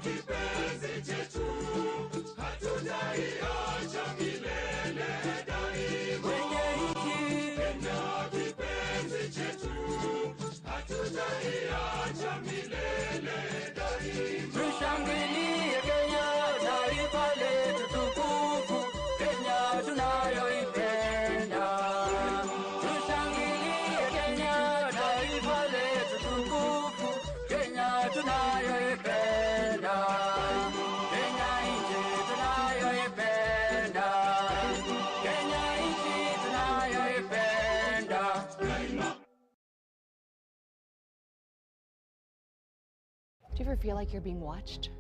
kipenzi chetu, hatutaiacha milele daima. Kenya kipenzi chetu, hatutaiacha milele daima. Tushangilie Kenya, taifa letu tukufu, Kenya tunayoipenda. Tushangilie Kenya, taifa letu tukufu, Kenya tunayoipenda. Kenya nchi tunayoipenda. Kenya nchi tunayoipenda. Do you ever feel like you're being watched?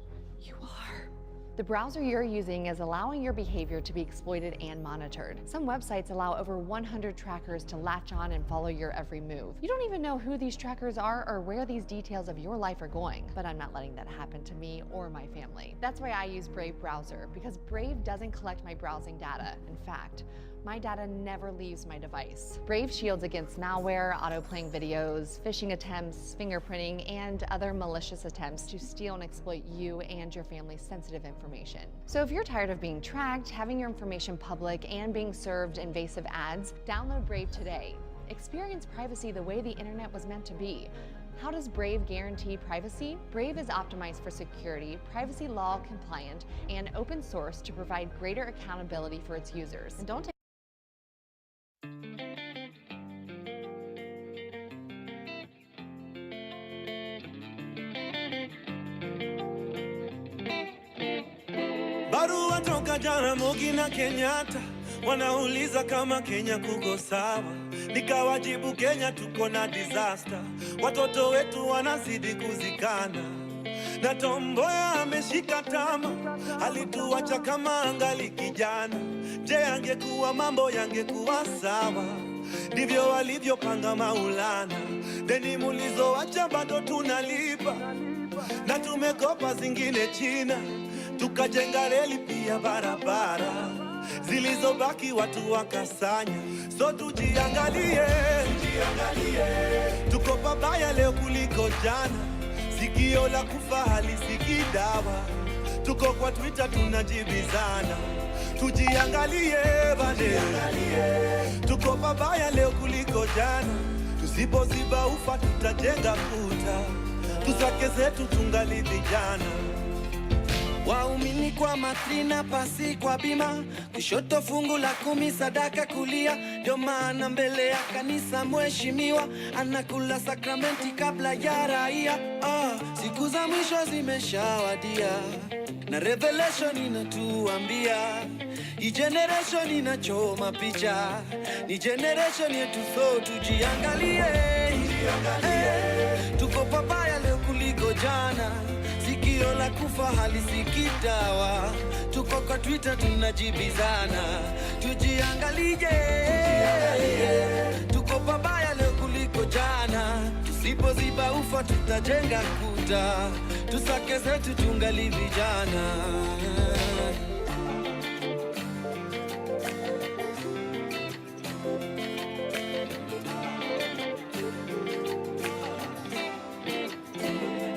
You are. The browser you're using is allowing your behavior to be exploited and monitored. Some websites allow over 100 trackers to latch on and follow your every move. You don't even know who these trackers are or where these details of your life are going, but I'm not letting that happen to me or my family. That's why I use Brave Browser, because Brave doesn't collect my browsing data. In fact, my data never leaves my device. Brave shields against malware, auto-playing videos, phishing attempts, fingerprinting, and other malicious attempts to steal and exploit you and your family's sensitive information. So if you're tired of being tracked, having your information public, and being served invasive ads, download Brave today. Experience privacy the way the internet was meant to be. How does Brave guarantee privacy? Brave is optimized for security, privacy law compliant, and open source to provide greater accountability for its users. And don't take Barua toka Jaramogi na Kenyatta, wanauliza kama Kenya kuko sawa. Nikawajibu Kenya tuko na disaster, watoto wetu wanazidi kuzikana. Na Tomboya ameshika tama, alituacha kama angali kijana. Je, angekuwa mambo yangekuwa sawa? Ndivyo walivyopanga Maulana. Deni mulizoacha bado tunalipa, na tumekopa zingine China. Tukajenga reli pia barabara, zilizobaki watu wakasanya. So tujiangalie, tuko pabaya leo kuliko jana. Sikio la kufa halisikii dawa, tuko kwa Twitter tunajibizana. Tujiangalie bane, tuko pabaya leo kuliko jana. Tusipoziba ufa tutajenga kuta, tusake zetu tungali vijana. Waumini kwa matrina, pasi kwa bima, kushoto fungu la 10 sadaka kulia. Ndio maana mbele ya kanisa mheshimiwa anakula sakramenti kabla ya raia. Siku za mwisho zimeshawadia, na revelation inatuambia hii generation inachoma picha. Ni generation yetu, so tujiangalie. Tuko pabaya leo kuliko jana. Sikio la kufa halisikii dawa, tuko kwa Twitter tunajibizana. Tujiangalie, tuko pabaya leo kuliko jana. Tusipoziba ufa tutajenga kuta, tusake zetu tungali vijana.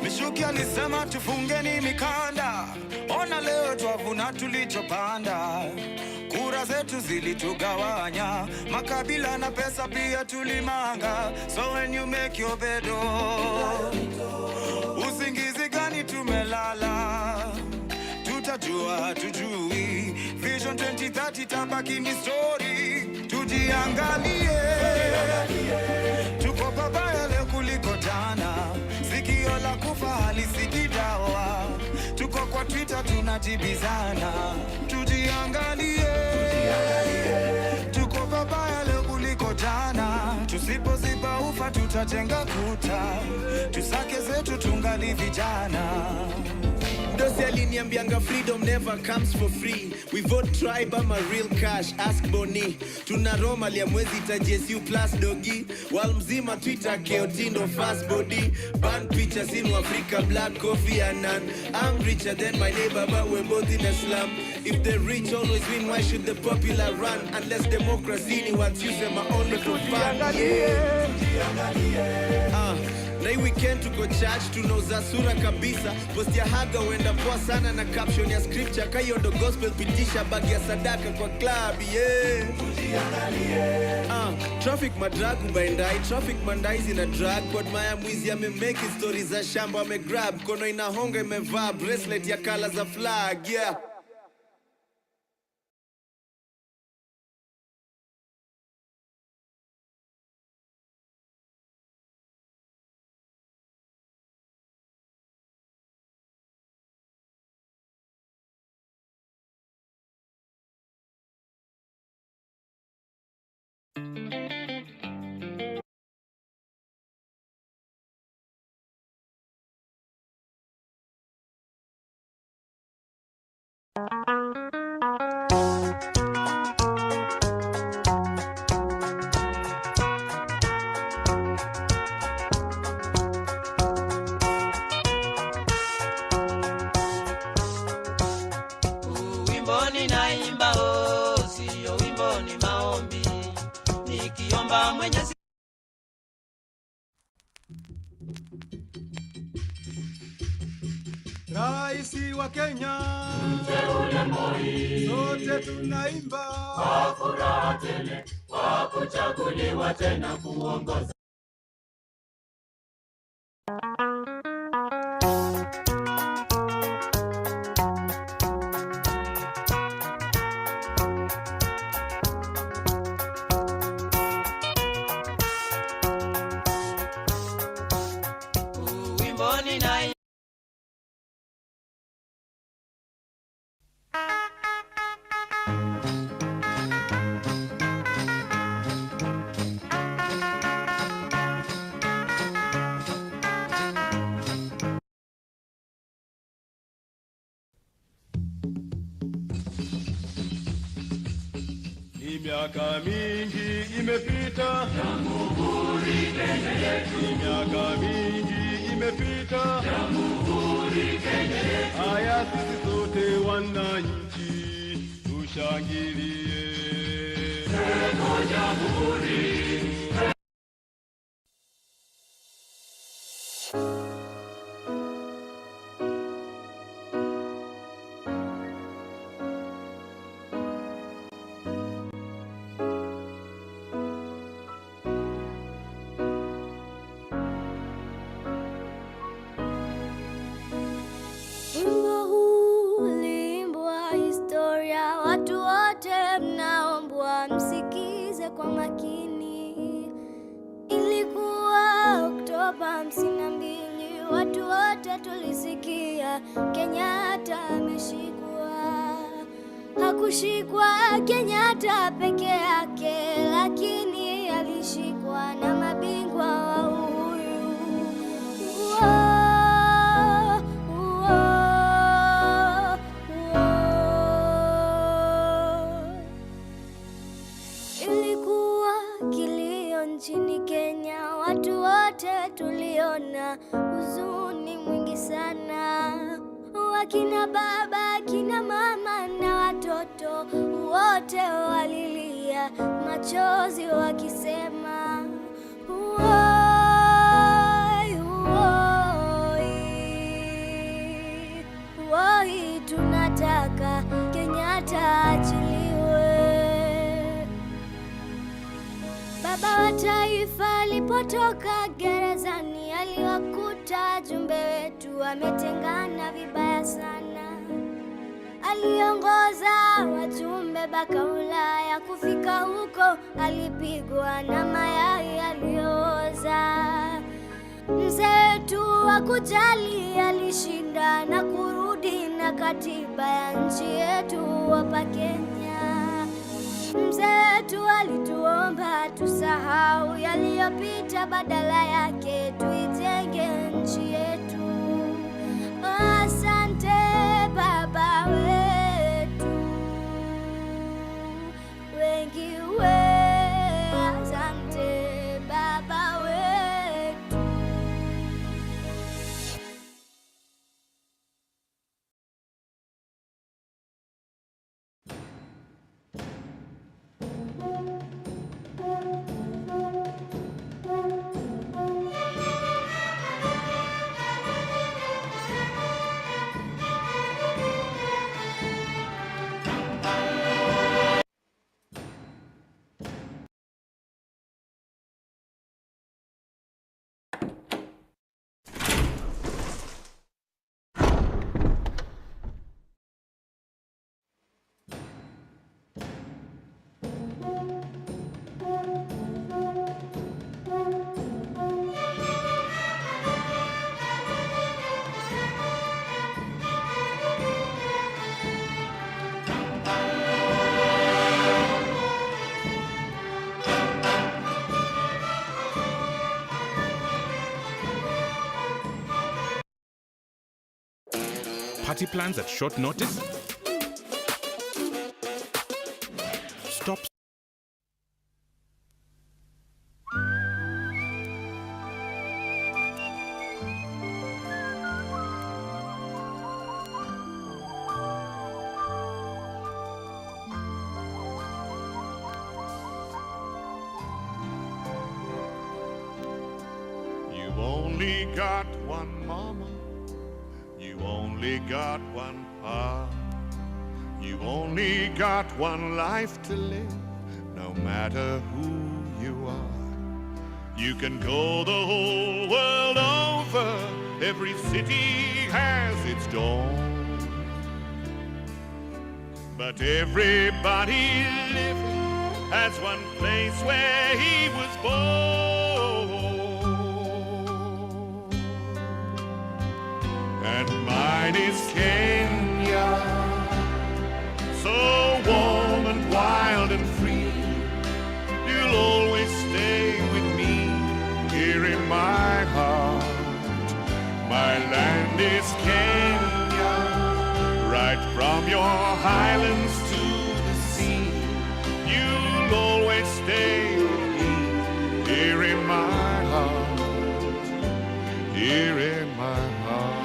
Mishukia nisema tufungeni mikanda, ona leo twavuna tulichopanda. Kura zetu zilitugawanya, makabila na pesa pia tulimanga. So when you make your bed, usingizi gani tumelala? Tutajua tujui, Vision 2030 tabaki ni story. Tujiangalie, tuko pabaya leo kuliko jana. Sikio la kufa halisikii dawa, tuko kwa Twitter tunajibizana. Tujiangalie, tuko pabaya leo kuliko jana. Tusipoziba ufa tutajenga kuta, tusake zetu tungali vijana. Dosi aliniambianga freedom never comes for free. We vote tribe ama real cash, ask Boni. Tuna Roma lia mwezi tajesu plus dogi. Wal mzima Twitter keotindo fast body. Ban pictures in Africa, black coffee and none. I'm richer than my neighbor but we're both in a slum. If the rich always win, why should the popular run? Unless democracy ni wants you say my only for fun. Na hii weekend tuko church tunauza sura kabisa. Post ya haga huenda poa sana na caption ya scripture. Kayo ndo gospel pitisha bagi ya sadaka kwa club, yeah. Traffic madrag ubaindai, traffic mandai zina drag. Kwa maya mwizi amemake stories za shamba amegrab. Kono inahonga imevaa bracelet ya colors za flag, yeah. Wimboni naimba sio wimbo ni maombi, nikiomba Mwenyezi. Raisi wa Kenya mteule Moi, sote tunaimba kwa furaha tele kwa kuchaguliwa tena kuongoza. Wimboni naimba Miaka mingi imepita, Jamhuri Kenya yetu. Miaka mingi imepita, Jamhuri Kenya yetu. Haya sisi sote wananchi tushangilie. Sema Jamhuri. Wimbo huu uliimbwa historia, watu wote mnaombwa msikize kwa makini. Ilikuwa Oktoba 52, watu wote tulisikia Kenyatta ameshikwa. Hakushikwa Kenyatta peke yake, lakini alishikwa na mabingwa wa uhuru. Ilikuwa kilio nchini Kenya, watu wote tuliona huzuni mwingi sana. Wakina baba, kina mama na watoto wote walilia machozi wakisema woi, woi, woi, tunataka Kenyatta achiliwe. Baba wa taifa alipotoka gerezani, aliwakuta jumbe wetu wametengana vibaya sana. Aliongoza wajumbe baka Ulaya, kufika huko alipigwa na mayai aliyooza. Mzee wetu wa kujali alishinda na kurudi na katiba ya nchi yetu hapa Kenya. Mzee wetu alituomba tusahau yaliyopita, badala yake tuijenge nchi yetu. Asante baba wetu, wengi we, asante baba wetu. party plans at short notice? Stop. You've only got one mama, you only got one papa, you've only got one life to live, no matter who you are. You can go the whole world over, every city has its dawn, but everybody living has one place where he was born. And mine is Kenya, so warm and wild and free. You'll always stay with me here in my heart. My land is Kenya, right from your highlands to the sea. You'll always stay with me here in my heart, here in my heart.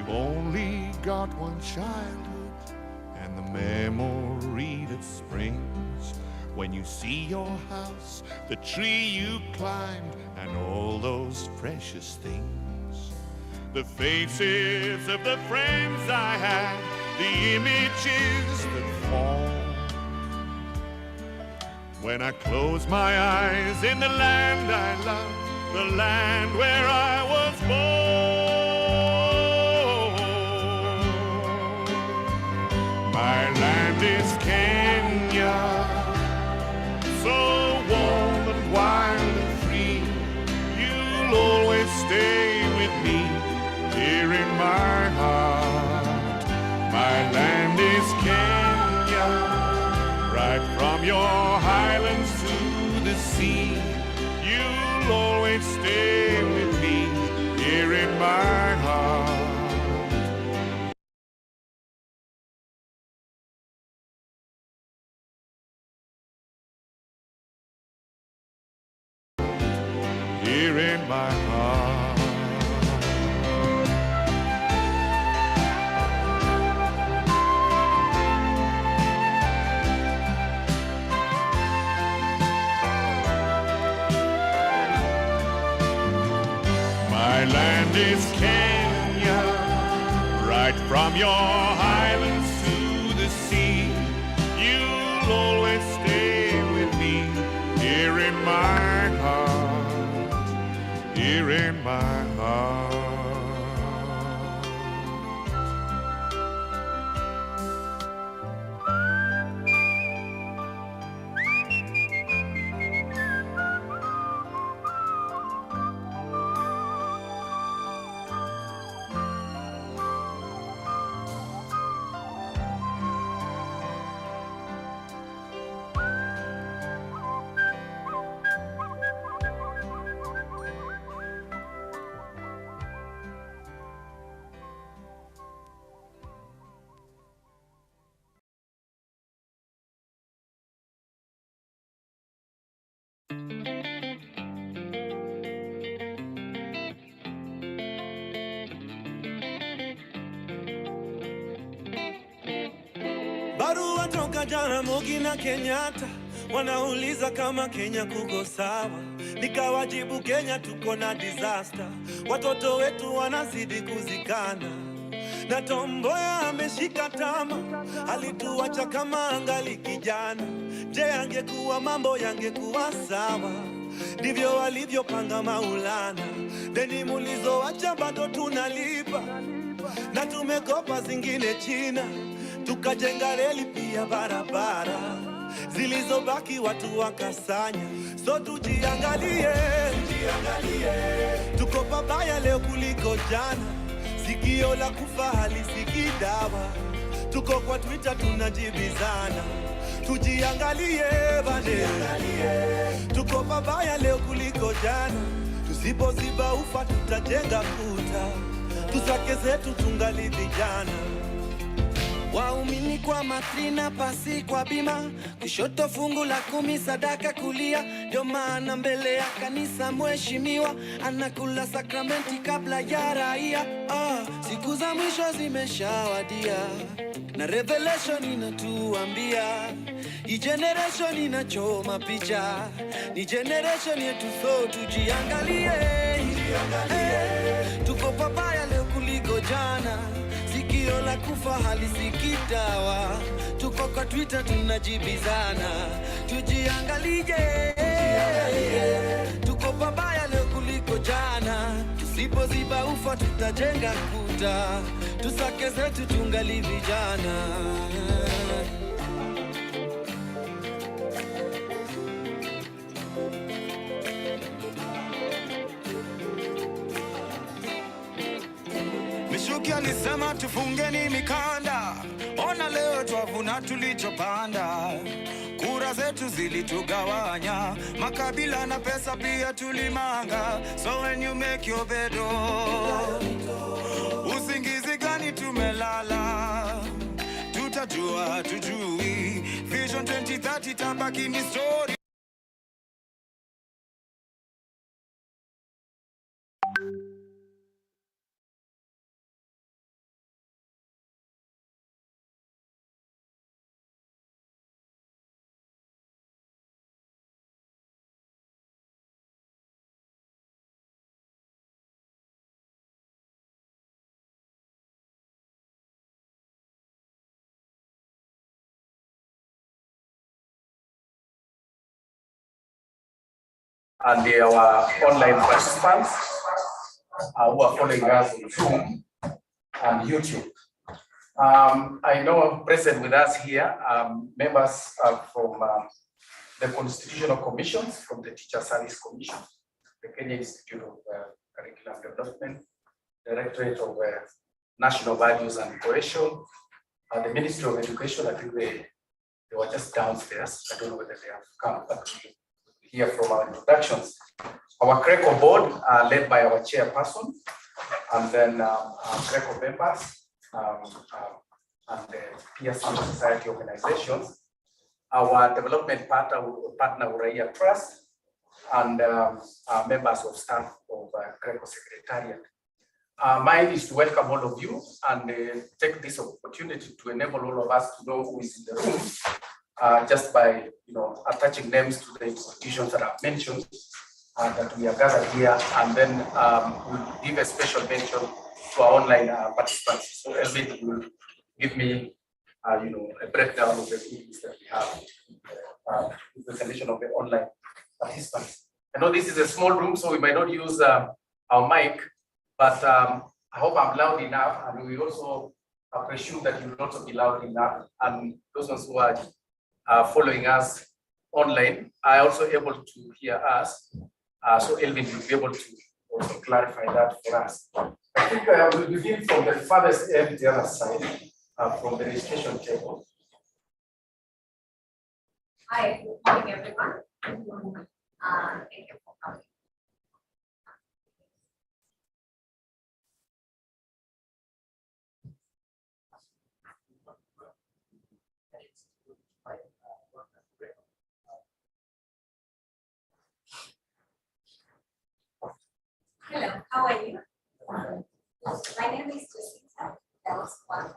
Only got one childhood and the memory that springs when you see your house, the tree you climbed, and all those precious things. The faces of the friends I had, the images that form. When I close my eyes in the land I love, the land where I was born. My land is Kenya, so warm and wild and free. You'll always stay with me here in my heart. My land is Kenya, right from your highlands to the sea. You'll always stay with me here in my heart. Here in my heart. My land is Kenya, right from your highlands to the sea. You'll always stay with me here in my heart, here in my heart. Barua toka jana Mogi na Kenyatta, wanauliza kama Kenya kuko sawa. Nikawajibu Kenya tuko na disaster, watoto wetu wanazidi kuzikana. Na Tomboya ameshika tama, alituacha kama angali kijana. Je, angekuwa mambo yangekuwa sawa? Ndivyo walivyopanga Maulana. Deni mulizoacha bado tunalipa, na tumekopa zingine China, tukajenga reli pia barabara. zilizobaki watu wakasanya. So tujiangalie, tuko pabaya leo kuliko jana. Sikio la kufa halisikii dawa. Tuko kwa Twitter tunajibizana. Tujiangalie bane, tuko pabaya leo kuliko jana. Tusipoziba ufa tutajenga kuta. Tusake zetu tungali vijana. Waumini kwa matrina, pasi kwa bima, kushoto fungu la 10, sadaka kulia. Ndio maana mbele ya kanisa mheshimiwa anakula sakramenti kabla ya raia. Siku za mwisho zimeshawadia na revelation inatuambia hii generation inachoma picha. Ni generation yetu, so tujiangalie. Tuko pabaya leo kuliko jana. Sikio la kufa halisikii dawa. Tuko kwa Twitter tunajibizana. Tujiangalie. Tuko pabaya leo kuliko jana. Tusipoziba ufa tutajenga kuta. Tusake zetu tungali vijana. Mishuki alisema tufungeni mikanda, ona leo twavuna tulichopanda. Kura zetu zilitugawanya, makabila na pesa pia tulimanga. So when you make your bed, usingizi gani tumelala? Tutajua tujui, Vision 2030 tabaki ni story. And our online participants who are following us on Zoom and YouTube. I know present with us here members from the Constitutional Commissions, from the Teacher Service Commission, the Kenya Institute of Curriculum Development, Directorate of National Values and Cohesion, the Ministry of Education. I think they were just downstairs. I don't know whether they have come, but here from our introductions. Our CRECO board led by our chairperson, and then CRECO members and the peer civil society organizations, our development partner Uraia Trust, and members of staff of CRECO Secretariat. Mine is to welcome all of you and take this opportunity to enable all of us to know who is in the room. Just by attaching names to the institutions that I've mentioned that we are gathered here, and then we'll give a special mention to our online participants. So Elvin will give me a breakdown of the groups that we have, the presentation of the online participants. I know this is a small room, so we might not use our mic, but I hope I'm loud enough, and we also presume that you will also be loud enough, and those ones who are following us online are also able to hear us. So Elvin will be able to also clarify that for us. I think we'll begin from the farthest end, the other side, from the registration table. Hi, good morning, everyone. Thank you for coming. Hello, how are you? My name is Jessica. That was one.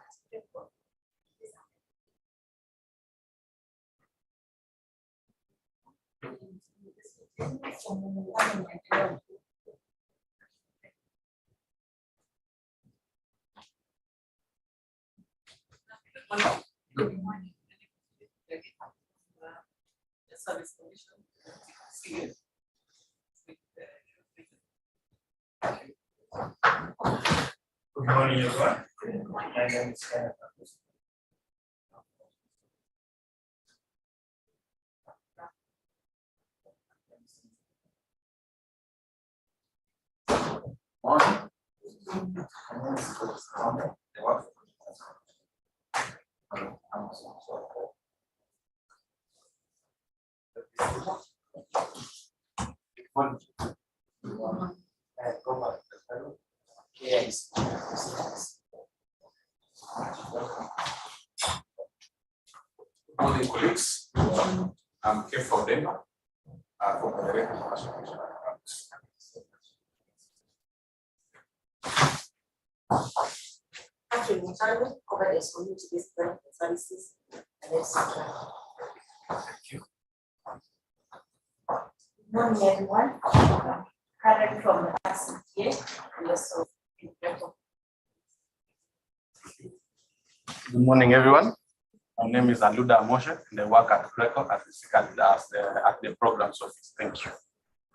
Good morning. The Service Commission. Good morning, everyone. My name is Kenneth. Morning, colleagues. I'm here from Denver. From the Director of National. Actually, we're trying to cover the exposure to these services. Thank you. Good morning, everyone. Karen from the RCTA, and also in Greco. Good morning, everyone. My name is Aluda Moshe, and I work at Greco at the programs office. Thank you.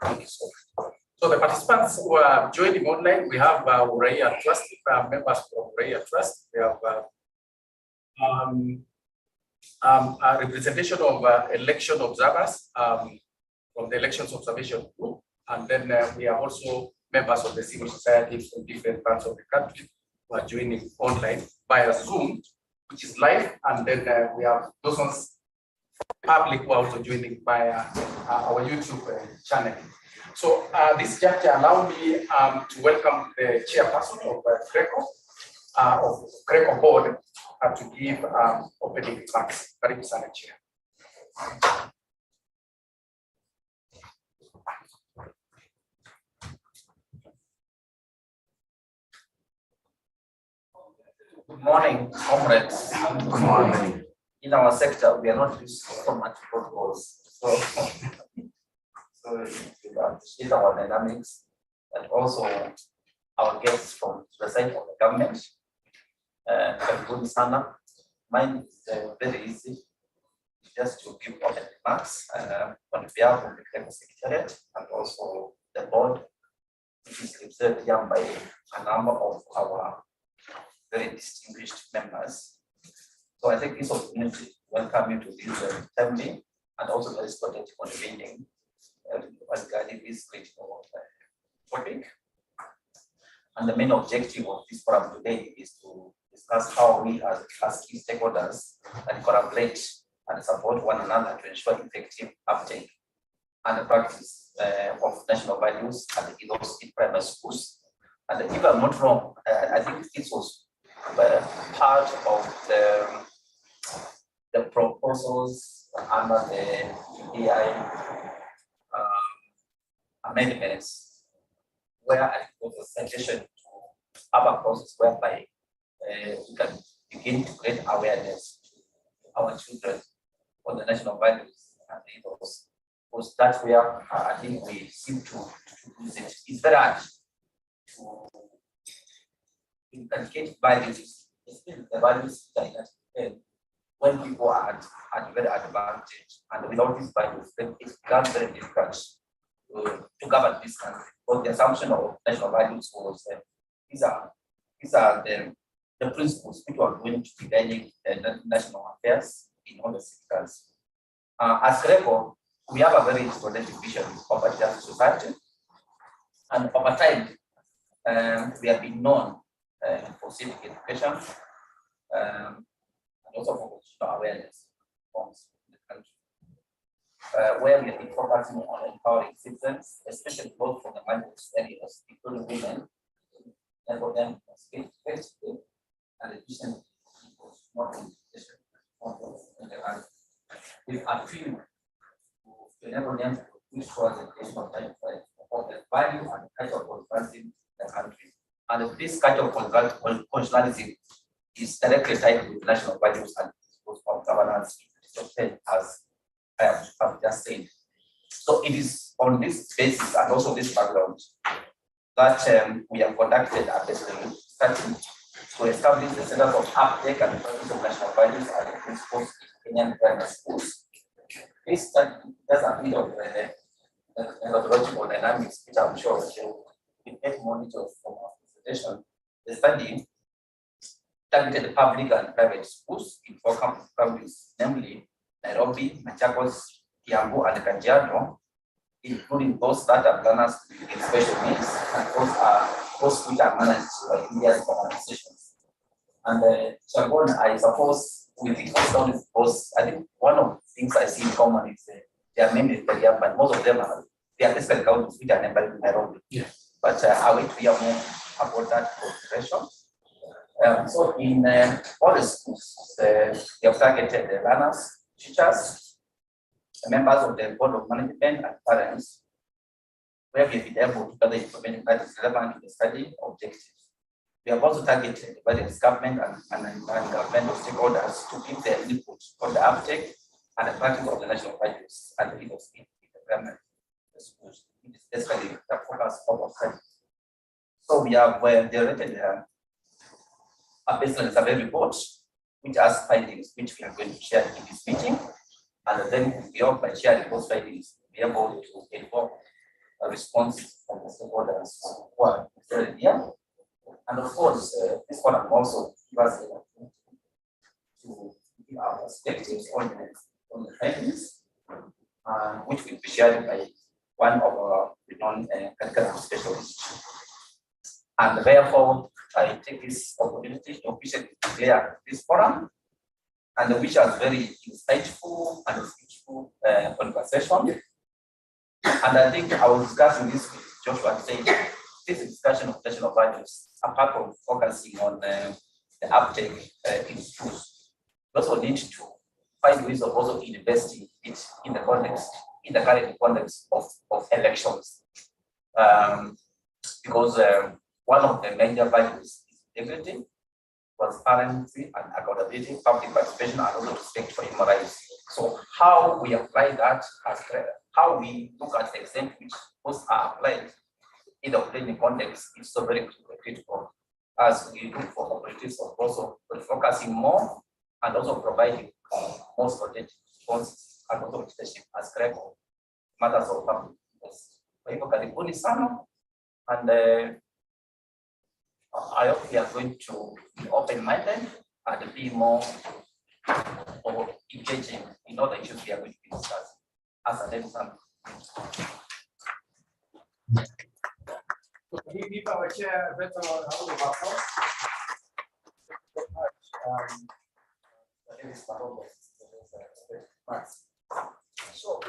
Thank you so much. So the participants who are joining online, we have Uraia Trust, members from Uraia Trust. We have a representation of election observers from the elections observation group, and then we are also members of the civil society from different parts of the country who are joining online via Zoom, which is live, and then we have those ones public who are also joining via our YouTube channel. So this juncture allow me to welcome the chairperson of Greco board to give opening remarks. Karibu sana, Chair. Good morning, comrades. Good morning. In our sector, we are not used to so much protocols. So it's our dynamics and also our guests from the side of the government. Sana. Mine is very easy, just to give open remarks on behalf of the Greco Secretariat and also the board, which is represented here by a number of our very distinguished members. So I think this opportunity to welcome you to this timely and also very strategic convening regarding this critical topic. And the main objective of this forum today is to discuss how we as key stakeholders can collaborate and support one another to ensure effective uptake and the practice of national values and ethos in primary schools. And if I'm not wrong, I think this was part of the proposals under the EI amendments, where I was a suggestion to have a process whereby we can begin to create awareness to our children on the national values and ethos. Because that's where I think we seem to lose it. It's very hard to inculcate values, especially the values that when people are at very advantage, and without these values, then it becomes very difficult to govern this country. But the assumption of national values was these are the principles which are going to be guiding national affairs in all the sectors. As Greco, we have a very strategic vision of a just society, and over time, we have been known for civic education and also for constitutional awareness forms in the country, where we have been focusing on empowering citizens, especially both from the marginalized areas, including women, and for them to speak effectively and efficiently more education in the country. We appeal to enable them to push towards the education of the value and culture of advancing the country. And this kind of constitutionalism is directly tied with national values and principles of governance, as I have just said. So it is on this basis and also this background that we have conducted a study to establish the Center of Uptake and Practice of National Values and Principles in Kenyan primary schools. This study does a bit of methodological dynamics, which I'm sure we get monitors from our presentation. The study targeted public and private schools in 4 counties, namely Nairobi, Machakos, Kiambu, and Kajiado, including those that have learners with special needs, and those are those which are managed by India's organizations. And Shagon, I suppose we think because I think one of the things I see in common is they are mainly Kenya, but most of them are basically counties which are neighboring Nairobi. Yes. But I want to hear more about that cooperation. So in all the schools, they have targeted the learners, teachers, members of the board of management, and parents, where we have been able to gather information that is relevant to the study objectives. We have also targeted various government and governmental stakeholders to give their input on the uptake and the practice of the national values and the Ethos in the government schools. It is basically the focus of our study. So we have generated a baseline survey report, which has findings which we are going to share in this meeting. And then beyond by sharing those findings, we are able to inform a response from the stakeholders who are here. And of course, this one also give us to give our perspectives on the findings, which will be shared by one of our renowned curriculum specialists. And therefore, I take this opportunity to officially declare this forum, and which was very insightful and fruitful conversation. And I think I was discussing this with Joshua, saying this discussion of national values, apart from focusing on the uptake in schools, we also need to find ways of also investing it in the context, in the current context of elections. Because one of the major values is integrity, transparency, and accountability, public participation, and also respect for human rights. So how we apply that, as how we look at the extent which those are applied in the operating context is so very critical, as we look for operatives of also focusing more and also providing more strategic responses and also leadership as critical matters of public interest. Kwa hivyo karibuni sana, and I hope we are going to be open-minded and be more engaging in all the issues we are going to be discussing as an example. We give our chair a better round of applause. So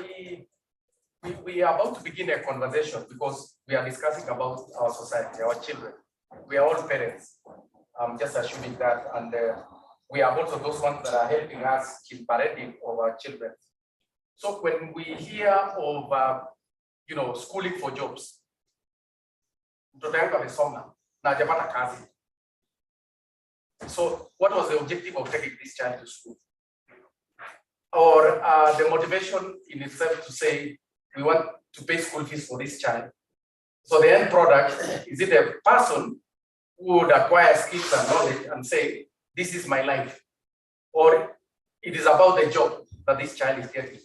we are about to begin a conversation because we are discussing about our society, our children. We are all parents. I'm just assuming that, and we are also those ones that are helping us in parenting of our children. So when we hear of schooling for jobs, so what was the objective of taking this child to school? Or the motivation in itself to say we want to pay school fees for this child? So the end product, is it a person who would acquire skills and knowledge and say, this is my life? Or it is about the job that this child is getting?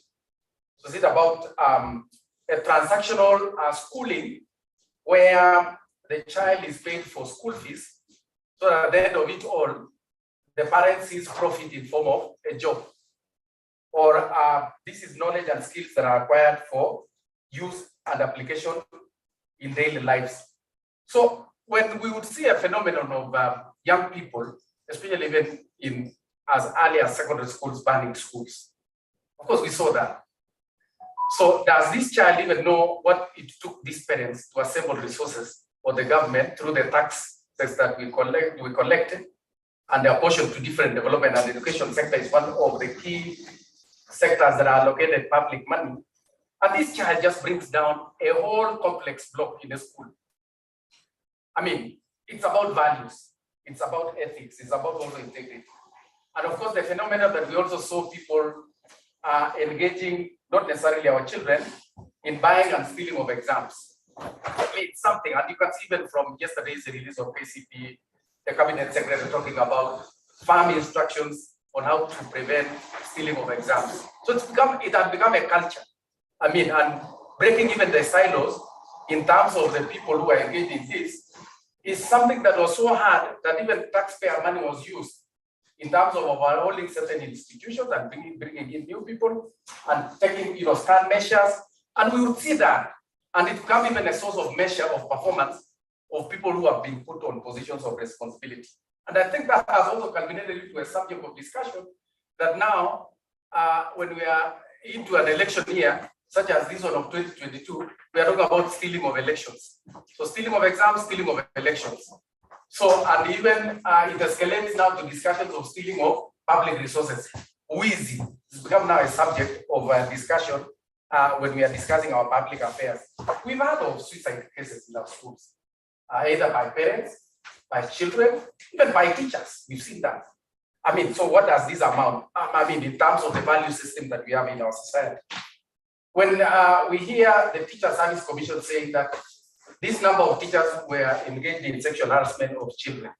So is it about a transactional schooling where the child is paid for school fees, so that at the end of it all, the parent sees profit in form of a job? Or this is knowledge and skills that are acquired for use and application in daily lives? So when we would see a phenomenon of young people, especially even in as early as secondary schools, banning schools, of course we saw that. So does this child even know what it took these parents to assemble resources for the government through the taxes that we collected and the apportion to different development and education sector is one of the key sectors that are allocated public money? And this child just brings down a whole complex block in the school. I mean, it's about values, it's about ethics, it's about also integrity. And of course, the phenomenon that we also saw people engaging, not necessarily our children, in buying and stealing of exams. It's something, and you can see even from yesterday's release of KCP, the cabinet secretary talking about firm instructions on how to prevent stealing of exams. So it has become a culture. I mean, and breaking even the silos in terms of the people who are engaged in this is something that was so hard that even taxpayer money was used in terms of overhauling certain institutions and bringing in new people and taking stand measures. And we would see that, and it became even a source of measure of performance of people who have been put on positions of responsibility. And I think that has also culminated into a subject of discussion that now, when we are into an election year, such as this one of 2022, we are talking about stealing of elections. So stealing of exams, stealing of elections. So, and even it escalates now to discussions of stealing of public resources. Wheezy has become now a subject of discussion when we are discussing our public affairs. We've heard of suicide cases in our schools, either by parents, by children, even by teachers. We've seen that. I mean, so what does this amount? I mean, in terms of the value system that we have in our society. When we hear the Teacher Service Commission saying that this number of teachers were engaged in sexual harassment of children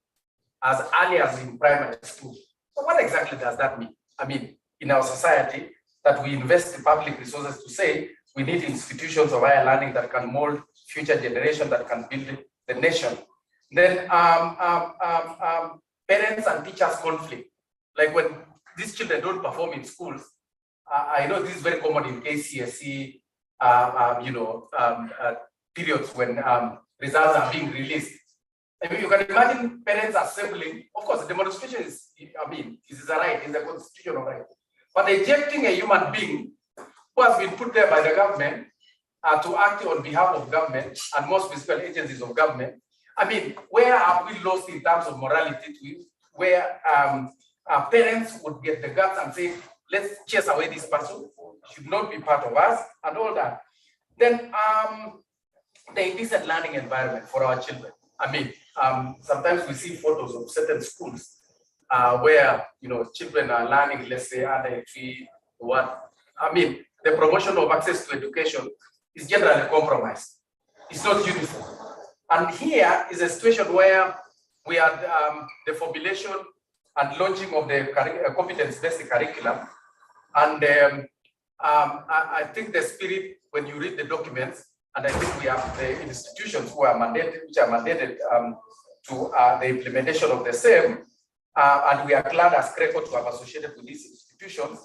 as early as in primary school. So what exactly does that mean? I mean, in our society, that we invest in public resources to say we need institutions of higher learning that can mold future generation, that can build the nation. Then parents and teachers conflict. Like when these children don't perform in schools, I know this is very common in KCSE, periods when results are being released. I mean, you can imagine parents assembling. Of course, the demonstration is, I mean, is a right, is a constitutional right. But ejecting a human being who has been put there by the government to act on behalf of government and more specifically agencies of government. I mean, where have we lost in terms of morality to where parents would get the guts and say, let's chase away this person, should not be part of us, and all that. Then the indecent learning environment for our children. I mean, sometimes we see photos of certain schools where, you know, children are learning, let's say, under a tree, what. I mean, the promotion of access to education is generally compromised. It's not uniform. And here is a situation where we had the formulation and launching of the competence-based curriculum. And I think the spirit, when you read the documents, and I think we have the institutions who are mandated, which are mandated to the implementation of the same, and we are glad as CRECO to have associated with these institutions,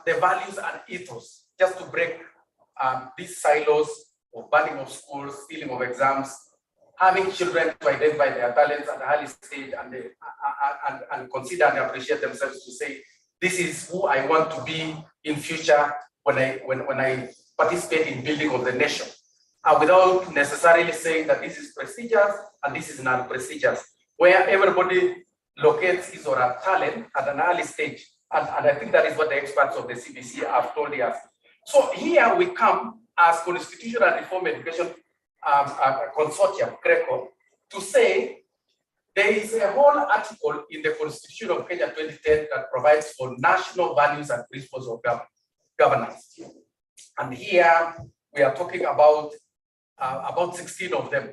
the values and ethos, just to break these silos of banning of schools, stealing of exams, having children to identify their talents at an early stage and consider and appreciate themselves to say, this is who I want to be in future when I participate in building of the nation, without necessarily saying that this is prestigious and this is not prestigious, where everybody locates his or her talent at an early stage. And I think that is what the experts of the CBC have told us. So here we come as Constitutional Reform Education Consortium, CRECO, to say there is a whole article in the Constitution of Kenya 2010 that provides for national values and principles of governance. And here we are talking about 16 of them.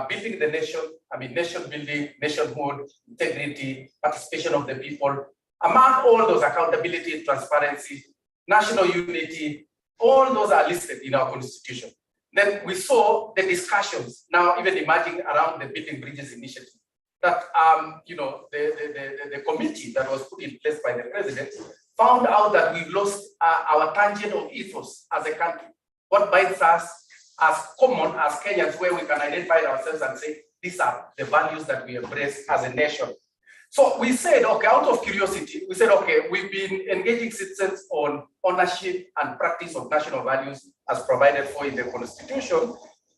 Building the nation, I mean, nation building, nationhood, integrity, participation of the people, among all those, accountability, transparency, national unity, all those are listed in our constitution. Then we saw the discussions now even emerging around the Building Bridges initiative. That the committee that was put in place by the president found out that we've lost our tangent of ethos as a country. What binds us as common as Kenyans, where we can identify ourselves and say, these are the values that we embrace as a nation. So we said, okay, out of curiosity, we said, okay, we've been engaging citizens on ownership and practice of national values as provided for in the Constitution,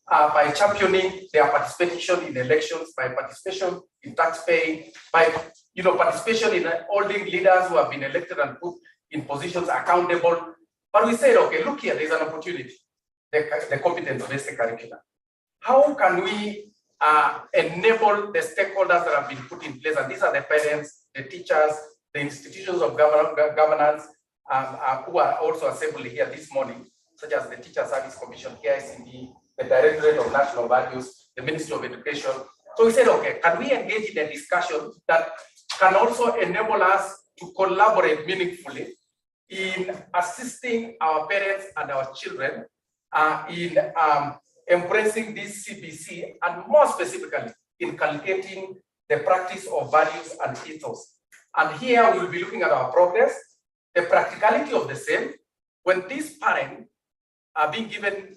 by championing their participation in elections, by participation in tax paying, by participation in holding leaders who have been elected and put in positions accountable. But we said, okay, look here, there's an opportunity, the competence-based curriculum. How can we enable the stakeholders that have been put in place? And these are the parents, the teachers, the institutions of governance who are also assembled here this morning, such as the Teacher Service Commission, KICD, the Directorate of National Values, the Ministry of Education. So we said, okay, can we engage in a discussion that can also enable us to collaborate meaningfully in assisting our parents and our children in embracing this CBC, and more specifically, inculcating the practice of values and ethos. And here we will be looking at our progress, the practicality of the same. When these parents are being given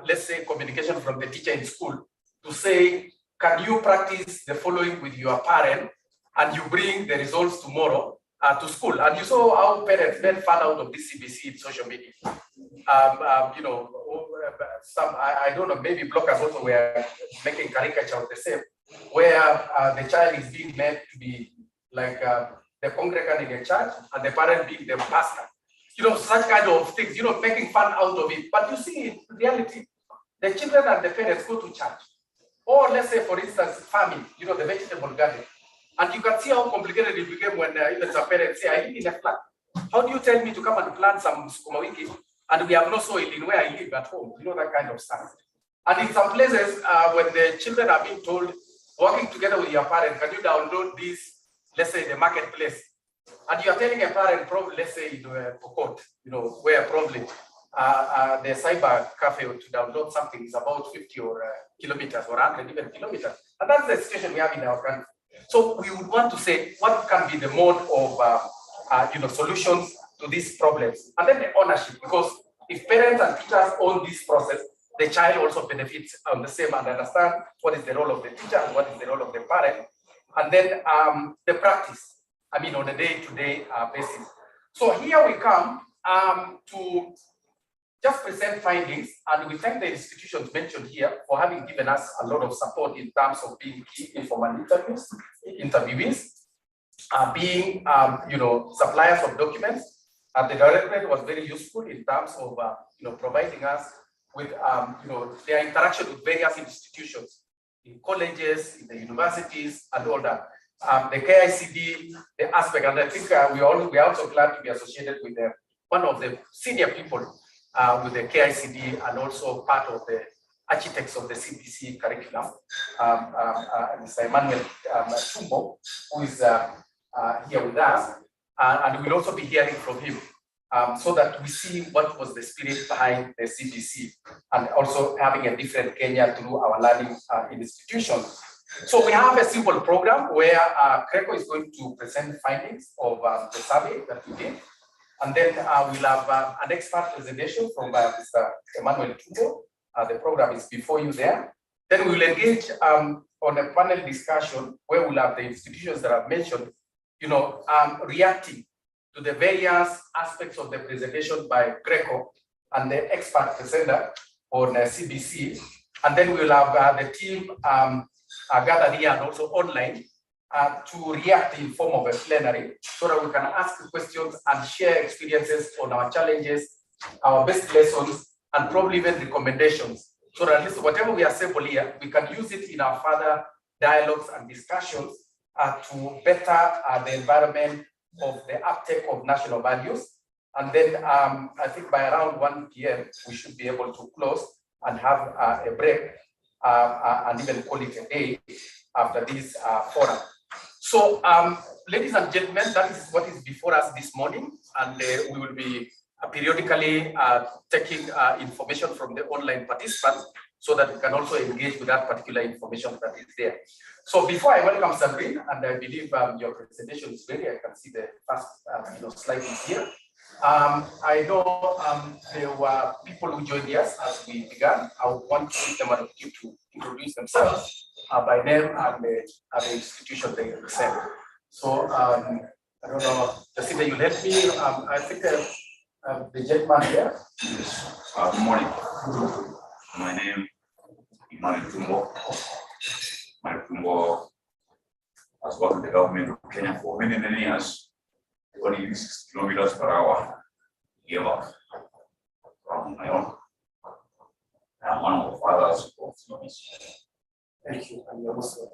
let's say, communication from the teacher in school to say, can you practice the following with your parent and you bring the results tomorrow to school? And you saw how parents then found out of this CBC in social media. You know, some, I don't know, maybe bloggers also were making caricature of the same, where the child is being made to be like the congregant in a church and the parent being the pastor. You know, such kind of things, you know, making fun out of it. But you see, in reality, the children and the parents go to church. Or let's say, for instance, farming, you know, the vegetable garden. And you can see how complicated it became when even some parents say, I live in a flat. How do you tell me to come and plant some sukuma wiki and we have no soil in where I live at home? You know, that kind of stuff. And in some places, when the children are being told, working together with your parents, can you download this, let's say, the marketplace? And you are telling a parent, probably, let's say, in Pokot, you know, where probably the cyber cafe to download something is about 50 or kilometers or 100 even kilometers. And that's the situation we have in our country. So we would want to say, what can be the mode of, you know, solutions to these problems? And then the ownership, because if parents and teachers own this process, the child also benefits on the same and understand what is the role of the teacher and what is the role of the parent. And then the practice, I mean, on a day-to-day basis. So here we come to just present findings, and we thank the institutions mentioned here for having given us a lot of support in terms of being key informal interviewees, being, you know, suppliers of documents. The directorate was very useful in terms of, you know, providing us with, you know, their interaction with various institutions, in colleges, in the universities, and all that. The KICD, the aspect, and I think we are also glad to be associated with one of the senior people with the KICD and also part of the architects of the CBC curriculum, Mr. Emmanuel Tumbo, who is here with us, and we'll also be hearing from him so that we see what was the spirit behind the CBC and also having a different Kenya through our learning institutions. So we have a simple program where Greco is going to present findings of the survey that we did. And then we'll have an expert presentation from Mr. Emmanuel Tumbo. The program is before you there. Then we will engage on a panel discussion where we'll have the institutions that I've mentioned, you know, reacting to the various aspects of the presentation by Greco and the expert presenter on CBC. And then we'll have the team gathered here and also online to react in form of a plenary so that we can ask questions and share experiences on our challenges, our best lessons, and probably even recommendations. So that at least whatever we assemble here, we can use it in our further dialogues and discussions to better the environment of the uptake of national values. And then I think by around 1 p.m., we should be able to close and have a break and even call it a day after this forum. So, ladies and gentlemen, that is what is before us this morning, and we will be periodically taking information from the online participants so that we can also engage with that particular information that is there. So before I welcome Sabrine, and I believe your presentation is ready, I can see the first slide is here. I know there were people who joined us as we began. I would want to give them an opportunity to introduce themselves by name and the institution they represent. So I don't know, Jacinta, you'll help me. I think the gentleman here. Good morning. My name is Emmanuel Tumbo. Emmanuel Tumbo has worked with the government of Kenya for many, many years. Only 6 kilometers per hour. Give up from my own. I'm one of the fathers of students. Thank you. And you're also.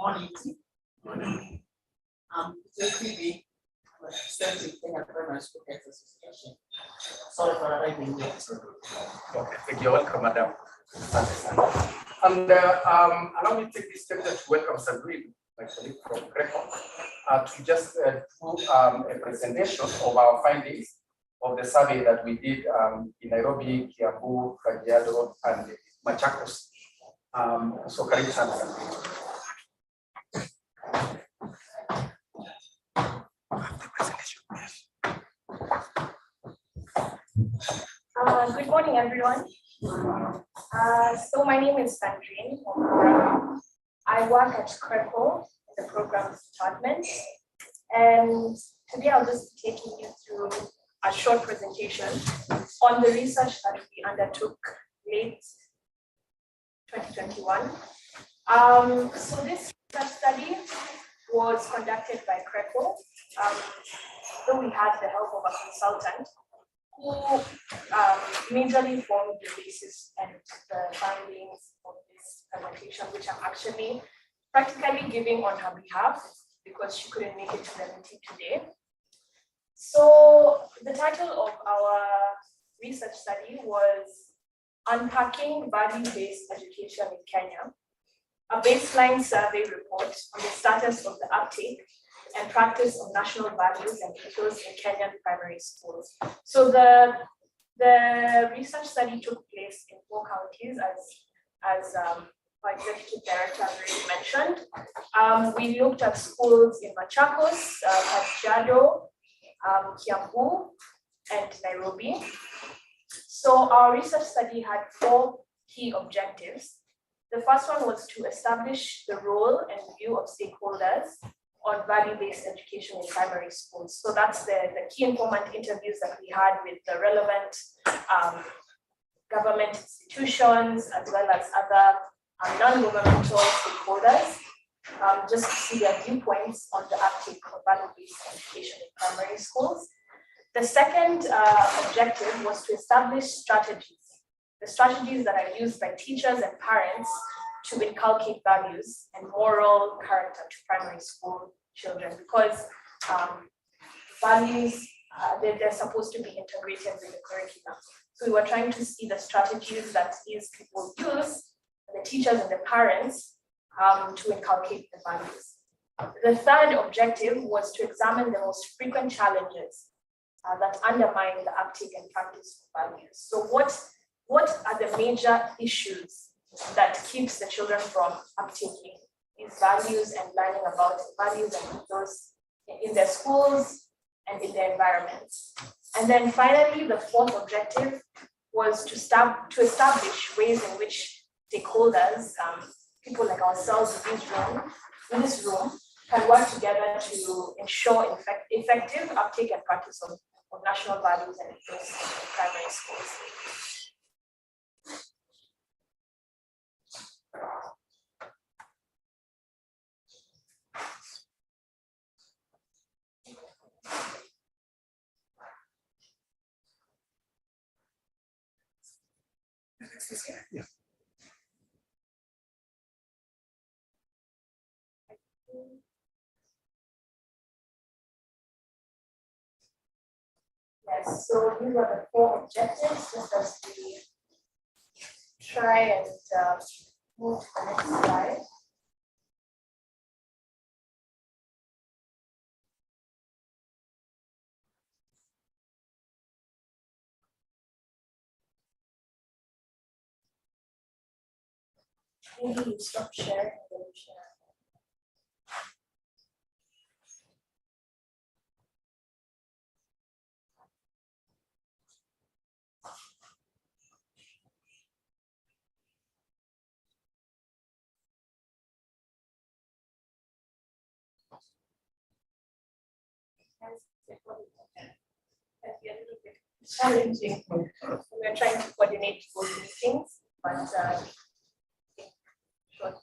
Morning. JPB, representing Kenya Primary School Ethos Association. Sorry for arriving late. Okay, thank you. Welcome, madam. And allow me to take this step to welcome Sabrine, my colleague from Greco, to just do a presentation of our findings of the survey that we did in Nairobi, Kiambu, Kajiado, and Machakos. So karibu sana Sabrine. Good morning, everyone. So my name is Sandrine Omura. I work at Creco in the programs department. And today I'll just be taking you through a short presentation on the research that we undertook late 2021. So this research study was conducted by Creco, though we had the help of a consultant who majorly formed the basis and the findings of this presentation, which I'm actually practically giving on her behalf because she couldn't make it to the meeting today. So the title of our research study was Unpacking Value-Based Education in Kenya, a baseline survey report on the status of the uptake and practice of national values and ethos in Kenyan primary schools. So the research study took place in 4 counties, as our executive director already mentioned. We looked at schools in Machakos, Kajiado, Kiambu, and Nairobi. So our research study had 4 key objectives. The first one was to establish the role and view of stakeholders on value-based education in primary schools. So that's the key informant interviews that we had with the relevant government institutions, as well as other non-governmental stakeholders, just to see their viewpoints on the uptake of value-based education in primary schools. The second objective was to establish strategies, the strategies that are used by teachers and parents to inculcate values and moral character to primary school children, because values, they're supposed to be integrated with the curriculum. So we were trying to see the strategies that these people use, the teachers and the parents, to inculcate the values. The third objective was to examine the most frequent challenges that undermine the uptake and practice of values. So what are the major issues that keeps the children from uptaking these values and learning about values and ethos in their schools and in their environments? And then finally, the fourth objective was to establish ways in which stakeholders, people like ourselves in this room, can work together to ensure effective uptake and practice of national values and ethos in primary schools. Yeah. Yes, so these are the 4 objectives, just as we try and move to the next slide. Maybe you stop sharing and then you share. Challenging. We're trying to coordinate both meetings, but sure.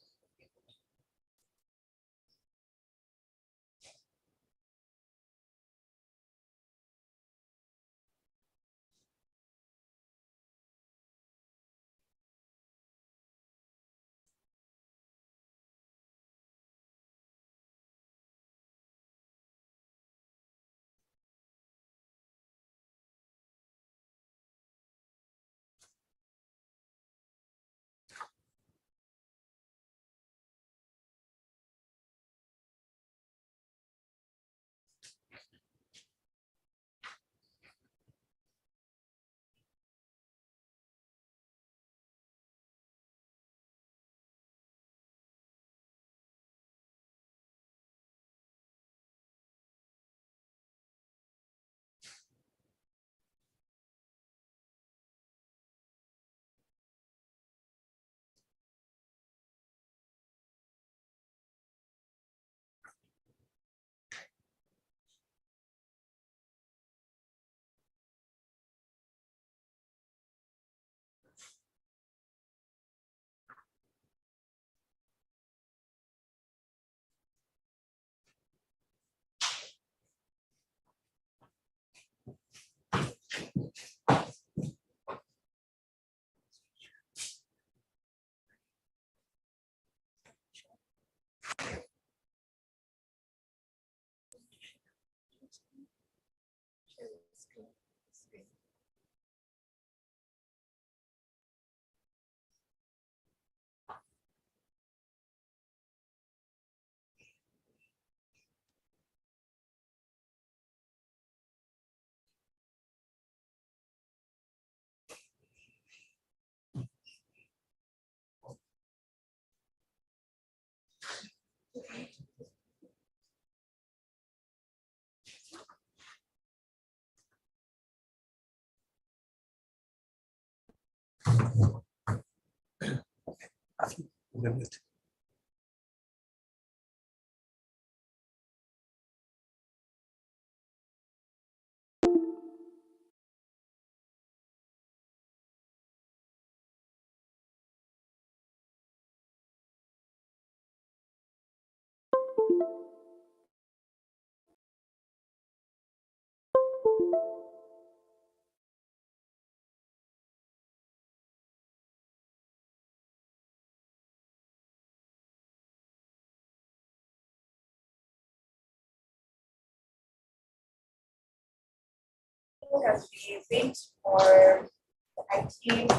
As we wait for the IT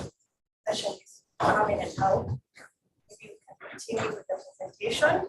specialists to come in and help, maybe we can continue with the presentation.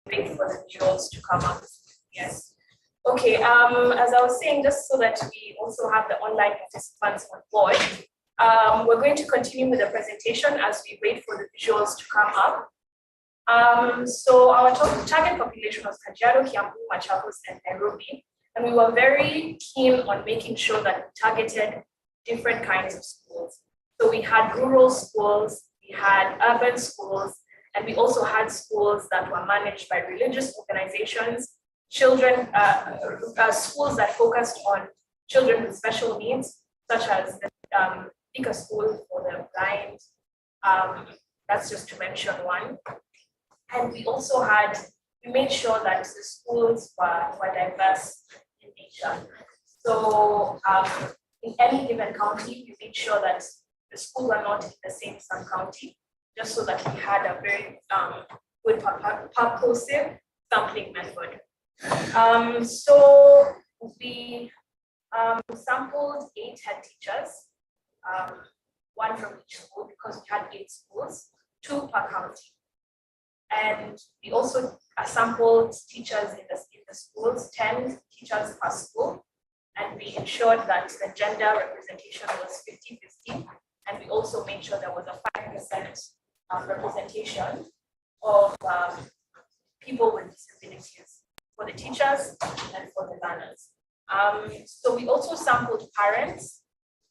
Wait for the visuals to come up. Yes. Okay. As I was saying, just so that we also have the online participants on board, we're going to continue with the presentation as we wait for the visuals to come up. So our target population was Kajiado, Kiambu, Machakos, and Nairobi, and we were very keen on making sure that we targeted different kinds of schools. So we had rural schools, we had urban schools, and we also had schools that were managed by religious organizations, children, schools that focused on children with special needs, such as the Pika School for the blind. That's just to mention one. And we also we made sure that the schools were diverse in nature. So in any given county, we made sure that the schools were not in the same sub-county, just so that we had a very good purposive sampling method. So we sampled 8 head teachers, one from each school because we had 8 schools, 2 per county. And we also sampled teachers in the schools, 10 teachers per school. And we ensured that the gender representation was 50-50. And we also made sure there was a 5% representation of people with disabilities for the teachers and for the learners. So we also sampled parents,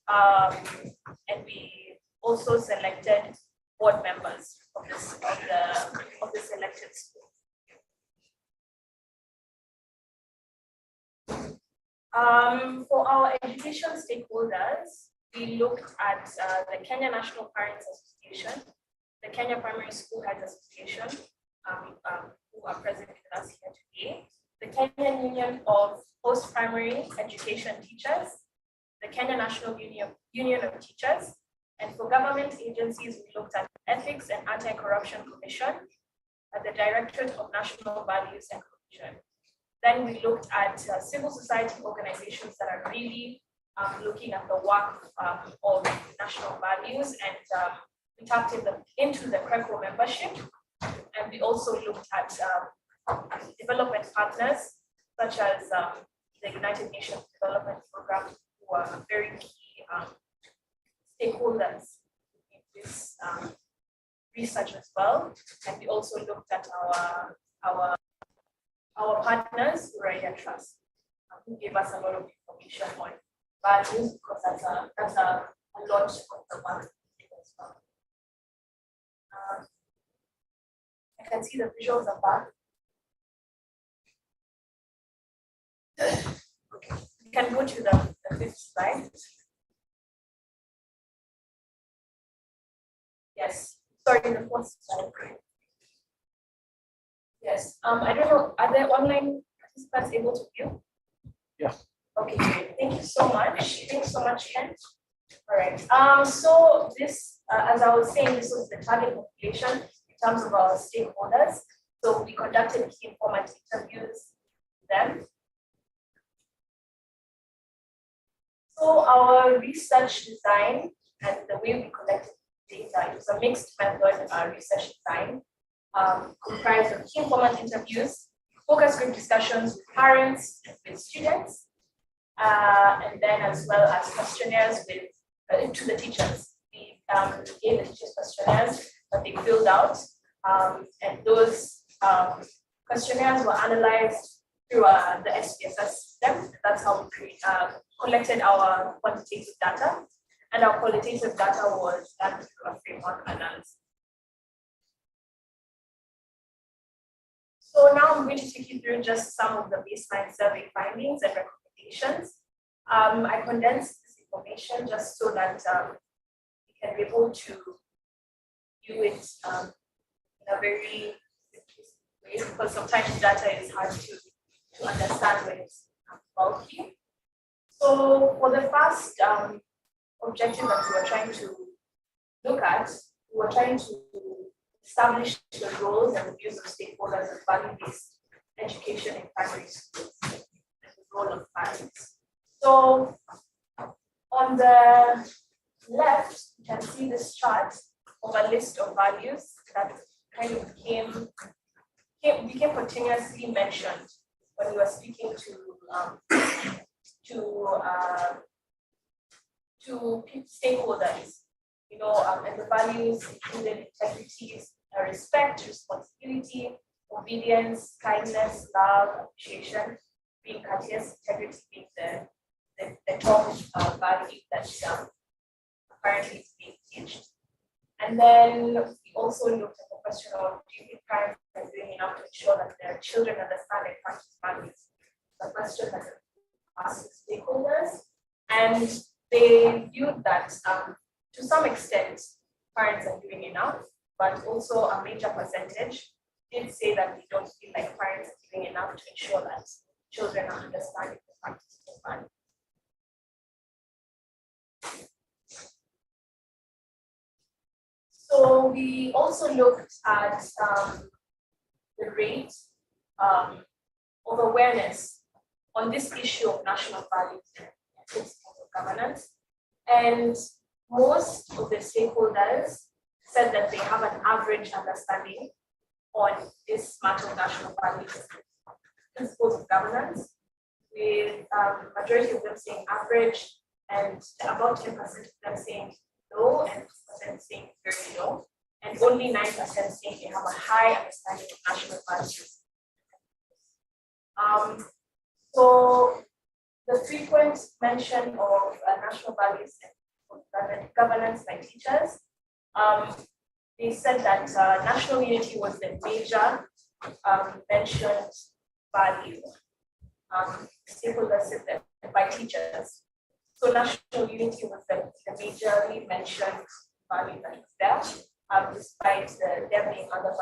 and we also selected board members of the selected school. For our education stakeholders, we looked at the Kenya National Parents Association, the Kenya Primary School Heads Association, who are present with us here today, the Kenyan Union of Post-Primary Education Teachers, the Kenya National Union of Teachers, and for government agencies, we looked at Ethics and Anti-Corruption Commission, at the Directorate of National Values and Cohesion. Then we looked at civil society organizations that are really looking at the work of national values, and we tapped into the CRECO membership. And we also looked at development partners, such as the United Nations Development Program, who are very key stakeholders in this research as well. And we also looked at our partners, Uraia Trust, who gave us a lot of information on values, because that's a lot of the work as well. I can see the visuals above. Okay, we can go to the 5th slide. Yes, sorry, the 4th slide. Yes, I don't know, are there online participants able to view? Yeah. Okay, great. Thank you so much. Thanks so much, Ken. All right. So this, as I was saying, this was the target population in terms of our stakeholders. So we conducted key informant interviews with them. So our research design and the way we collected data, it was a mixed method research design, comprised of key informant interviews, focus group discussions with parents and with students, and then as well as questionnaires with to the teachers. We gave the teachers questionnaires that they filled out, and those questionnaires were analyzed through the SPSS system. That's how we collected our quantitative data, and our qualitative data was done through a framework analysis. So now I'm going to take you through just some of the baseline survey findings and recommendations. I condensed this information just so that you can be able to view it in a very simplistic way, because sometimes data is hard to understand when it's bulky. So for the first objective that we were trying to look at, we were trying to establish the roles and the views of stakeholders in value-based education in primary schools and the role of parents. So on the left, you can see this chart of a list of values that kind of became continuously mentioned when we were speaking to stakeholders. You know, and the values included integrity, respect, responsibility, obedience, kindness, love, appreciation, being courteous, integrity being the top value that apparently is being teached. And then we also looked at the question of, do you think parents are doing enough to ensure that their children understand and practice values? The question that asked stakeholders, and they viewed that to some extent parents are doing enough, but also a major percentage did say that they don't feel like parents are doing enough to ensure that children are understanding the practice of values. So we also looked at the rate of awareness on this issue of national values and principles of governance. And most of the stakeholders said that they have an average understanding on this matter of national values and principles of governance, with majority of them saying average and about 10% of them saying low and 2% saying very low, and only 9% saying they have a high understanding of national values. So the frequent mention of national values and governance by teachers, they said that national unity was the major mentioned value. Stakeholders said that by teachers. So national unity was the majorly mentioned value that was there, despite there being other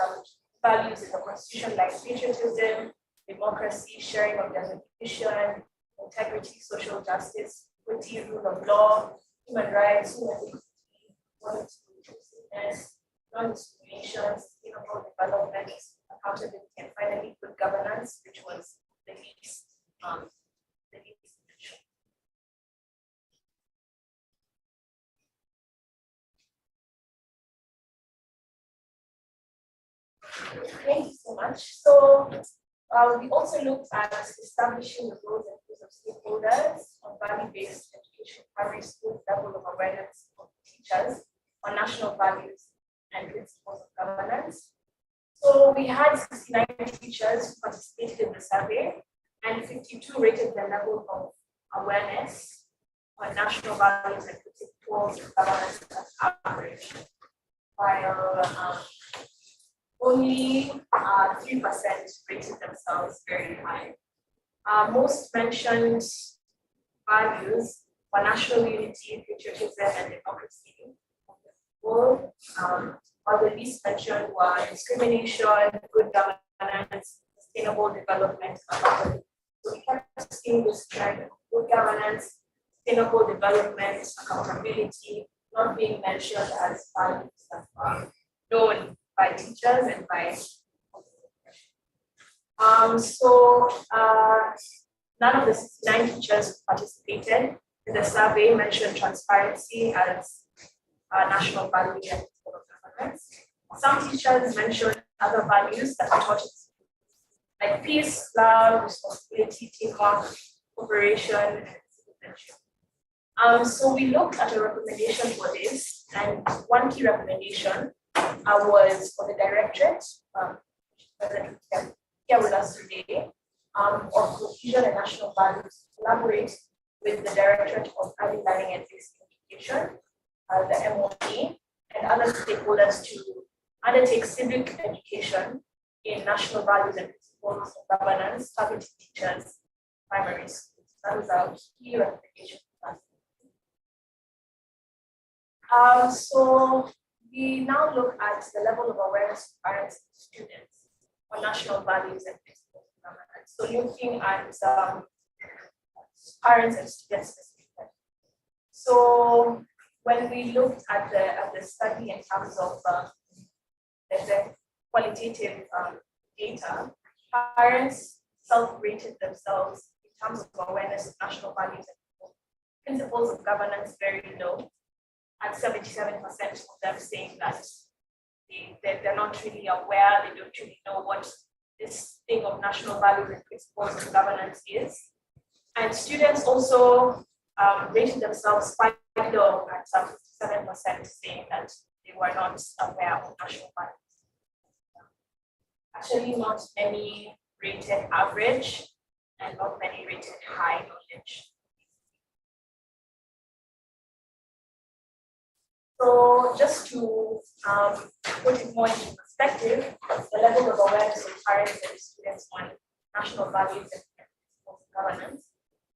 values in the constitution like patriotism, democracy, sharing of definition, integrity, social justice, equity, rule of law, human rights, human dignity, inclusiveness, non-discrimination, sustainable development, accountability, and finally good governance, which was the least mentioned. Thank you so much. So we also looked at establishing the roles and views of stakeholders on value-based education, primary school level of awareness of teachers on national values and principles of governance. So we had 69 teachers who participated in the survey, and 52 rated their level of awareness on national values and principles of governance as average, while only 3% rated themselves very high. Most mentioned values were national unity, patriotism, and democracy. While the least mentioned were discrimination, good governance, sustainable development, and so we kept seeing this trend: good governance, sustainable development, accountability, not being mentioned as values that are known by teachers and by none of the 69 teachers participated in the survey mentioned transparency as a national value and code of governance. Some teachers mentioned other values that are taught, like peace, love, responsibility, teamwork, cooperation, and citizenship. So we looked at a recommendation for this, and one key recommendation was for the directorate, here with us today, of cohesion and national values, collaborate with the Directorate of Early Learning and Basic Education, the MOE, and other stakeholders to undertake civic education in national values and principles of governance, targeting teachers, primary schools. That was our key recommendation. So we now look at the level of awareness of parents and students on national values and principles of governance. So looking at parents and students specifically. So when we looked at the study in terms of the qualitative data, parents self-rated themselves in terms of awareness of national values and principles of governance very low, at 77% of them saying that they're not really aware, they don't really know what this thing of national values and principles of governance is. And students also rated themselves quite low at 57%, saying that they were not aware of national values. Actually, not many rated average and not many rated high knowledge. So just to put it more into perspective, the level of awareness of parents and students on national values and principles of governance,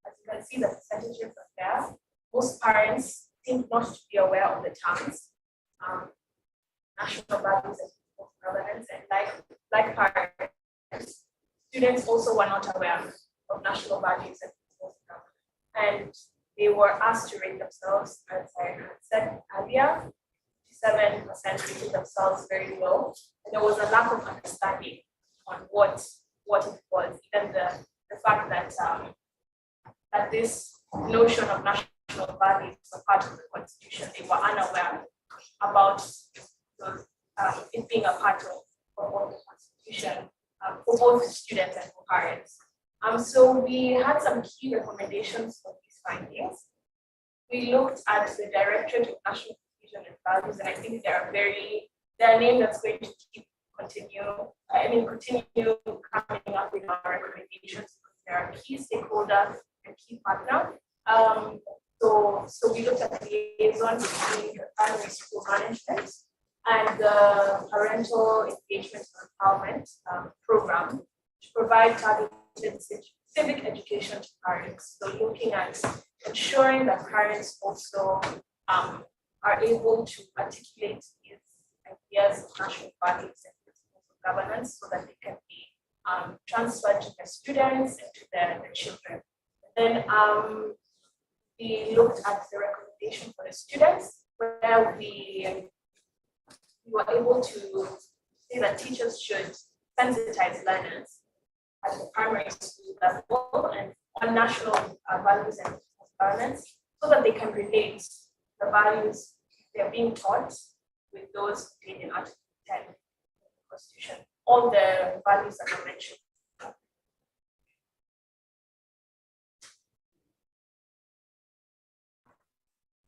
as you can see, the percentages are there. Most parents seem not to be aware of the terms national values and principles of governance, and like parents, students also were not aware of national values and principles of governance. And they were asked to rate themselves, as I had said earlier, 7% rated themselves very low. And there was a lack of understanding on what it was, even the fact that that this notion of national values was a part of the Constitution. They were unaware about those, it being a part of the Constitution for both students and for parents. So we had some key recommendations for these findings. We looked at the Directorate of National Cohesion and Values, and I think they're a name that's going to continue coming up with our recommendations. They're a key stakeholder and key partner. So we looked at the liaison between the primary school management and the parental engagement and empowerment program to provide targeted civic education to parents. So looking at ensuring that parents also are able to articulate these ideas of national values and principles of governance so that they can be transferred to their students and to their children. And then we looked at the recommendation for the students, where we were able to say that teachers should sensitize learners at the primary school level and on national values and governance, so that they can relate the values they're being taught with those contained in Article 10 of the Constitution, all the values that are mentioned.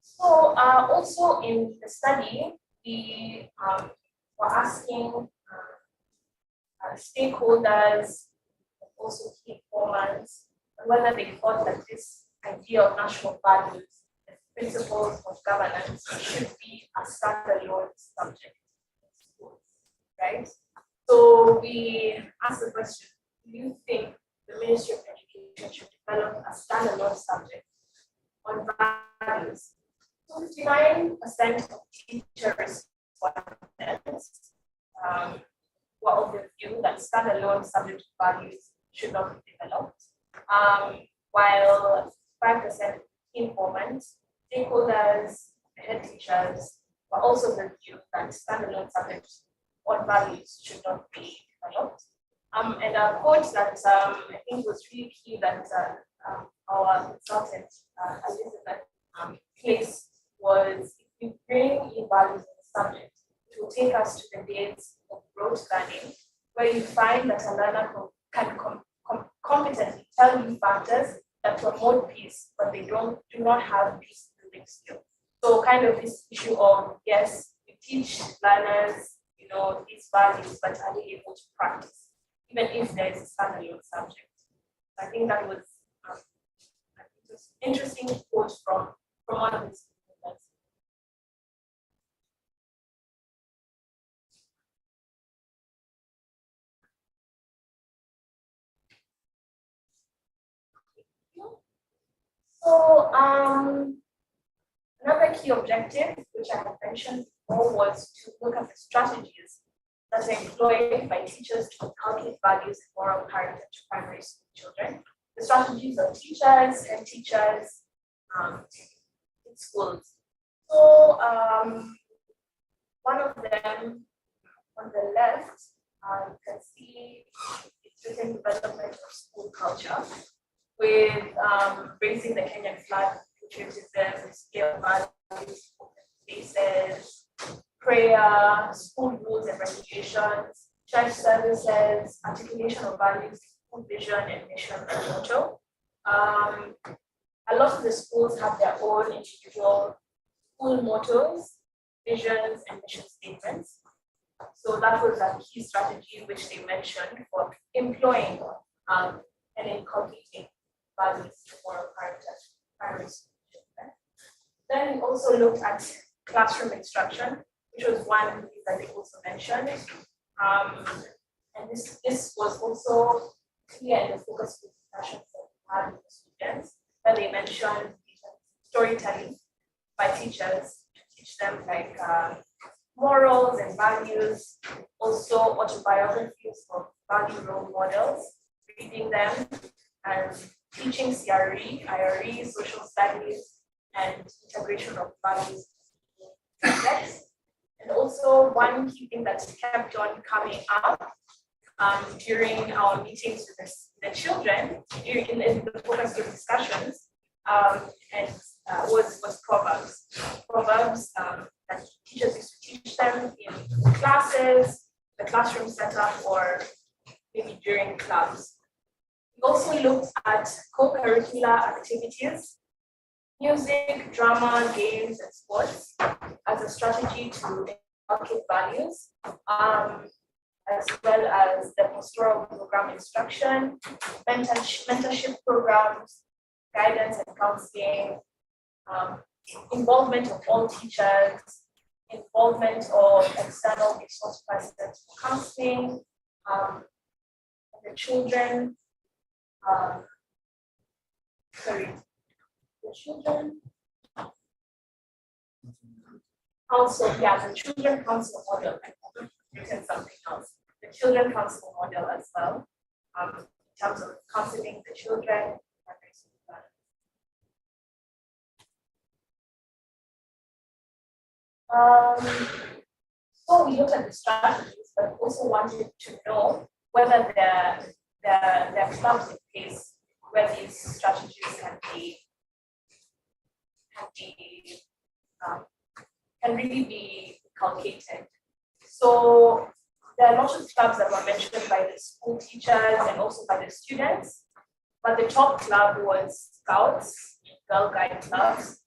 So also in the study, we were asking stakeholders, also key informants, whether they thought that this idea of national values and principles of governance should be a standalone subject in schools, right? So we asked the question, do you think the Ministry of Education should develop a standalone subject on values? 59% of teacher respondents were of the view that standalone subject values should not be developed, while 5% informants, stakeholders, head teachers were also of the view that standalone subject on values should not be developed. And a quote that I think was really key that our consultant, Elizabeth, place was if you bring in values in the subject, it will take us to the days of rote learning, where you find that a learner can competently tell you factors that promote peace, but they do not have peace building skills. So kind of this issue of, yes, we teach learners, these values, but are they able to practice, even if there is a standalone subject? I think that was interesting quote from one of his students. So another key objective, which I have mentioned before, was to look at the strategies that are employed by teachers to inculcate values and moral character to primary school children. The strategies of teachers and teachers in schools. So one of them on the left, you can see it's written development of school culture, with raising the Kenyan flag, patriotism, scale values, open spaces, prayer, school rules and regulations, church services, articulation of values, vision and mission and motto. A lot of the schools have their own individual school mottos, visions, and mission statements. So that was a key strategy which they mentioned for employing and inculcating values for primary school children. Then we also looked at classroom instruction, which was one that they also mentioned. And this was also clear in the focus group discussions that we had with the students, that they mentioned storytelling by teachers to teach them like morals and values, also autobiographies of value role models, reading them, and teaching CRE, IRE, social studies, and integration of values subjects. And also one key thing that kept on coming up during our meetings with the children, in the focus group discussions, was Proverbs. Proverbs that teachers used to teach them in classes, the classroom setup, or maybe during clubs. We also looked at co-curricular activities, music, drama, games, and sports as a strategy to inculcate values, as well as the pastoral program instruction, mentorship programs, guidance and counseling, involvement of all teachers, involvement of external resource persons for counseling, and the children, the children council, the children council model, written something else. The children council model as well, in terms of counseling the children. So we looked at the strategies, but also wanted to know whether there are clubs in place where these strategies can really be inculcated. So there are lots of clubs that were mentioned by the school teachers and also by the students, but the top club was Scouts, Girl Guide clubs.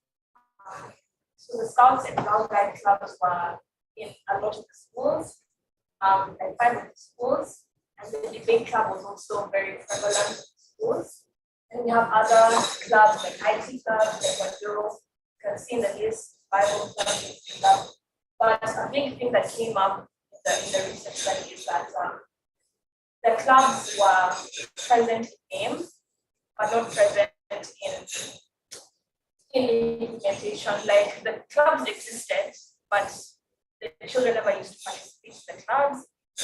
So the Scouts and Girl Guide clubs were in a lot of the schools, like 5 of the schools, and the debate club was also very prevalent in schools. And we have other clubs like IT clubs, like Euro, you can see in the list, Bible club, but a big thing that came up in the research study is that the clubs were present in name, but not present in implementation. Like the clubs existed, but the children never used to participate in the clubs,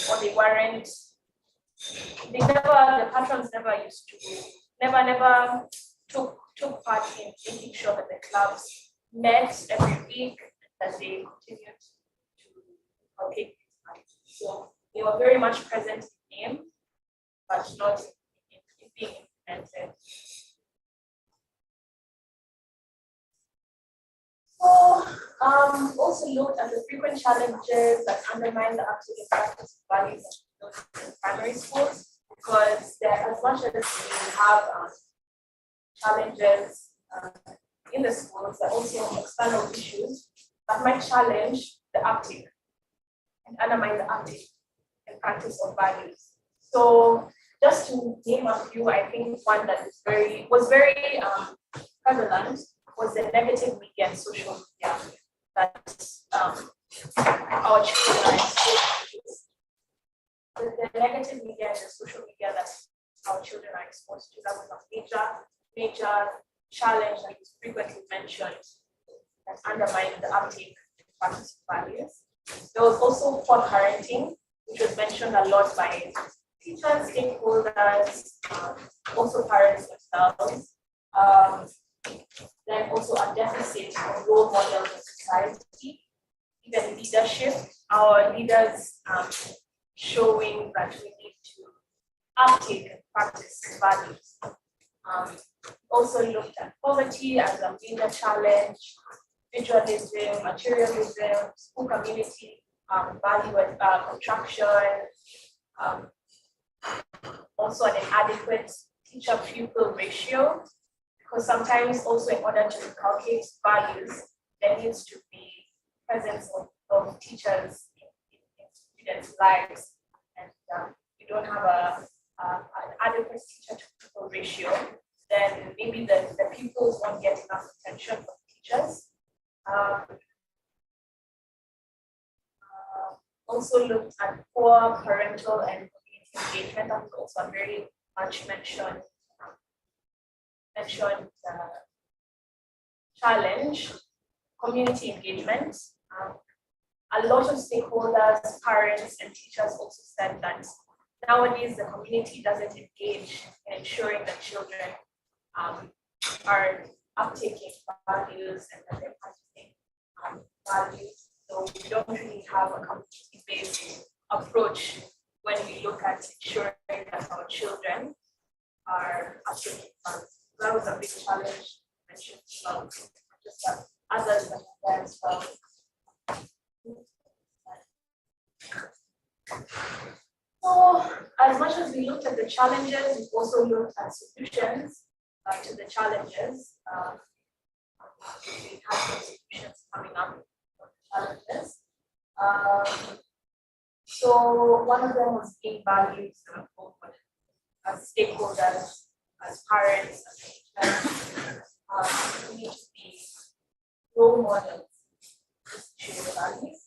or the patrons never took part in making sure that the clubs met every week, that they continued to inculcate these values. So they were very much present in name, but not in being implemented. also looked at the frequent challenges that undermine the uptake and practice of values in primary schools, because there, as much as we have challenges in the schools, there are also external issues that might challenge the uptake and undermine the uptake and practice of values. So just to name a few, I think one that was very prevalent was the negative media and social media that our children are exposed to. The negative media and the social media that our children are exposed to, that was a major challenge that was frequently mentioned that undermined the uptake and practice of values. There was also poor parenting, which was mentioned a lot by teachers, stakeholders, also parents themselves. Then also a deficit of role models in society, even leadership, our leaders showing that we need to uptake and practice values. Also looked at poverty as a major challenge, individualism, materialism, school community, value contraction, also an inadequate teacher-pupil ratio, because sometimes also in order to inculcate values, there needs to be presence of teachers in students' lives, and you don't have an adequate teacher-to-pupil ratio, then maybe the pupils won't get enough attention from teachers. Also looked at poor parental and community engagement. That was also a very much mentioned challenge. Community engagement. A lot of stakeholders, parents, and teachers also said that nowadays the community doesn't engage in ensuring that children are uptaking values and that they're practicing values. So we don't really have a community-based approach when we look at ensuring that our children are uptaking values. That was a big challenge mentioned as well. Just that others that are there as well. So, as much as we looked at the challenges, we also looked at solutions to the challenges. We had some solutions coming up for the challenges. So, one of them was being values as stakeholders, as parents, as teachers. We need to be role models to share the values.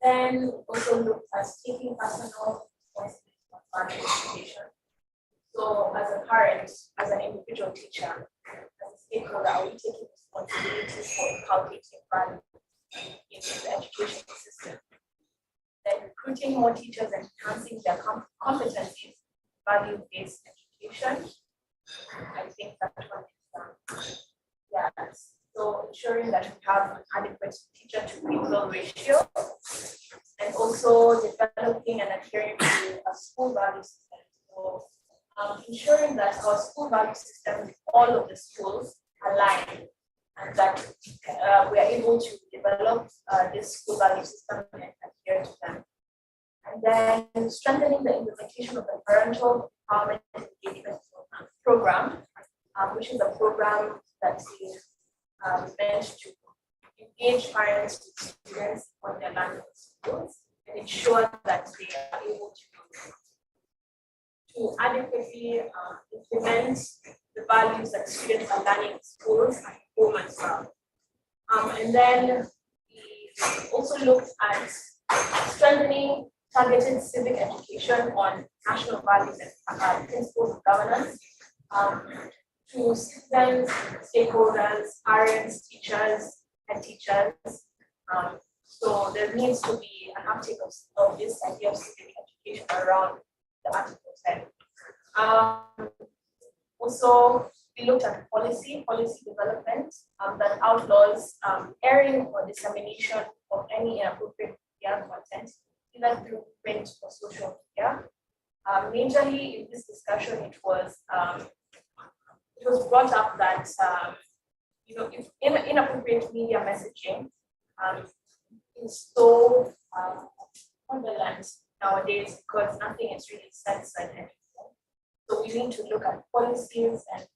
Then also look at taking personal responsibility for value education. So as a parent, as an individual teacher, as a stakeholder, are we taking responsibility for inculcating value in the education system? Then recruiting more teachers and enhancing their competencies, value-based education. I think that one is so ensuring that we have an adequate teacher-to-pupil ratio, and also developing and adhering to a school value system. So ensuring that our school value system with all of the schools align, and that we are able to develop this school value system and adhere to them. And then strengthening the implementation of the parental empowerment engagement program, which is a program that is meant to engage parents with students on their learning skills and ensure that they are able to adequately implement the values that students are learning in schools at home as well. And then we also looked at strengthening targeted civic education on national values and principles of governance to citizens, stakeholders, parents, teachers, and teachers. So there needs to be an uptake of this idea of civic education around the Article 10. Also, we looked at policy development that outlaws airing or dissemination of any inappropriate media content, either through print or social media. Majorly in this discussion, it was brought up that if inappropriate media messaging is so prevalent nowadays because nothing is really censored anymore. So we need to look at policies and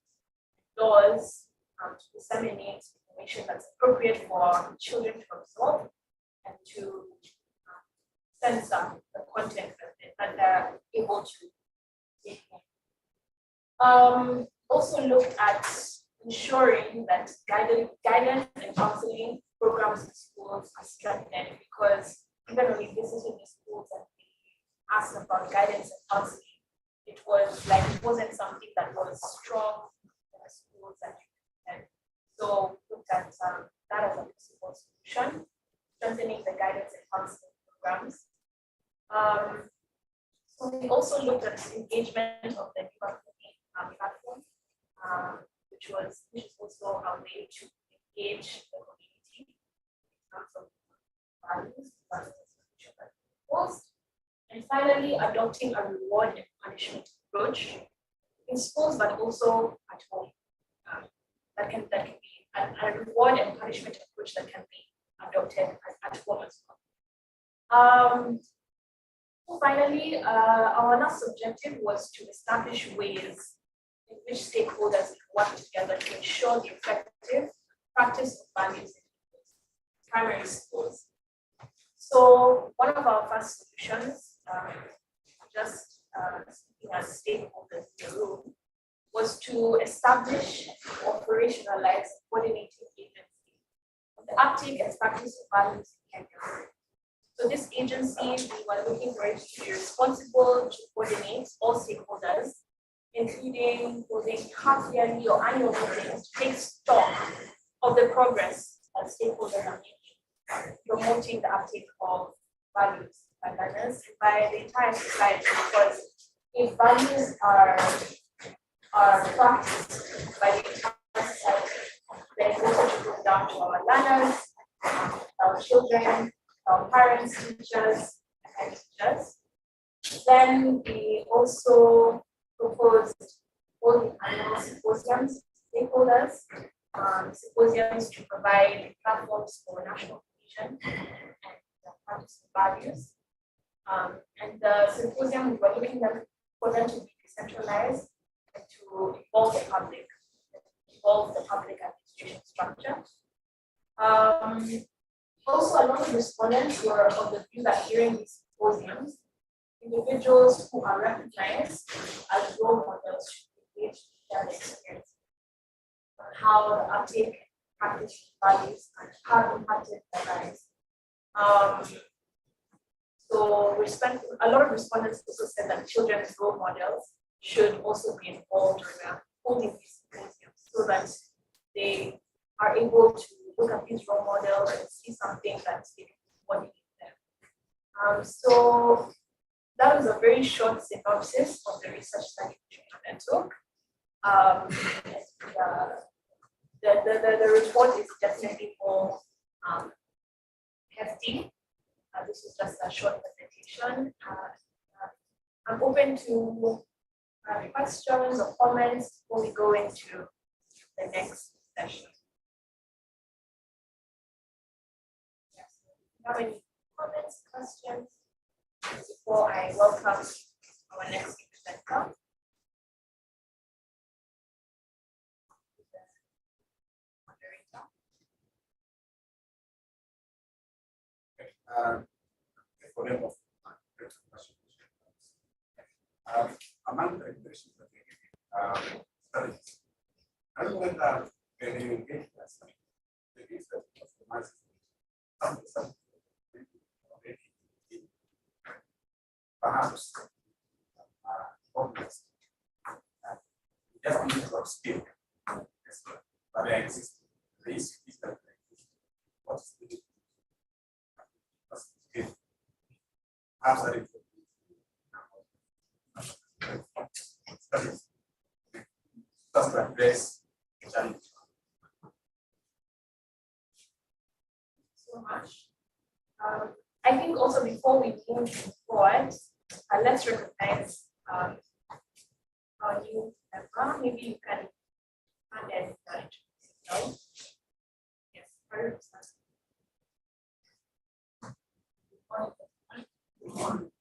laws to disseminate information that's appropriate for children to absorb and to censor the content that they're able to take in. Also looked at ensuring that guidance and counseling programs in schools are strengthened, because even when we visited the schools and we asked about guidance and counseling, it wasn't something that was strong in the schools, and so looked at that as a possible solution, strengthening the guidance and counseling programs. So we also looked at engagement of the platform, which is also a way to engage the community in terms of values, goals. And finally, adopting a reward and punishment approach in schools, but also at home. That can be a reward and punishment approach that can be adopted at home as well. So finally, our last objective was to establish ways in which stakeholders can work together to ensure the effective practice of values in primary schools. So one of our first solutions, just speaking as stakeholders in the room, was to establish, operationalize, coordinating agency of the uptake and practice of values in Kenya. So this agency, we were looking for it to be responsible to coordinate all stakeholders, including holding half-yearly or annual meetings to take stock of the progress that stakeholders are making, promoting the uptake of values by learners and by the entire society. Because if values are practiced by the entire society, then it also goes down to our learners, our children, our parents, teachers, and teachers. Then we also proposed holding annual symposiums, stakeholders, symposiums to provide platforms for national cohesion and practice of values. And the symposium, we were looking for them to be decentralized and to involve the public administration structure. Also, a lot of respondents were of the view that during these symposiums, individuals who are recognized as role models should engage in their experience on how the uptake practice values and have impacted their lives. So a lot of respondents also said that children's role models should also be involved in holding these symposiums so that they are able to look at these role models and see something that they can embody in them. So that was a very short synopsis of the research study which we undertook. The report is definitely more hefty. This is just a short presentation. I'm open to questions or comments before we go into the next session. Yes. Do you have any comments, questions before I welcome our next presenter? Among the impressions that they give, studies, I don't know when they engage that study, the research of the masses, some perhaps complex, just need of skill, but they exist. The issue is that they exist. What is the skill? Perhaps that studies just to address the challenge. So much. I think also before we move forward, let's recognize our new member. Maybe you can introduce yourself. Yes, 100%. Thank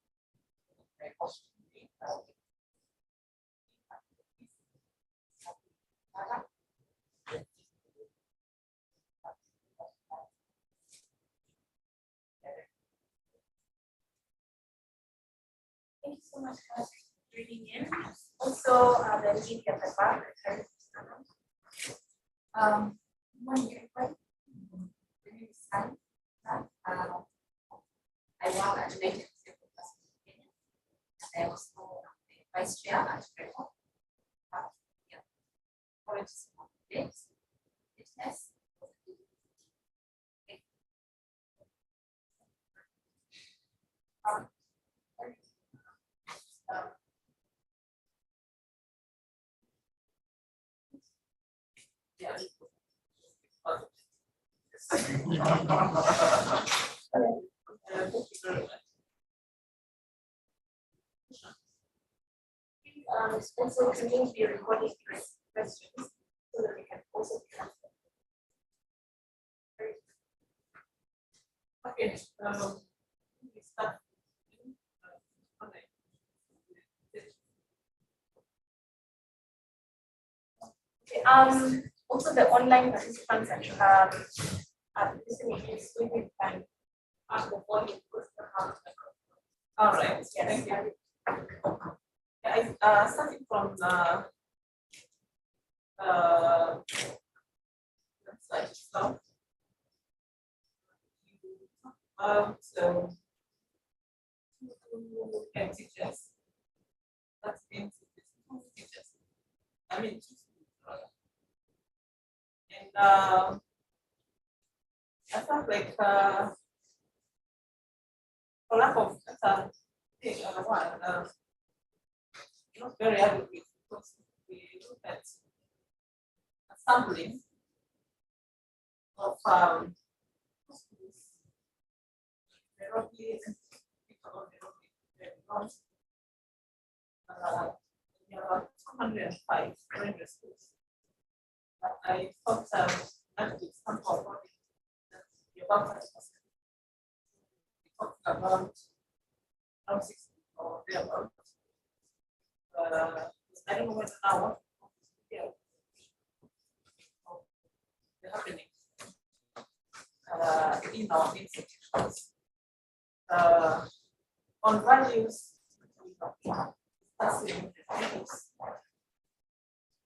you so much for bringing in. Also, the lady at the back. Morning, everybody. My name is Sally. I work at United Stakeholder in Kenya. I also am the vice chair at Ethos. Ethos. Also, to me, be recording questions so that we can also be answered. Okay, we start. Okay, also the online participants are listening is going to find the volume because they have the All right, yes. Thank you. Starting from the website itself. And teachers. That means two teachers. I mean, and I felt like for lack of better thing, not very adequate because we look at a sampling of Nairobi and about 205 primary schools. But I thought that with some of about 5%. We talked about around 60 or thereabouts. I don't know whether now what happening in our institutions on values. Discussing the values.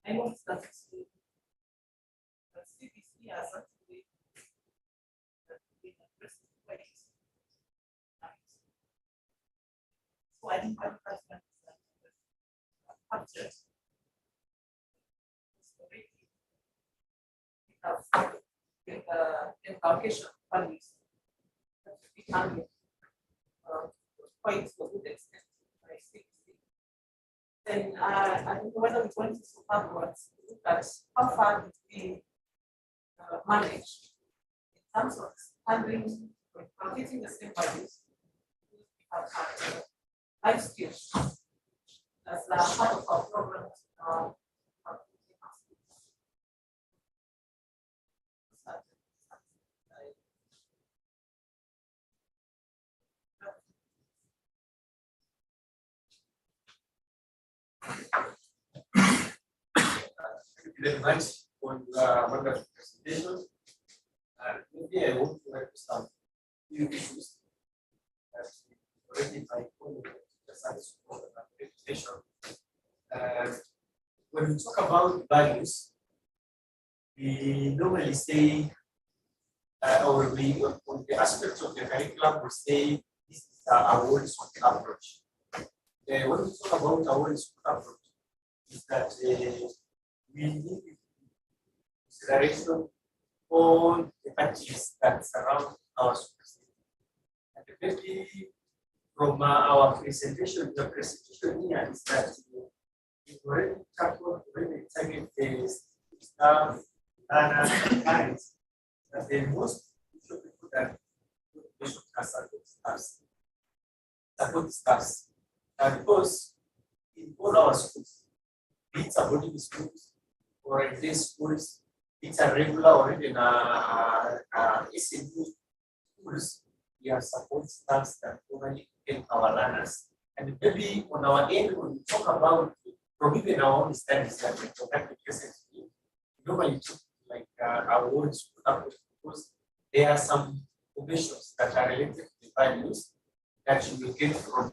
I know that the CBC has actually been addressing ways. So I didn't have that captured. The inculcation values that should be handled quite to a good extent. Then I don't know whether we're going to backwards look at how far did we manage in terms of handling, completing the same values. We have life skills as part of our program. Thank you very much for the wonderful presentation. Maybe I want to understand few issues that already by the science of the presentation. When we talk about values, we normally say, or we on the aspects of the curriculum, we say this is a horizontal approach. When we talk about a horizontal approach, is that we need consideration on the parties that surround our schools. And maybe from our presentation, the presentation here is that we already tackled the staff, and parents, that the most people that support staffs. And because in all our schools, it's a boarding schools or in these schools, it's a regular or even SME schools, we have support staffs that normally help our learners. And maybe on our end, when we talk about from even our own studies that we conducted recently, normally took like awards because there are some informations that are related to the values that you will get from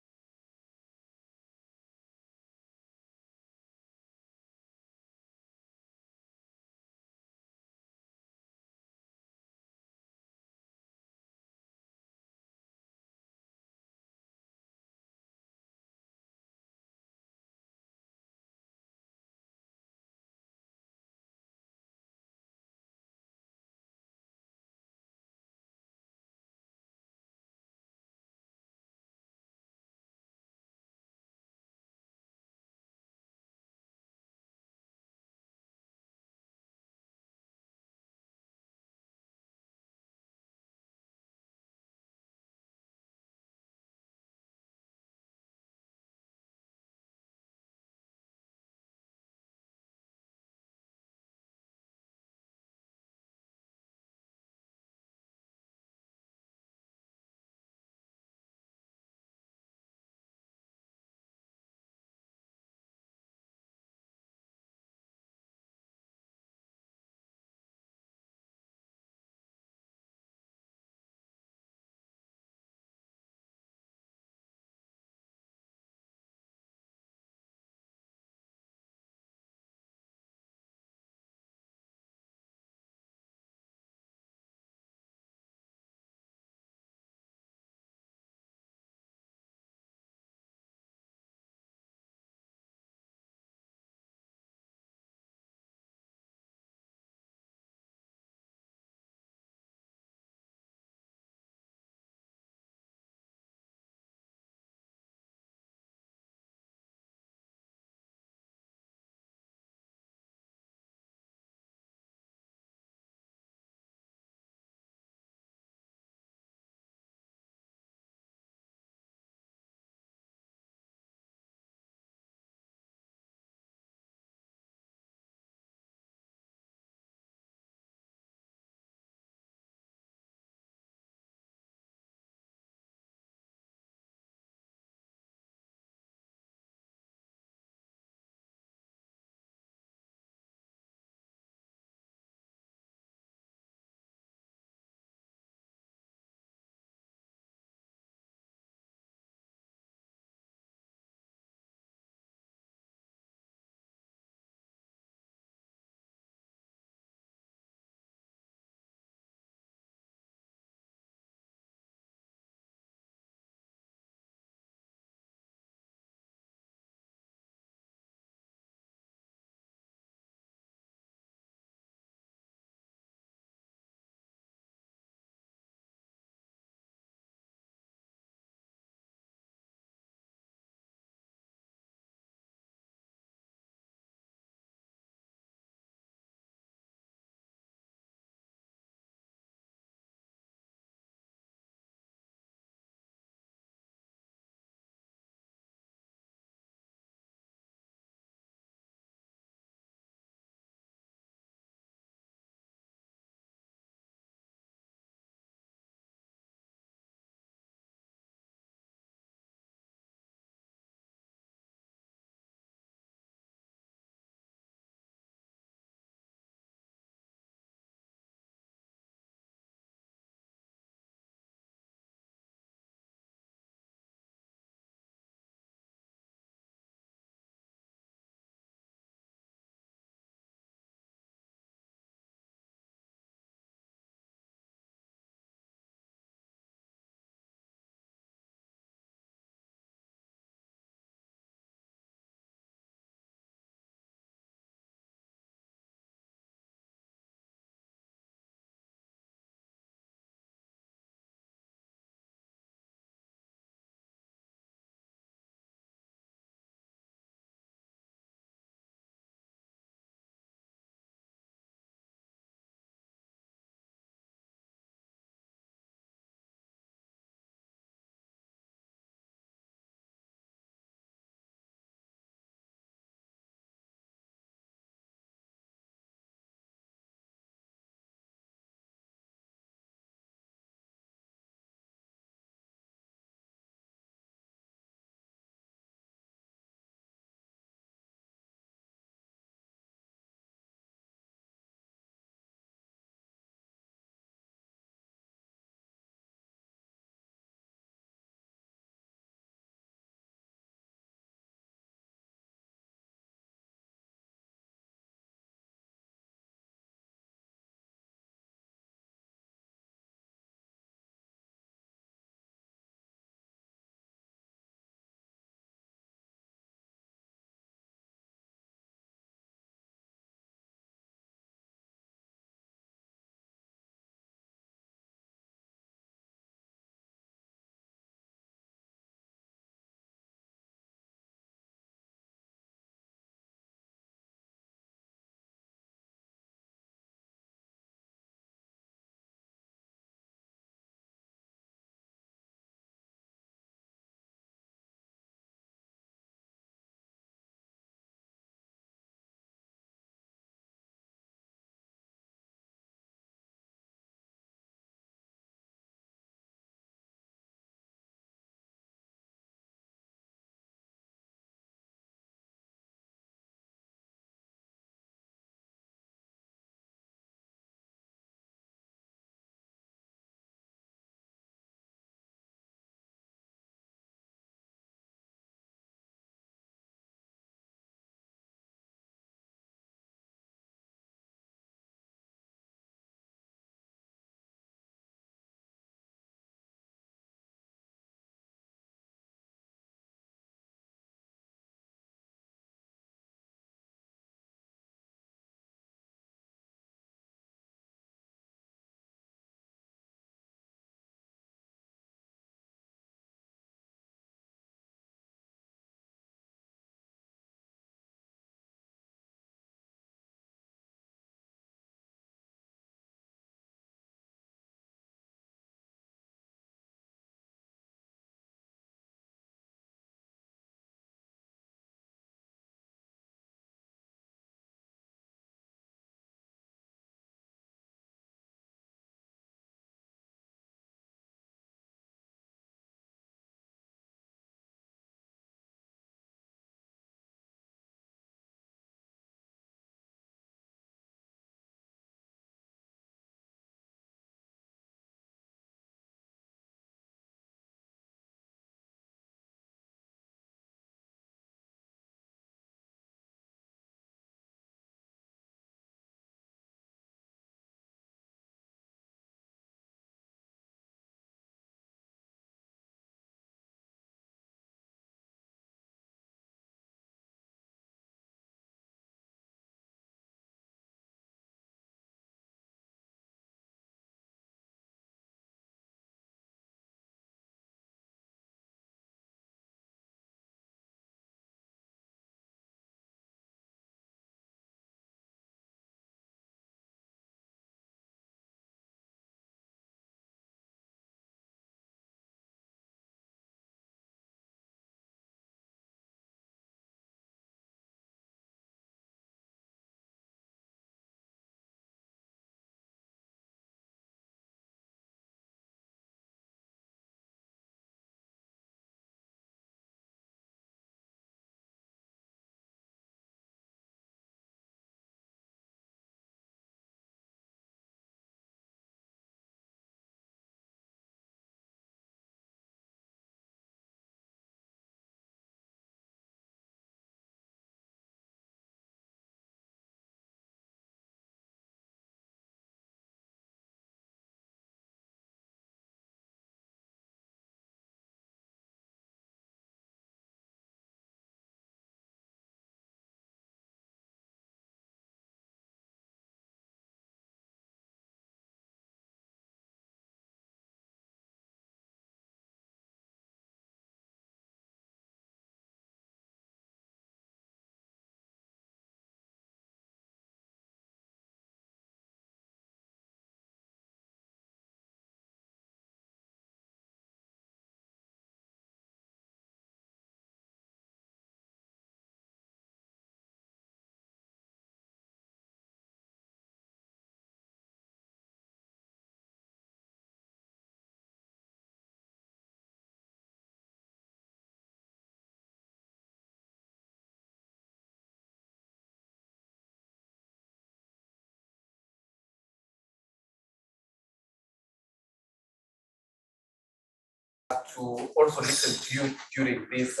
to also listen to you during this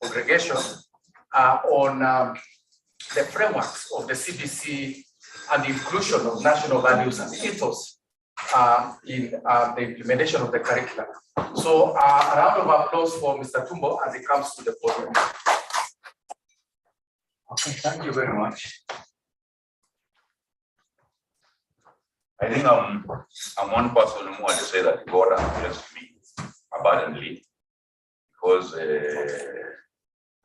congregation on the frameworks of the CBC and the inclusion of national values and ethos in the implementation of the curriculum. So a round of applause for Mr. Tumbo as he comes to the podium. Okay, thank you very much. I think I'm one person who wants to say that God has blessed me abundantly, because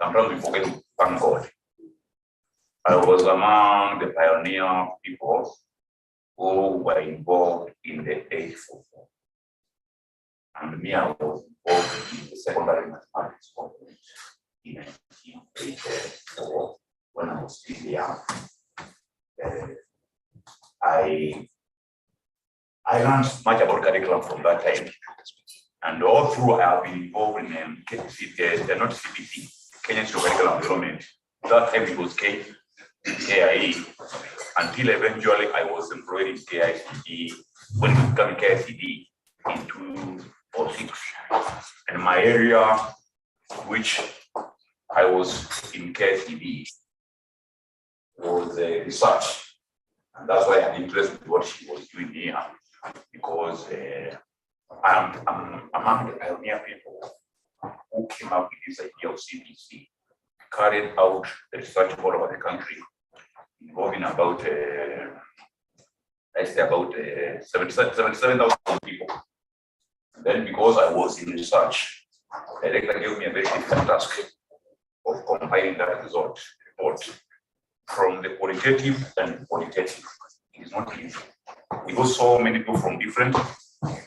sometimes we forget to thank God. I was among the pioneer people who were involved in the Ethos. And me, I was involved in the secondary mathematics component in 1984 when I was still young. I learned much about curriculum from that time. And all through I have been involved in not CBC, Kenya Curriculum Development. That time it was KIE, until eventually I was employed in KICD when it became KICD in 2006. And my area, which I was in KICD, was research. And that's why I'm interested in what she was doing here, because I'm among the pioneer people who came up with this idea of CBC, carried out the research all over the country, involving about 77,000 people. And then, because I was in research, the director gave me a very difficult task of compiling that report from the qualitative and quantitative. It is not easy. We got so many people from different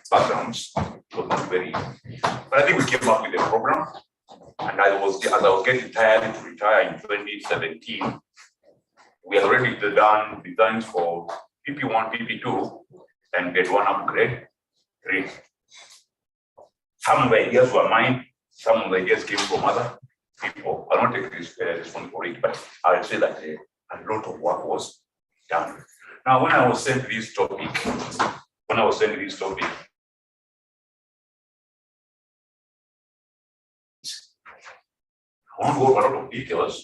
backgrounds. It was not very easy. But I think we came up with a program. And as I was getting tired to retire in 2017, we had already done designs for PP1, PP2, and Grade 1 upgrade 3. Some of the ideas were mine, some of the ideas came from other people. I don't take responsibility for it, but I'll say that a lot of work was done. Now, when I was sent this topic, I want to go over a lot of details,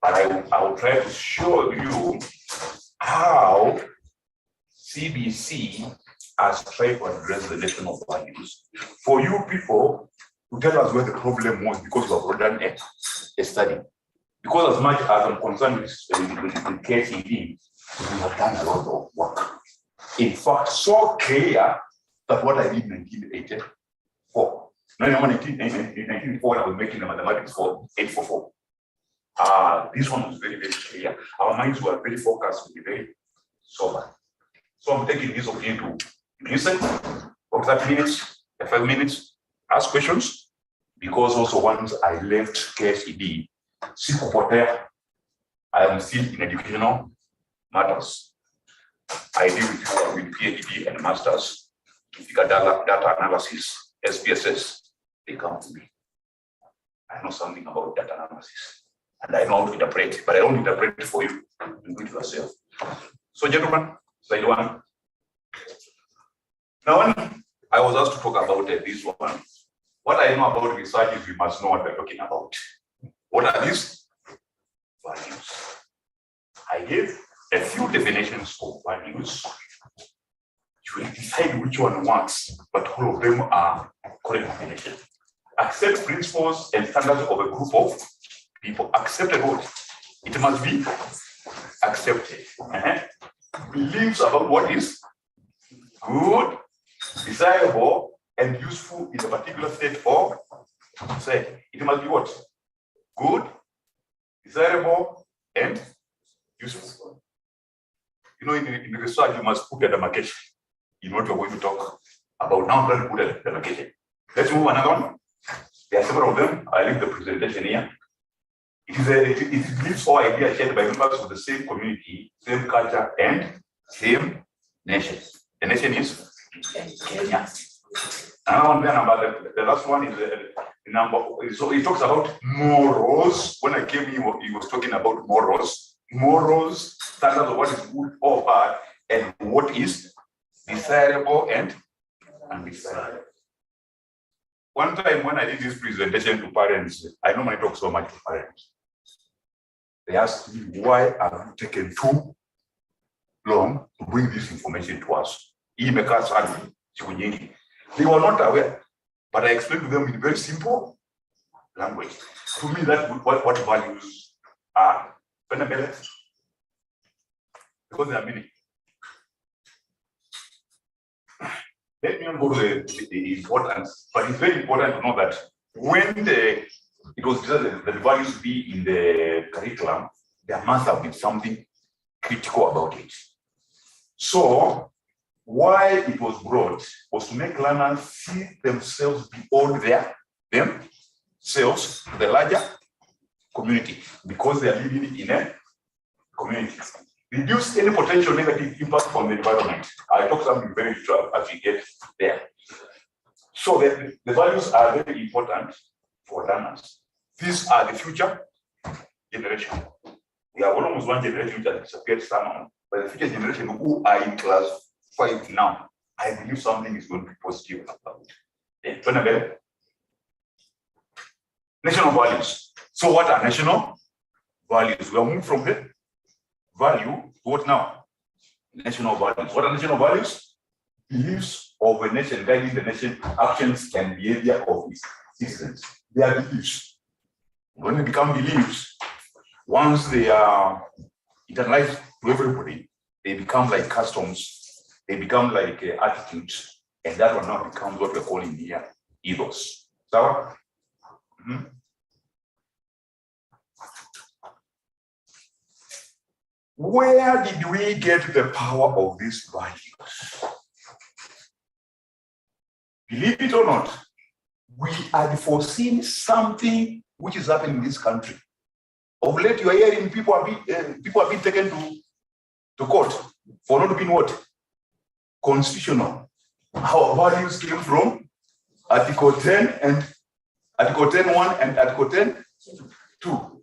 but I will try to show you how CBC has tried to address the national values. For you people to tell us where the problem was, because you have done a study. Because as much as I'm concerned with KCD, we have done a lot of work. In fact, so clear that what I did in 1984. Now, in 1984, when I was making the mathematics for 844. This one was very, very clear. Our minds were very focused, very sober. So I'm taking this opportunity to listen for 30 minutes, 5 minutes, ask questions, because also once I left KSED, I am still in educational matters. I deal with PhD and masters, data analysis, SPSS. They come to me. I know something about data analysis, and I know how to interpret, but I don't interpret it for you. You do it yourself. So, gentlemen, slide 1. Now, when I was asked to talk about this one, what I know about research is we must know what we're talking about. What are these? Values. I gave a few definitions of values. You will decide which one works, but all of them are correct definitions. Accept principles and standards of a group of people. Accepted what? It must be accepted. Beliefs about what is good, desirable, and useful in a particular state of say. It must be what? Good, desirable, and useful. You know, in research, you must put a demarcation in what we're going to talk about. Now, I'm going to put a demarcation. Let's move another one. There are several of them. I leave the presentation here. It gives all ideas shared by members of the same community, same culture, and same nation. The nation is Kenya. The last one is the number. So it talks about morals. When I came here, he was talking about morals. Morals, standards of what is good or bad, and what is desirable and undesirable. One time when I did this presentation to parents, I normally talk so much to parents. They asked me, why have you taken too long to bring this information to us? They were not aware, but I explained to them in very simple language. To me, that's what values are. Because they are many. Let me not go to the importance, but it's very important to know that when it was decided that the values be in the curriculum, there must have been something critical about it. So, why it was brought was to make learners see themselves beyond themselves to the larger community, because they are living in a community. Reduce any potential negative impact on the environment. I talk something very short as we get there. So the values are very important for learners. These are the future generation. We have almost one generation that disappeared somehow, but the future generation who are in class 5 now, I believe something is going to be positive about it. National values. So what are national values? We are moving from the value to what now? National values. What are national values? Beliefs of a nation guiding the nation, actions and behavior of its citizens. They are beliefs. When they become beliefs, once they are internalized to everybody, they become like customs, they become like attitudes, and that one now becomes what we're calling here ethos. So, where did we get the power of these values? Believe it or not, we had foreseen something which is happening in this country. Of late, you are hearing people have been taken to court for not being what? Constitutional. Our values came from Article 10 and Article 10.1 and Article 10.2.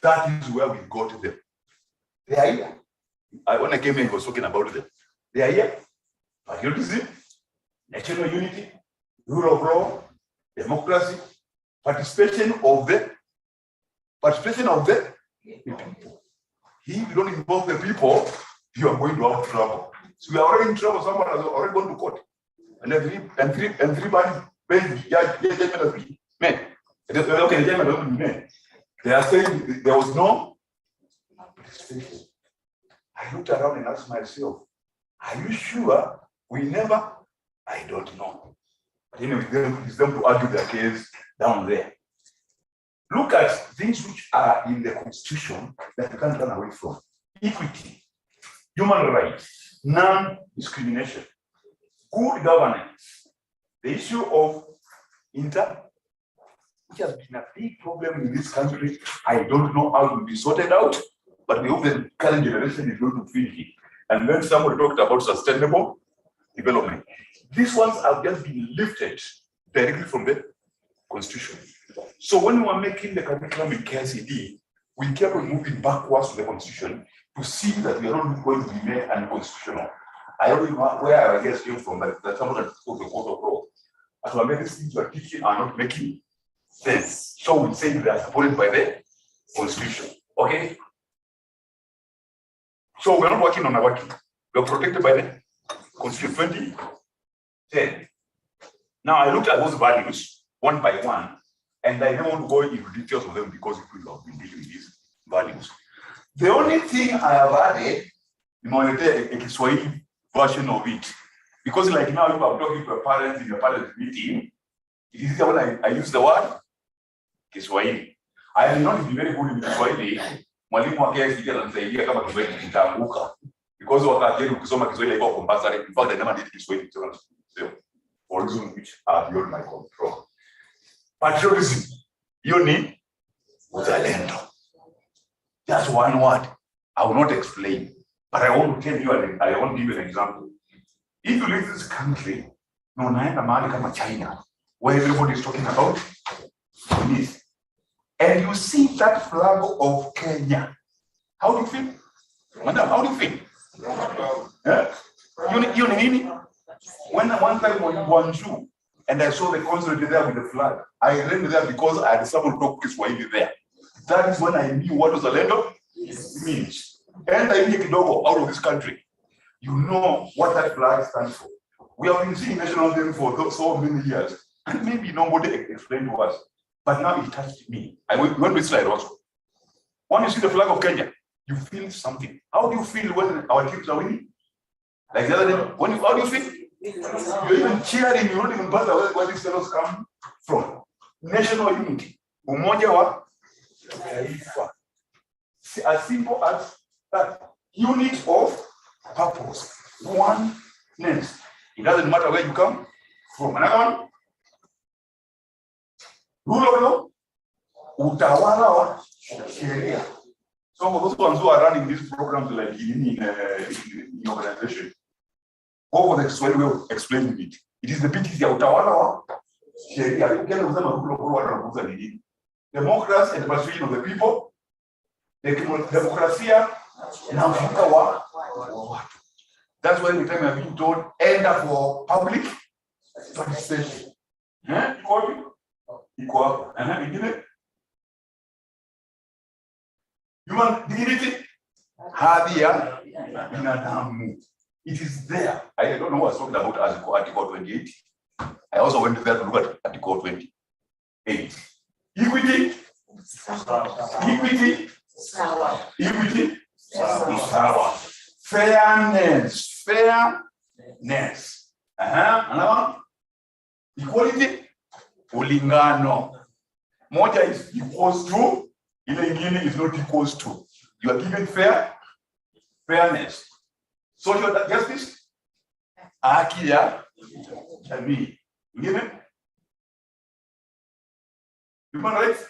That is where we got them. They are here. When I came here, I was talking about them. They are here. Patriotism, national unity, rule of law, democracy, participation of the people. If you don't involve the people, you are going to have trouble. So we are already in trouble. Someone has already gone to court, and three bodies, men. They are saying there was no participation. I looked around and asked myself, are you sure we never? I don't know. But anyway, it's them to argue their case down there. Look at things which are in the Constitution that you can't run away from. Equity, human rights, non-discrimination, good governance, the issue of which has been a big problem in this country. I don't know how it will be sorted out, but we hope the current generation is going to finish it. And then somebody talked about sustainable development. These ones have just been lifted directly from the Constitution. So when we were making the curriculum in KICD, we kept moving backwards to the Constitution to see that we are not going to be made unconstitutional. I don't know where our ideas came from, that someone had spoke the court of law. As well, many things you are teaching are not making sense. So we say they are supported by the Constitution. Okay? So we're not working on our working. We're protected by the Constitution 2010. Now I looked at those values one by one, and I don't want to go into details of them because people have been dealing with these values. The only thing I have added, a Kiswahili version of it, because like now if I'm talking to a parent in a parent meeting, it is when I use the word Kiswahili. I am not very good in Kiswahili. Mwalimu wa KICD ananisaidia kama Kiswahili kitaanguka. Because wakati ukisoma Kiswahili iko compulsory. In fact, I never did Kiswahili for reasons which are beyond my control. Patriotism, hiyo ni uzalendo. Just one word. I will not explain, but I want to tell you, I want to give you an example. If you leave this country, no unaenda mahali kama China, where everybody is talking about this, and you see that flag of Kenya, how do you feel? Madam, how do you feel? You know, when one time when Guangzhou, and I saw the consulate there with the flag. I ran there because I had someone talk Kiswahili there. That is when I knew what Uzalendo means. And I take Kidogo out of this country. You know what that flag stands for. We have been seeing national anthem for so many years, and maybe nobody explained to us. But now it touched me. I went to Israel also. When you see the flag of Kenya, you feel something. How do you feel when our teams are winning? Like the other day, how do you feel? You're even cheering, you don't even bother where these fellows come from. National unity. Umoja wa taifa. As simple as that. Unit of purpose. Oneness. It doesn't matter where you come from. Another one. Rule of law. Utawala wa sheria. So for those ones who are running these programs like in organization, go for the Kiswahili way of explaining it. It is the PTC ya utawala wa sheria. Ukienda kusema rule of law wanakuza nini? Democracy and the persuasion of the people. Demokrasia na ushirika wa watu. That's why every time we are being told enter for public participation. Equal. Human dignity. Hadhi ya binadamu. It is there. I don't know what's talking about as Article 28. I also went there to look at Article 28. Equity. Equity. Equity. Fairness. Fairness. Another one. Equality. Ulingano. Moja is equals to, ile ingine is not equals to. You are given fairness. Social justice. Haki ya jamii. Ingine? Human rights.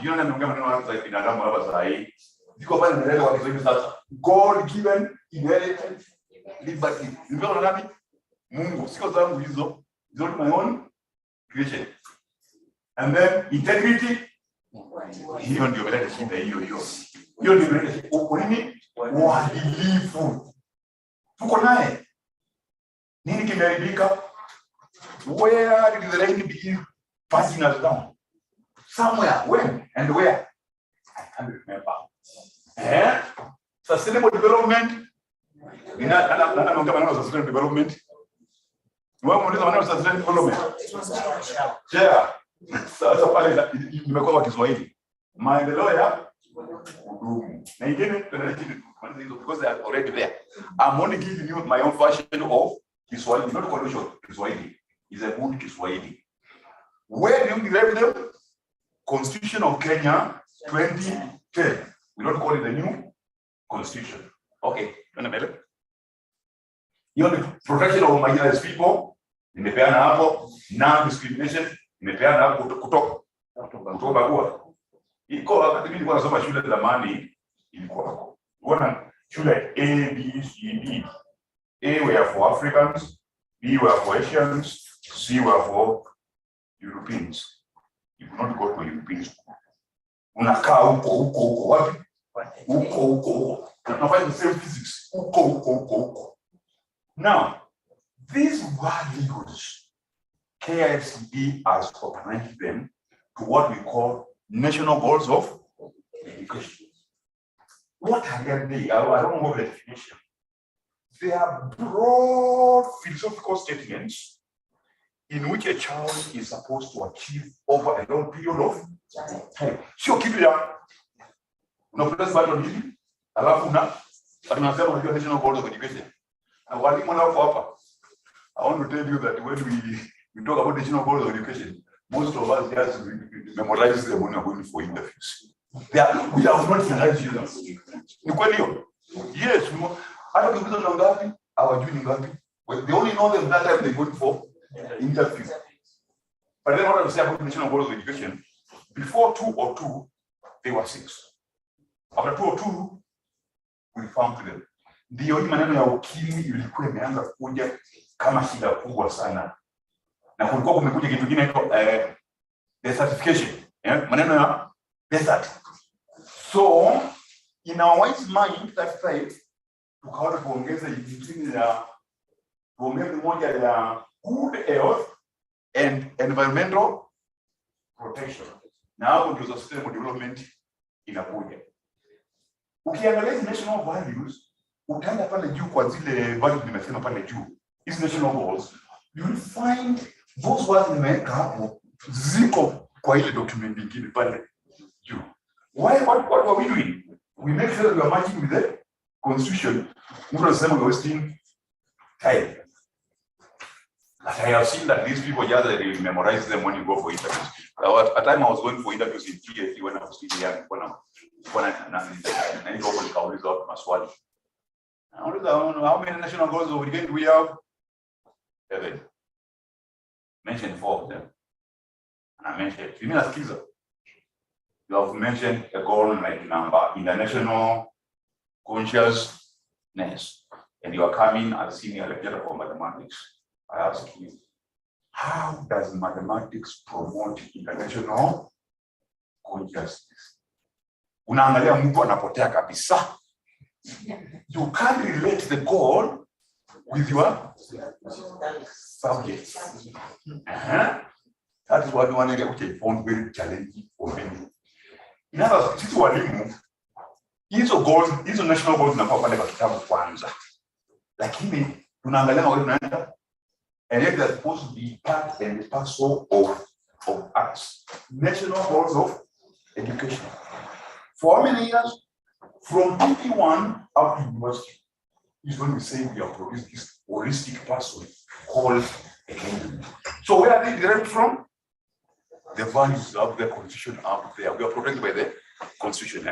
You know maneno hapa binadamu hapa sahi. Ziko pale mbele wa Kiswahili sasa. God given inheritance liberty. Ndio nani? Mungu. Siko zangu hizo. It's not my own creation. And then integrity. Hiyo ndio mbele shida hiyo. Hiyo ndio mbele uko nini? Uadilifu. Tuko naye. Nini kimeharibika? Where did the rain begin passing us down? Somewhere. When and where? I can't remember. Sustainable development. Sustainable development. Sustainable development. Yeah. Sasa pale nimekuwa kwa Kiswahili. Maendeleo ya kudumu. Na ingine because they are already there. I'm only giving you my own version of Kiswahili, not conventional Kiswahili. It's a good Kiswahili. Where do you derive them? Constitution of Kenya 2010. We don't call it the new constitution. Okay, you know, protection of marginalized people, nimepeana hapo, non-discrimination, nimepeana hapo kutoka kwa. Iko wakati mimi nilikuwa nasoma shule zamani, ilikuwa hapo. Unaona shule A, B, C, D. A were for Africans, B were for Asians, C were for Europeans. You do not go to European school. Unakaa huko wapi? Huko. Tunafanya the same physics. Huko. Now, these values, KICD has organized them to what we call national goals of education. What are they? I don't know the definition. They are broad philosophical statements in which a child is supposed to achieve over a long period of time. Sio kitu ya unapress button hivi alafu tunasema unajua national goals of education. Na walimu nao hapa. I want to tell you that when we talk about national goals of education, most of us just memorize them when we're going for interviews. We have not memorized them. Ni kweli hiyo? Yes, hata ukiuliza na ngapi hawajui ni ngapi. They only know them that time they're going for interview. But then what I say about national goals of education, before 202, they were 6. After 202, we found them. Ndio hii maneno ya ukimwi ilikuwa imeanza kuja kama shida kubwa sana. Na kulikuwa kumekuja kitu kingine the certification, maneno ya desert. So in our wise mind that time tukaona tuongeze nyingine ya tuongeze moja ya good health and environmental protection. Now ndio sustainable development inakuja. Ukiangalia national values, utaenda pale juu kwa zile values nimesema pale juu. These national goals, you will find those words nimeweka hapo ziko kwa ile document nyingine pale juu. What are we doing? We make sure that we are matching with the constitution. Mtu anasema we are wasting time. I have seen that these people just memorize them when you go for interviews. At time I was going for interviews in TFE when I was still young. When I go for the Kauli's out maswali. How many national goals do we have? 7. Mentioned 4 of them. And I mentioned, you have mentioned a goal like number, international consciousness, and you are coming as a senior lecturer for mathematics. I ask you, how does mathematics promote international consciousness? Unaangalia mtu anapotea kabisa. You can't relate the goal with your subject. That is what one area which I found very challenging for many. In other words, sisi walimu, hizo goals, hizo national goals na pale kwa kitabu kwanza. Lakini tunaangalia wale tunaenda, and yet they're supposed to be part and parcel of us. National goals of education. For how many years? From PP1 up to university is when we say we have produced this holistic person called a kingdom. So where are they derived from? The values of the constitution up there. We are protected by the constitution.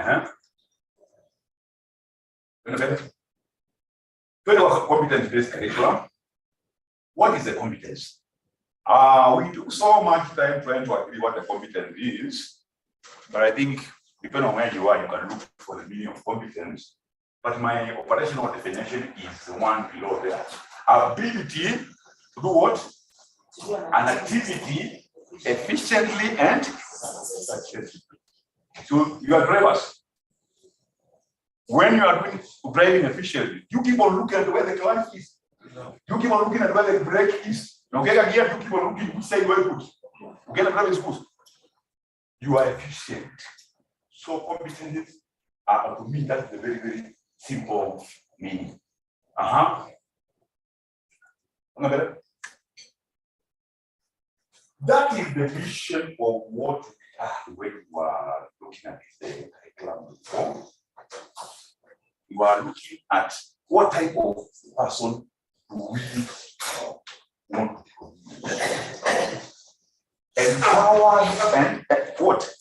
Competence-based curriculum. What is the competence? We took so much time trying to agree what the competence is, but I think depending on where you are, you can look for the meaning of competence. But my operational definition is the one below there. Ability to do what? An activity efficiently and successfully. So you are drivers. When you are driving efficiently, you keep on looking at where the clutch is. You keep on looking at where the brake is. Now get a gear, you keep on looking which side you are good. You get a driving school. You are efficient. So competencies are, to me, that's the very, very simple meaning. That is the vision of what we are when you are looking at the curriculum reform. You are looking at what type of person do we want to produce. Empowered and what?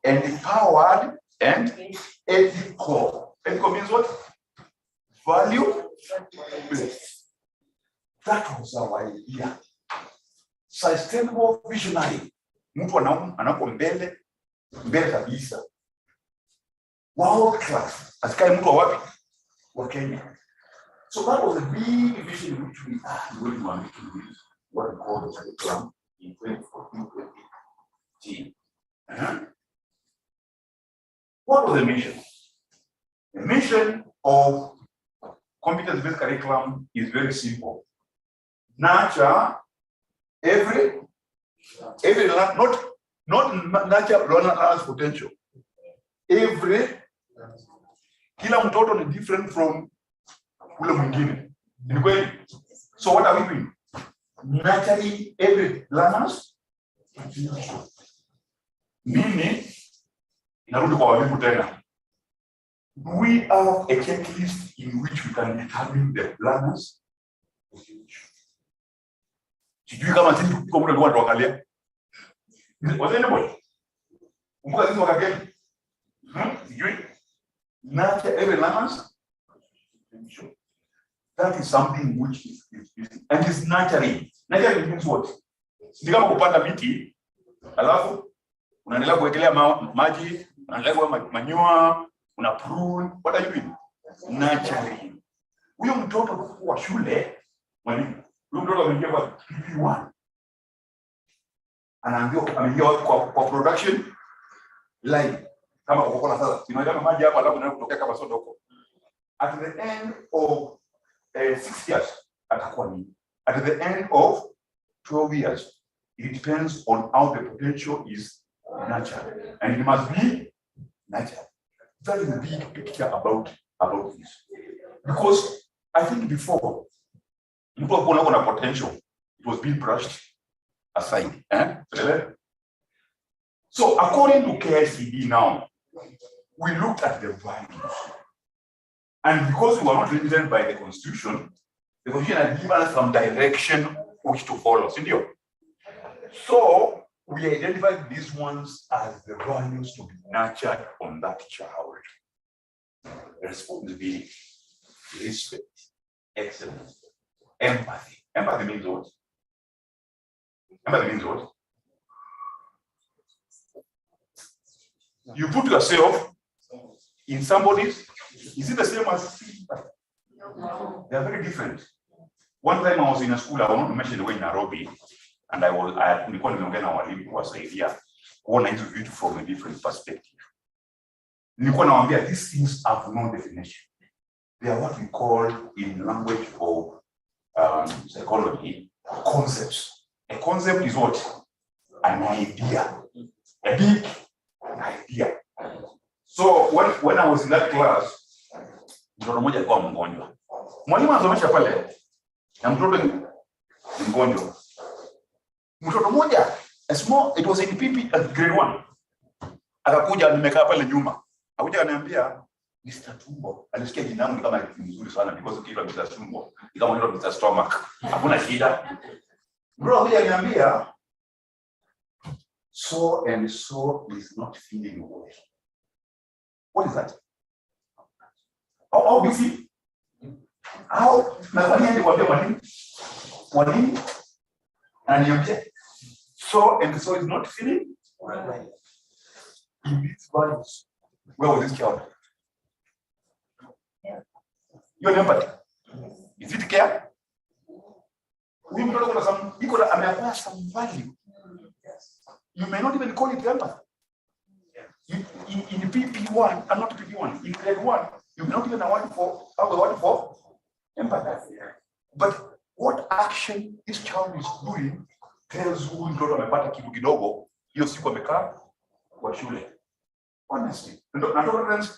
Empowered and ethical. Ethical means what? Value based. That was our idea. Sustainable visionary. Mtu anapo mbele kabisa. World class. Asikae mtu wapi? Wa Kenya. So that was a big vision which we are going to make what we call the curriculum in 2014-2015. What was the mission? The mission of competence-based curriculum is very simple. Nurture every not nurture learner's potential. Every kila mtoto ni different from ule mwingine. Ni kweli? So what are we doing? Nurturing every learner's potential. Meaning, inarudi kwa walimu tena. We have a checklist in which we can determine the learner's potential. Sijui kama sisi tuko mtu alikuwa tuangalia. Wazee boy. Kumbuka sisi wakageni. Sijui. Nurture every learner's potential. That is something which is and is nurturing. Nurturing means what? Ni kama kupanda miti, alafu unaendelea kuwekelea maji, unaendelea kuweka manyoa, una prune. What are you doing? Nurturing. Huyo mtoto kwa shule, mwalimu, huyo mtoto ameingia kwa PP1. Ameingia kwa production line. Kama uko sasa, tunaenda maji hapa alafu na kutokea kama soda huko. At the end of 6 years atakuwa ni at the end of 12 years. It depends on how the potential is nurtured, and it must be nurtured. That is the big picture about this. Because I think before, people who have potential, it was being brushed aside. So according to KICD now, we looked at the values. And because we were not limited by the Constitution had given us some direction which to follow. So we identified these ones as the values to be nurtured on that child. Responsibility, respect, excellence, empathy. Empathy means what? Empathy means what? You put yourself in somebody's, is it the same as sympathy? They are very different. One time I was in a school, I want to mention the way in Nairobi, and I was idea viewed from a different perspective. These things have no definition. They are what we call in language of psychology concepts. A concept is what? An idea. A big idea. So when I was in that class, mtoto mmoja alikuwa mgonjwa. Mwalimu anasomesha pale na mtoto mgonjwa. Mtoto mmoja it was in PP at grade 1. Akakuja nimekaa pale nyuma. Akakuja ananiambia Mr. Tumbo. Alisikia jina langu kama ni nzuri sana because kitu Mr. Tumbo. Kama ndio Mr. Stomach. Hakuna shida. Bro huyu ananiambia so and so is not feeling well. What is that? How busy? How? Mwalimu ananiambia so and so is not feeling right. In these values, where was this child? Your empathy. Is it care? We don't know some people acquire some value. You may not even call it empathy. In PP1, and not PP1, in grade 1, you may not even have a word for empathy. But what action this child is doing tells who mtoto amepata kitu kidogo hiyo siku amekaa kwa shule. Honestly, and tolerance,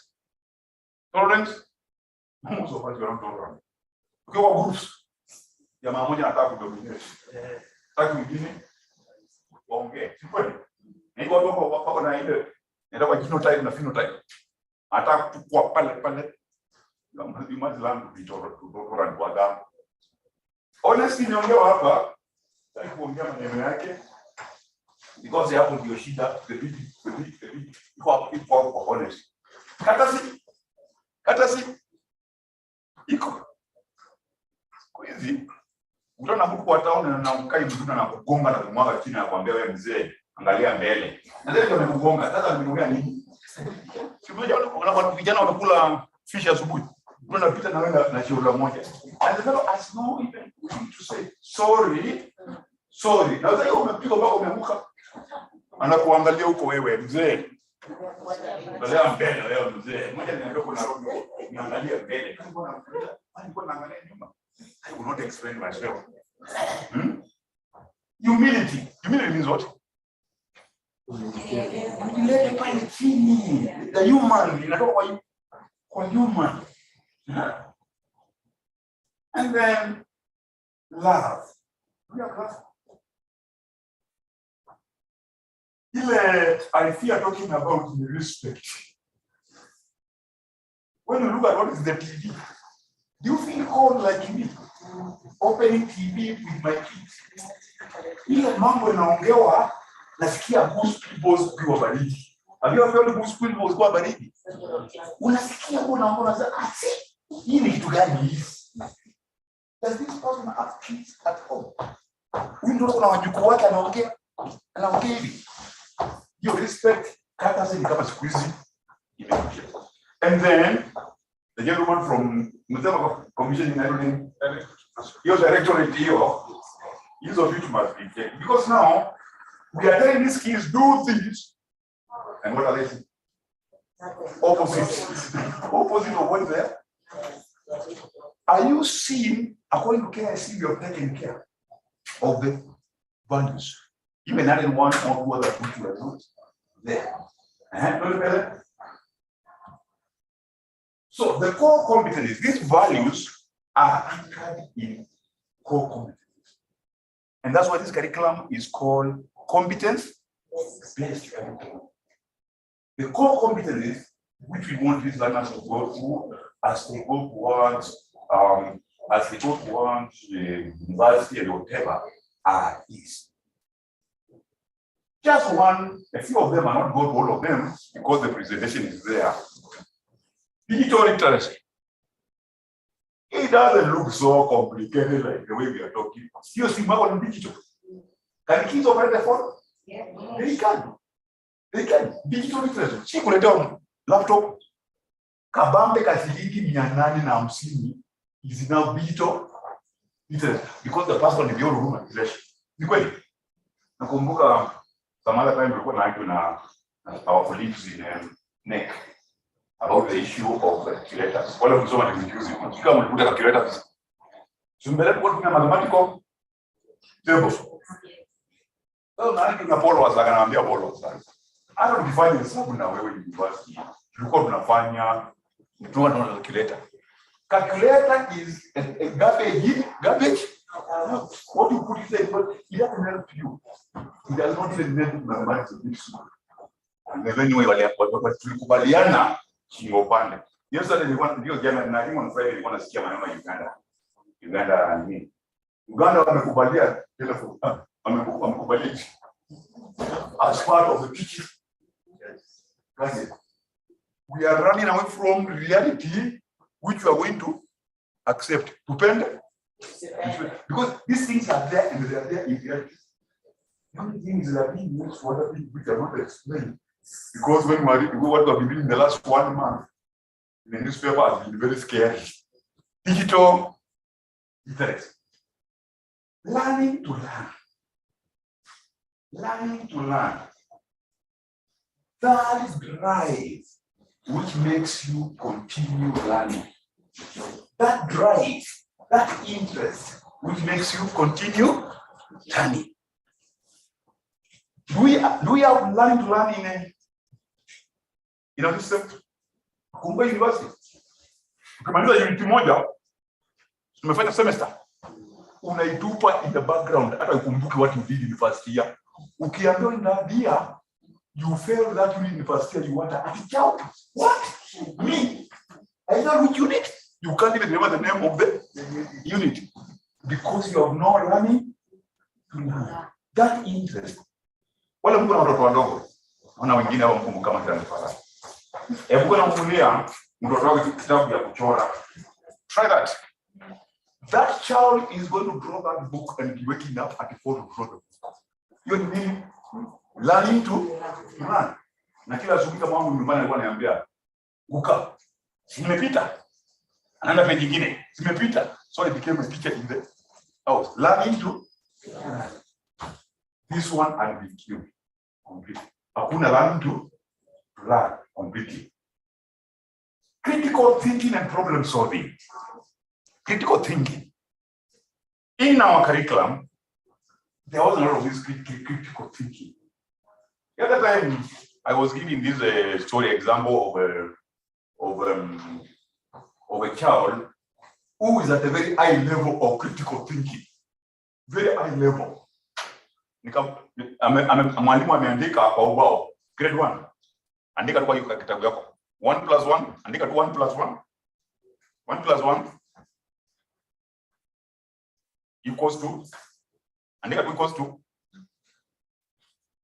most of us are not tolerant. Ukiwa groups, jamaa mmoja anataka kudominate. Sasa mwingine waongee. Sikweli. Ni wako na ile ndio genotype na phenotype. Anataka kuchukua pale. Imagine langu vitoro tolerant kwa damu. Honestly, niongea hapa, sasa kuongea maneno yake because hapo ndio shida, the big for honest. Katasi iko hizi utaona mtu kwa town na mkai mtu na kugonga na kumwaga chini na kuambia wewe mzee angalia mbele. Na leo amekugonga, sasa nimeongea nini? Simoja watu vijana wanakula fish asubuhi. Unapita na wewe na chakula moja. And the fellow has no even to say sorry. Na sasa umepiga mpaka umeanguka. Anakuangalia huko wewe mzee. Angalia mbele wewe mzee. Mmoja niambia kuna roho niangalia mbele. Alikuwa anaangalia nyuma. I will not explain myself. Humility means what? Unilete pale chini. The human inatoka kwa human. And then love. I fear talking about respect. When you look at what is the TV, do you feel cold like me? Opening TV with my kids. Ile mambo inaongewa nasikia goose pimples kwa baridi. Have you ever felt goose pimples kwa baridi? Unasikia unaona za hii ni kitu gani hizi? Does this person have kids at home? Huyu ndio kuna wajukuu wake anaongea hivi. Your respect kata ni kama siku hizi imekuja. And then the gentleman from Mzee Commission in Nairobi, your directorate here, is of it must be checked. Because now we are telling these kids do this, and what are they saying? Opposite of what's there. Are you seeing according to KIC, you have taken care of the values. Even added one or two other which were not there. So the core competencies, these values are anchored in core competencies. And that's why this curriculum is called competence-based curriculum. The core competencies which we want these learners to go through as they go towards university and whatever is. Just a few of them are not good, all of them, because the presentation is there. Digital literacy. It doesn't look so complicated like the way we are talking. You see, on digital. Can kids operate the phone? Yeah. They can. They can. Digital literacy. She could have laptop. Kabambe kashilingi 850 is now digital literacy because the person in the room is literacy. Ni kweli. Nakumbuka some other time we were talking na our colleagues in NEC about the issue of calculators. Wale kusoma ni confusing. Kika mlikuta calculators. Tumbele kwa kutumia mathematical tables. So na kuna Paul was anaambia Paul was. Hata ukifanya hesabu na wewe university, tulikuwa tunafanya calculator. Calculator is a garbage. What you put inside, but it doesn't help you. It does not even help mathematics. And anyway, tulikubaliana kiopande. Yesterday ndio jana na hiyo on Friday nilikuwa nasikia maneno ya Uganda nini? Uganda wamekubalia telephone. Wamekubalia as part of the teaching. Yes. We are running away from reality which we are going to accept. Tupende? Because these things are there and they are there in reality. The only thing is that being used for other things we cannot explain. Because when we read what we have been reading in the last 1 month, the newspaper has been very scary. Digital literacy. Learning to learn. Learning to learn. That drive which makes you continue learning. That drive, that interest which makes you continue learning. Do we have learning to learn in a system? Kumbuka university. Ukimaliza unit moja, tumefanya semester. Unaitupa in the background hata ukumbuke what you did in the first year. Ukiambiwa ndadia you failed that unit in the first year, you want to attitude. What? Me? I know which unit. You can't even remember the name of the unit because you have no learning to learn. That interest. Wala mko na watoto wadogo. Wana wengine hao mkumbuka kama taifa. Hebu kuna mfunia mtoto wako kitabu ya kuchora. Try that. That child is going to draw that book and be waking up at 4 to draw the book. You need learning to learn. Na kila asubuhi kama wangu nyumbani alikuwa ananiambia, "Uka, nimepita." Anaenda page nyingine, "Nimepita." So I became a teacher in the house. Learning to learn. This one I'll be killed completely. Hakuna learning to learn completely. Critical thinking and problem solving. Critical thinking. In our curriculum, there was a lot of this critical thinking. The other time, I was giving this story example of a child who is at a very high level of critical thinking. Very high level. Mwalimu ameandika kwa ubao grade 1. Andika kwa hiyo kitabu yako. 1 + 1, andika tu 1 + 1. 1 + 1 equals to, andika tu equals to.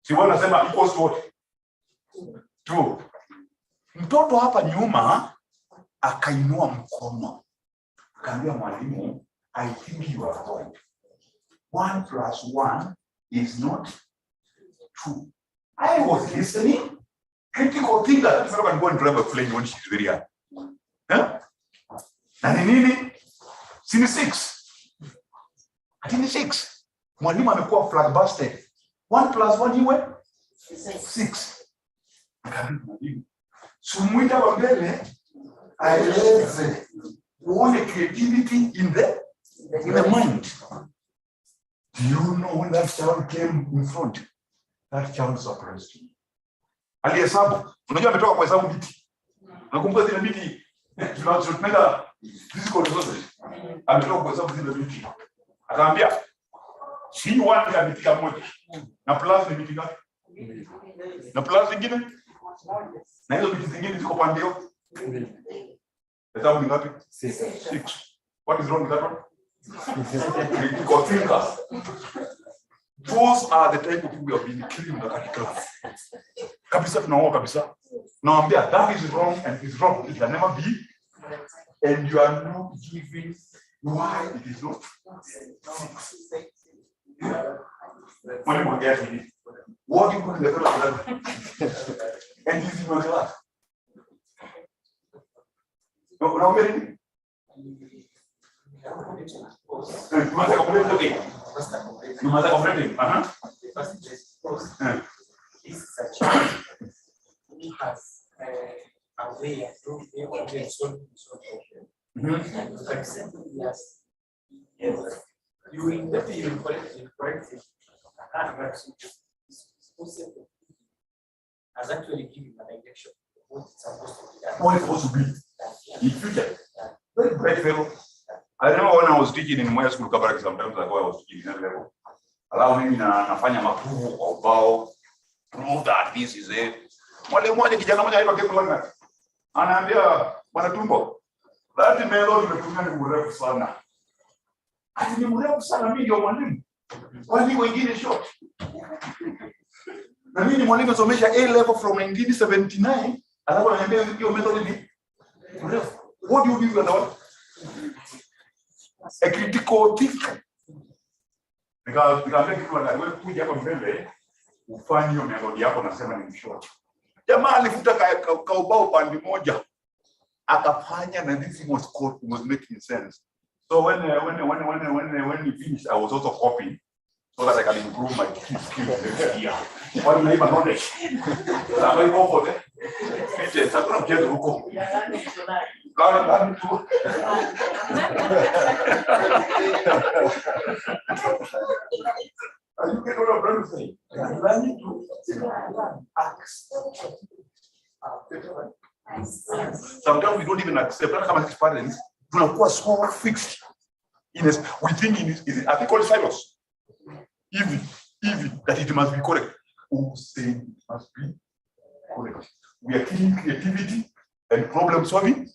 Si wewe unasema equals to what? 2. Mtoto hapa nyuma akainua mkono. Akaambia mwalimu, I think you are right. 1 + 1 is not 2. I was listening. Critical thinker, that's not going to go and drive a plane when she's very young. Huh? And nini? Sini 6. Atini 6. Mwalimu amekuwa flabbergasted. 1 + 1 iwe 6. Mwalimu, sumuita wa mbele aeleze uone creativity in the in the mind. Do you know when that child came in front? That child surprised him. Alihesabu. Unajua ametoka kwa hesabu miti. Nakumbuka zile miti tunatumia physical resources. Ametoka kwa hesabu zile miti. Akaambia si one ya miti moja. Na plus ni miti ngapi? Na plus zingine? Na hizo miti zingine ziko pande yote. Hesabu ni ngapi? 6. What is wrong with that one? Critical thinkers. Those are the type of people we have been killing in the class. Kabisa tunaoa kabisa. Naambia that is wrong and it is wrong. It can never be. And you are not giving why it is not. When you get it, what you put in the class and this is your class. No, getting it. You must complete okay. You must complete it. This is a child who has a way of solving yes. During the period corrective, has actually given an direction of what it's supposed to be done. What it's supposed to be in future. Very bright fellow. I remember when I was teaching in my school, sometimes ago I was teaching in level. Allow me nafanya maprove about prove that this is it. Mwalimu mmoja kijana mmoja alikuwa kekula anaambia bwana Tumbo, that method umetumia ni mrefu sana. Ati ni mrefu sana mimi ndio mwalimu. Wali wengine short. Na mimi ni mwalimu somesha A level from 1979, alafu ananiambia hiyo method ni mrefu. What do you do with that? A critical thinker. Nikamwambia kitu na wewe kuja hapa mbele ufanye hiyo method yako nasema ni mshort. Jamaa alifuta kaubao pande moja akafanya na this was making sense. So when we finished, I was also copying so that I can improve my skills here. Why do I even knowledge? I'm going go for it. It's a good get huko. Learn to. You get what I'm trying to say. Learning to accept. Sometimes we don't even accept. Not come as parents. Tunakuwa so fixed in us. We think I think all silos. Even that it must be correct. Who say it must be correct? We are killing creativity and problem solving.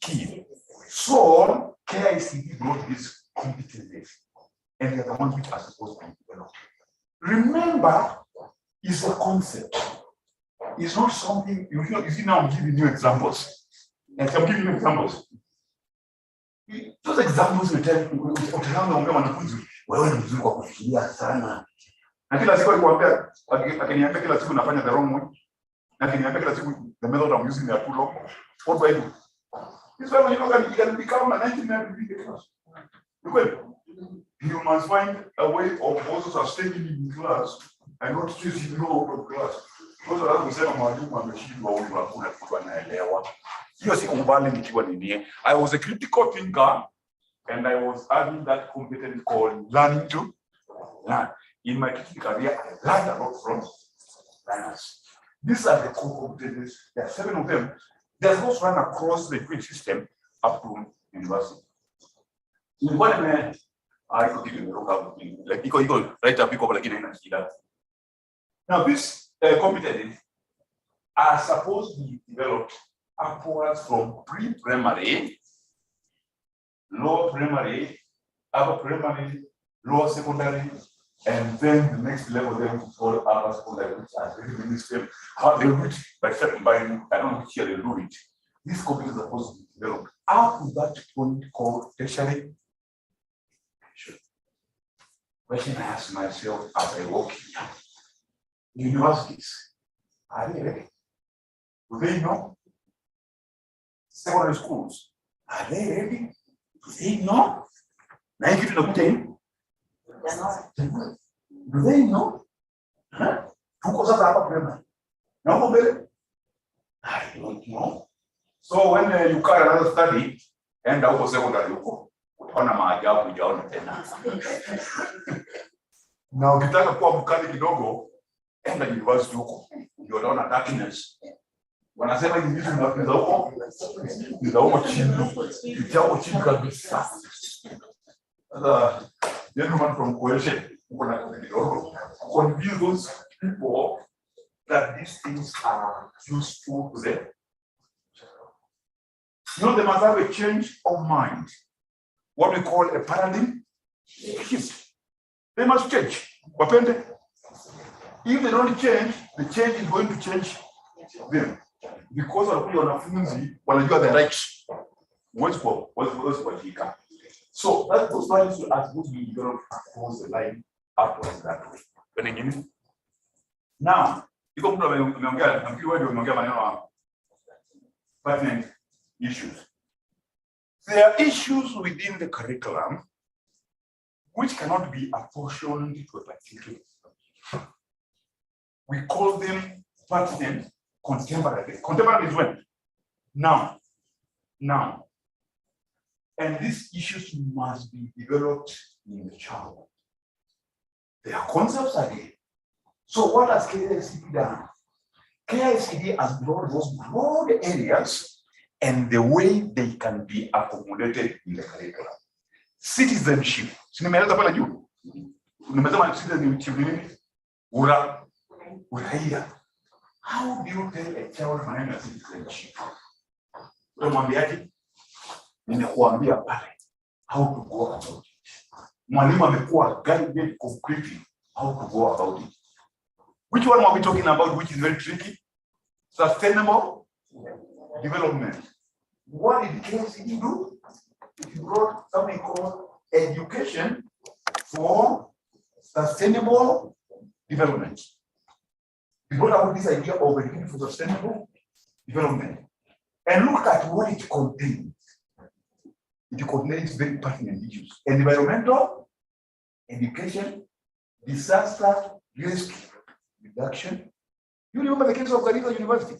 Key. So KICD brought this competency, and they are the ones which are supposed to be developed. Remember, it's a concept. It's not something you see now. I'm giving you examples, and I'm giving you examples. Those examples will tell you wanafunzi wewe ni mzuri kwa kufikiria sana. Na kila siku alikwambia akiniambia kila siku nafanya the wrong way. Na akiniambia kila siku the method I'm using are too long. What do I do? This way when you can become a 1990 class. You must find a way of also sustaining in class and not choosing no out of class. Because as we said, mwalimu ameshindwa huyu hakuna kitu anaelewa. Hiyo sikubali nikiwa nini. I was a critical thinker and I was having that competence called learning to learn. In my teaching career, I learned a lot from learners. These are the core competencies. There are 7 of them. There's those run across the grade system up to university. I could give you a look like equal right up like in that. Now these competencies are supposed to be developed upwards from pre-primary, lower primary, upper primary, lower secondary, and then the next level then we call upper secondary, which are very ministerial. How they do it by I don't know which year they do it. These competencies are supposed to be developed up to that point called tertiary. Question I ask myself as I walk here. Universities, are they ready? Do they know? Secondary schools, are they ready? Do they know? Do they know? I don't know. So when you carry another study, and I was secondary, Ona maajabu hujaona tena. Na ukitaka kuwa mkali kidogo, enda university huko. Ndio utaona darkness. Wanasema hizi vitu ni za huko. Ni za huko chini. Kichao chini kabisa. Sasa, gentleman from Kuwait, convince those people that these things are useful to them. You know, they must have a change of mind. What we call a paradigm shift. They must change. If they don't change, the change is going to change them. Because of your wanafunzi wanajua the rights. What's what he can. So that those values are going to be developed across the line upwards that way. Now, you go to the pertinent issues. There are issues within the curriculum which cannot be apportioned to a particular. We call them pertinent contemporary. Contemporary is when? Now. And these issues must be developed in the child. Their concepts are there. So what has KICD done? KICD has brought those broad areas and the way they can be accommodated in the curriculum. Citizenship. How do you tell a child management citizenship? Nimekuambia pale how to go about it. Mwalimu amekuwa guided completely how to go about it. Which one are we talking about, which is very tricky? Sustainable development. What did KICD do? It brought something called education for sustainable development. It brought about this idea of education for sustainable development. And look at what it contains. It contains very pertinent issues: environmental, education, disaster risk reduction. You remember the case of Garissa University?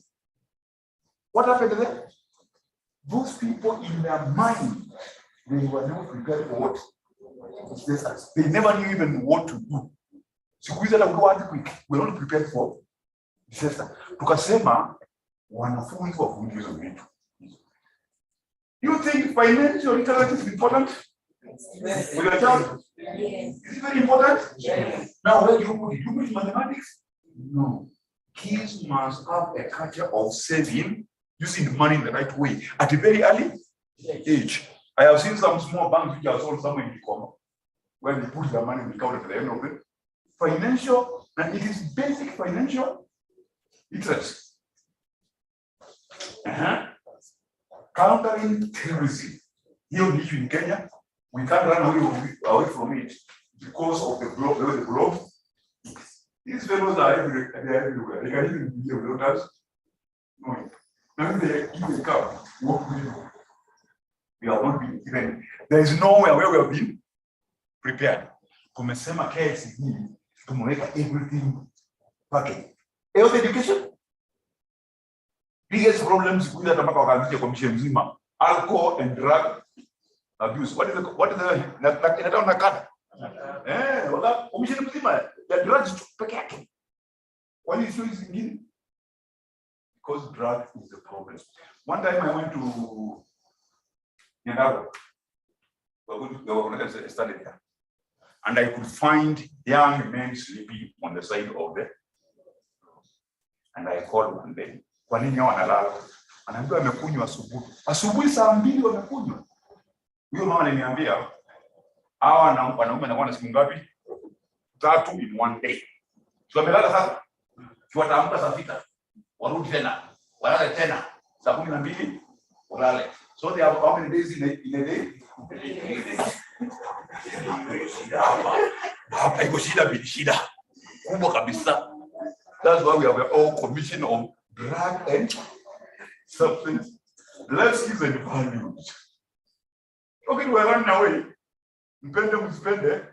What happened there? Those people in their mind, they were not prepared for what? They never knew even what to do. So we were not prepared for disaster. Tukasema wanafunzi wafundishwe vitu. You think financial literacy is important? With your child? Yes. Is it very important? Yes. Now, where do you put it? You put mathematics? No. Kids must have a culture of saving, using money in the right way at a very early age. I have seen some small banks which are sold somewhere in the corner, where they put their money in the account at the end of it. Financial, and it is basic financial literacy. Countering terrorism. Here we live in Kenya, we can't run away from it because of the globe. These fellows are everywhere. They can even be your daughters. No. Now they give a cup. What do we do? We are not being given. There is nowhere where we have been prepared. Kumesema KICD, tumeweka everything package. Health education. Biggest problems with the commission mzima, alcohol and drug abuse. What is the commission mzima? The drugs peke yake. What is it? Because drug is the problem. One time I went to Nyandaro. We were going to study there, and I could find young men sleeping on the side of the. And I called one day. Kwa nini wanalala? Anaambiwa amekunywa asubuhi. Asubuhi saa 2 wamekunywa. Huyo mama ananiambia hawa wanaume na siku ngapi? 3 in one day. So amelala sasa. Wataamka saa 6. Warudi tena. Walale tena. Saa 12 walale. So they have how many days in a day? Hapa iko shida kubwa kabisa. That's why we have all commission on drug and substance. Let's use the values. Okay, we're running away. Mpende msipende,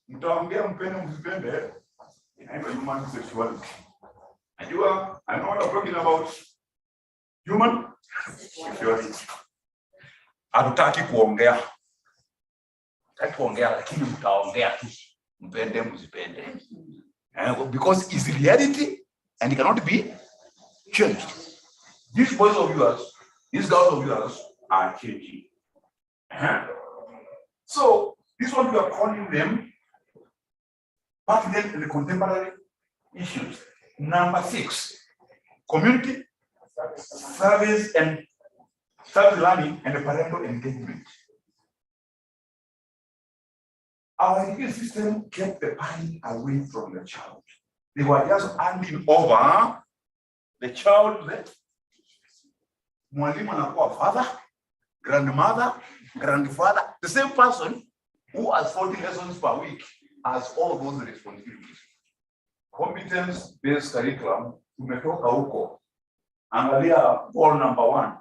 mtaongea mpende msipende, inaitwa human sexuality. I know what I'm talking about. Human sexuality. Hatutaki kuongea. Tuongea lakini mtaongea tu. Mpende msipende. Because it's reality and it cannot be changed. These boys of yours, these girls of yours are changing. So this one we are calling them pertinent in the contemporary issues. Number 6, community service and self-learning and parental engagement. Our education system kept the parent away from the child. They were just handing over the child. Mwalimu anakuwa father, grandmother, grandfather, the same person who has 40 lessons per week has all those responsibilities. Competence-based curriculum, tumetoka huko. Angalia goal number 1,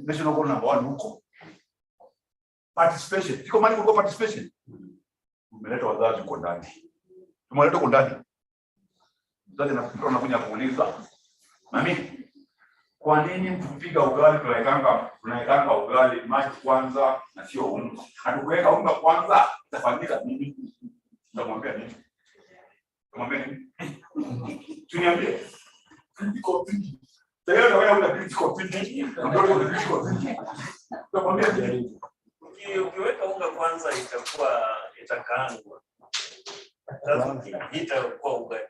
national goal number 1 huko. Participation. Iko mali kwa participation. Tumeleta wazazi kwa ndani. Tumeleta kwa ndani. Mzazi anakuja kuuliza, mami, kwa nini mpiga ugali tunaikanga ugali maji kwanza na sio unga? Hatukuweka unga kwanza, itafanyika nini? Tutamwambia nini? Tutamwambia nini? Tuniambie. Critical thinking. Tayari wewe una critical thinking. Ndio una critical thinking. Tutamwambia nini? Ukiweka unga kwanza itakaangwa. Sasa itakuwa ugali.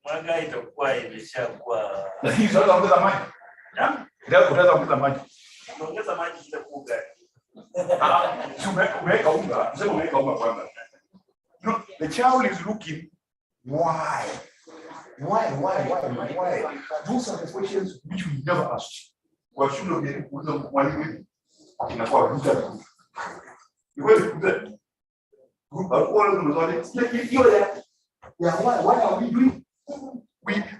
Mwaga itakuwa imeshakuwa. Lakini sasa ongeza maji. Ndio ongeza maji. Ongeza maji itakuwa ugali. Umeweka unga, sema umeweka unga kwanza. No, the child is looking why. Those are the questions which we never asked. Kwa shule ungeni kuuliza mwalimu inakuwa ruta. Why are we doing?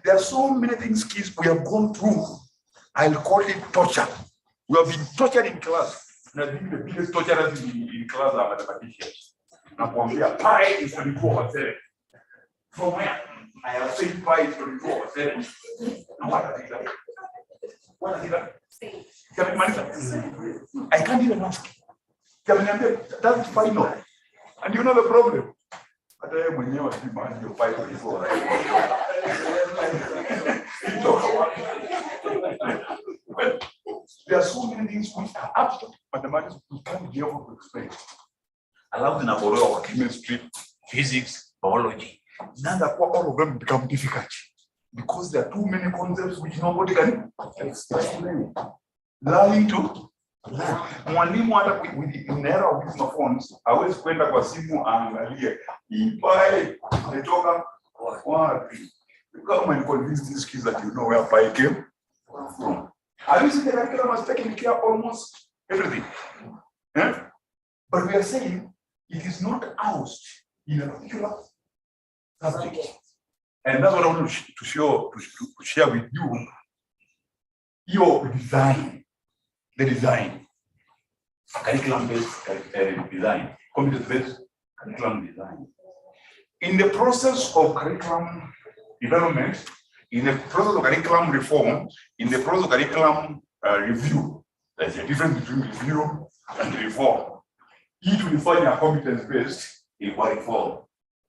There are so many things kids we have gone through. I'll call it torture. We have been tortured in class. And I think the biggest torture in class are mathematicians. Pi is 24/7. From where? I have said pi is 24/7. Now what are they? What are they? I can't even ask. That's final. And you know the problem. There are so many things which are abstract mathematics we can't be able to explain. Allow the of chemistry, physics, biology. Now that all of them become difficult because there are too many concepts which nobody can explain. Learning to learn. Mwalimu hata in the era of these phones, hawezi kwenda kwa simu aangalie pi imetoka wapi. You come and convince these kids that you know where pi came from. Are you seeing the curriculum has taken care of almost everything? But we are saying it is not housed in a particular subject. And that's what I want to share with you. Your design, the design, curriculum-based design, competence-based curriculum design. In the process of curriculum development, in the process of curriculum reform, in the process of curriculum review, there's a difference between review and reform. Each will find a competence-based ilikuwa reform.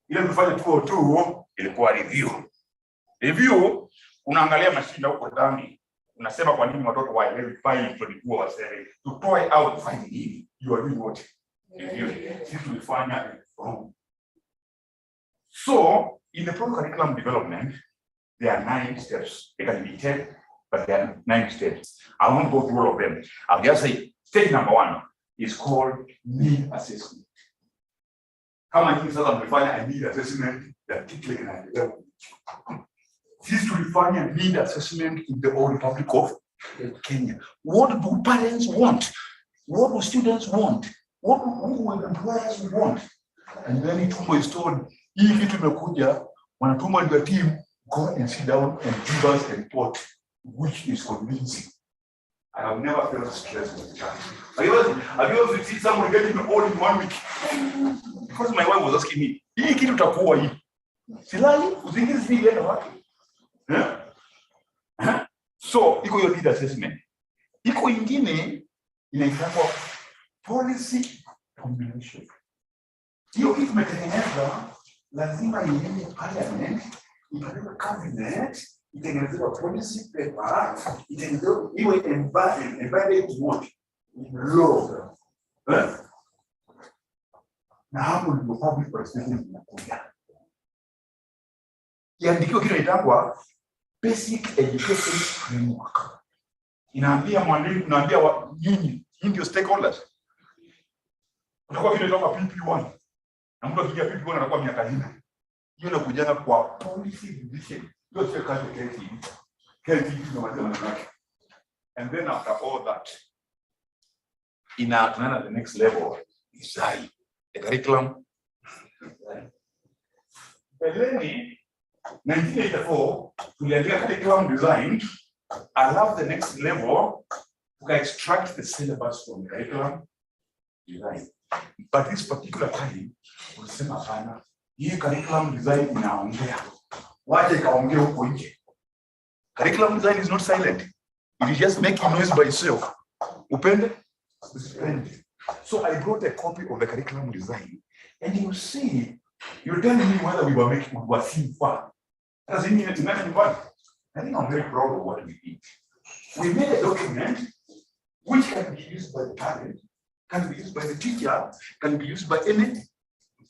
Ile tulifanya 202 ilikuwa review. Review unaangalia mashida huko ndani. Unasema kwa nini watoto waelewi pi tulikuwa wasere. Tutoe out fine nini? You are doing what? Review. Sisi tulifanya reform. So, in the proper curriculum development, there are 9 steps. They can be 10, but there are 9 steps. I won't go through all of them. I'll just say, stage number 1 is called need assessment. Kama nyinyi sasa mlifanya a need assessment ya kitu kinaendelea. Sisi tulifanya need assessment in the whole Republic of Kenya. What do parents want? What do students want? What do employers want? And then it was told, hii kitu imekuja, wanatuma your team, go and sit down and give us a report which is convincing. I have never felt stressed with the child. Have you ever seen someone getting all in 1 week? Because my wife was asking me, hii kitu utakuwa hii. Silali, usingizi sienda wapi? So, iko your need assessment. Iko ingine inaitwa policy combination. Hiyo kitu imetengenezwa, lazima iende parliament, ipelekwe cabinet, itengenezewe policy paper, itengenezewe iwe embedded in law. Na hapo ndipo public participation inakuja. Iandikiwe kitu inaitwa Basic Education Framework. Inaambia mwalimu, inaambia nyinyi ndio stakeholders. Utakuwa kitu inaitwa PP1. Na mtu akija PP1 anakuwa miaka 4. Hiyo inakuja kwa policy division. Ndio sio kazi KT. KT ndio maana yake. And then after all that, tunaenda the next level, design the curriculum. Beleni 1984 tulianzia curriculum design. I love the next level to extract the syllabus from the curriculum design. But this particular time, ulisema hapana, hii curriculum design inaongea. Waje ikaongea huko nje. Curriculum design is not silent. It is just making noise by itself. Upende? Usipende. So I brought a copy of the curriculum design, and you see, you're telling me whether we were seeing fun. I think I'm very proud of what we did. We made a document which can be used by the parent, can be used by the teacher, can be used by any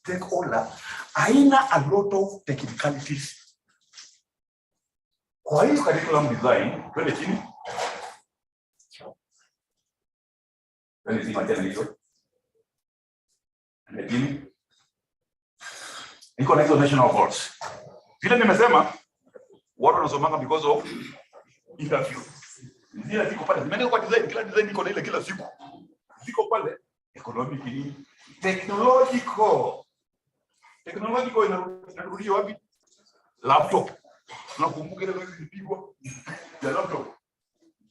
stakeholder. Haina a lot of technicalities. Kwa hiyo curriculum design, twende chini. Twende chini majani hiyo. Twende chini. Iko na hizo national goals. Vile nimesema, watu wanasomanga because of interview. Zile ziko pale, zimeandikwa kwa design, kila design iko na ile kila siku. Ziko pale, economic, technological. Technological inarudishwa wapi? Laptop. Tunakumbuka ile ndio ilipigwa ya laptop.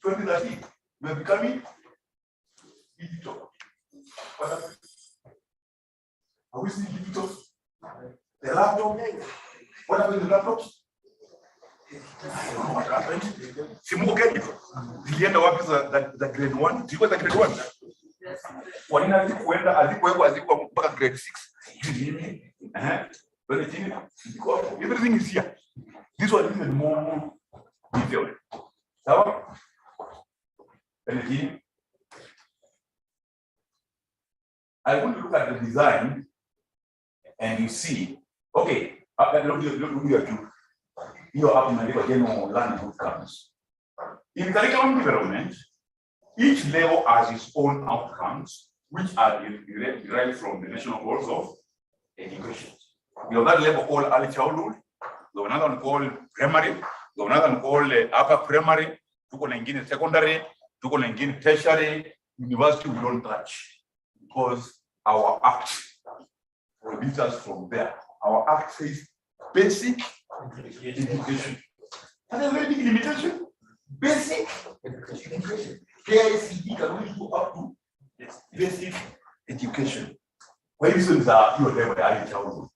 2013, we are becoming digital. Are we seeing digital? The laptop, what happened to the laptops? I don't know what happened. Simu gani? Zilienda wapi za grade 1? Zilikuwa za grade 1? Kwa nini hazikuwekwa mpaka grade 6? Everything is here. This one is even more detailed. Sawa? I want to look at the design and you see, okay, look here. You have to general learning outcomes. In curriculum development, each level has its own outcomes, which are derived from the national goals of education. You have that level called early childhood, you have another one called primary, you have another one called upper primary, you have secondary, you have tertiary, university we don't touch, because our act prohibits us from there. Our act says basic education. And a very big limitation. Basic education. KICD can only go up to basic education. Kwa hiyo hizo za hiyo level ya early childhood.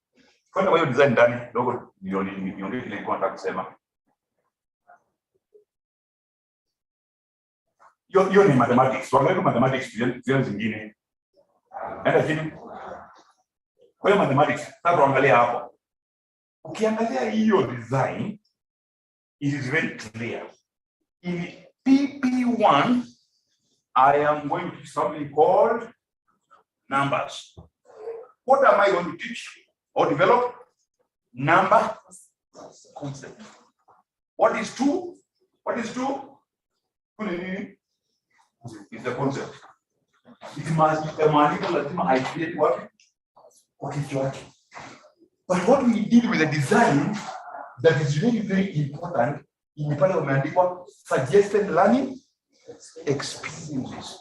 Kwenda kwa hiyo design ndani dogo nione kile nilikuwa nataka kusema. Hiyo ni mathematics. Tuangalie mathematics zile zingine. Enda chini. Kwa hiyo mathematics, sasa tuangalia hapa. Ukiangalia hiyo design, it is very clear. In PP1, I am going to teach something called numbers. What am I going to teach or develop? Number concept. What is 2? What is 2? It's the concept. It must be a mathematical I create what? But what we did with the design that is really very important in pale umeandikwa suggested learning experiences.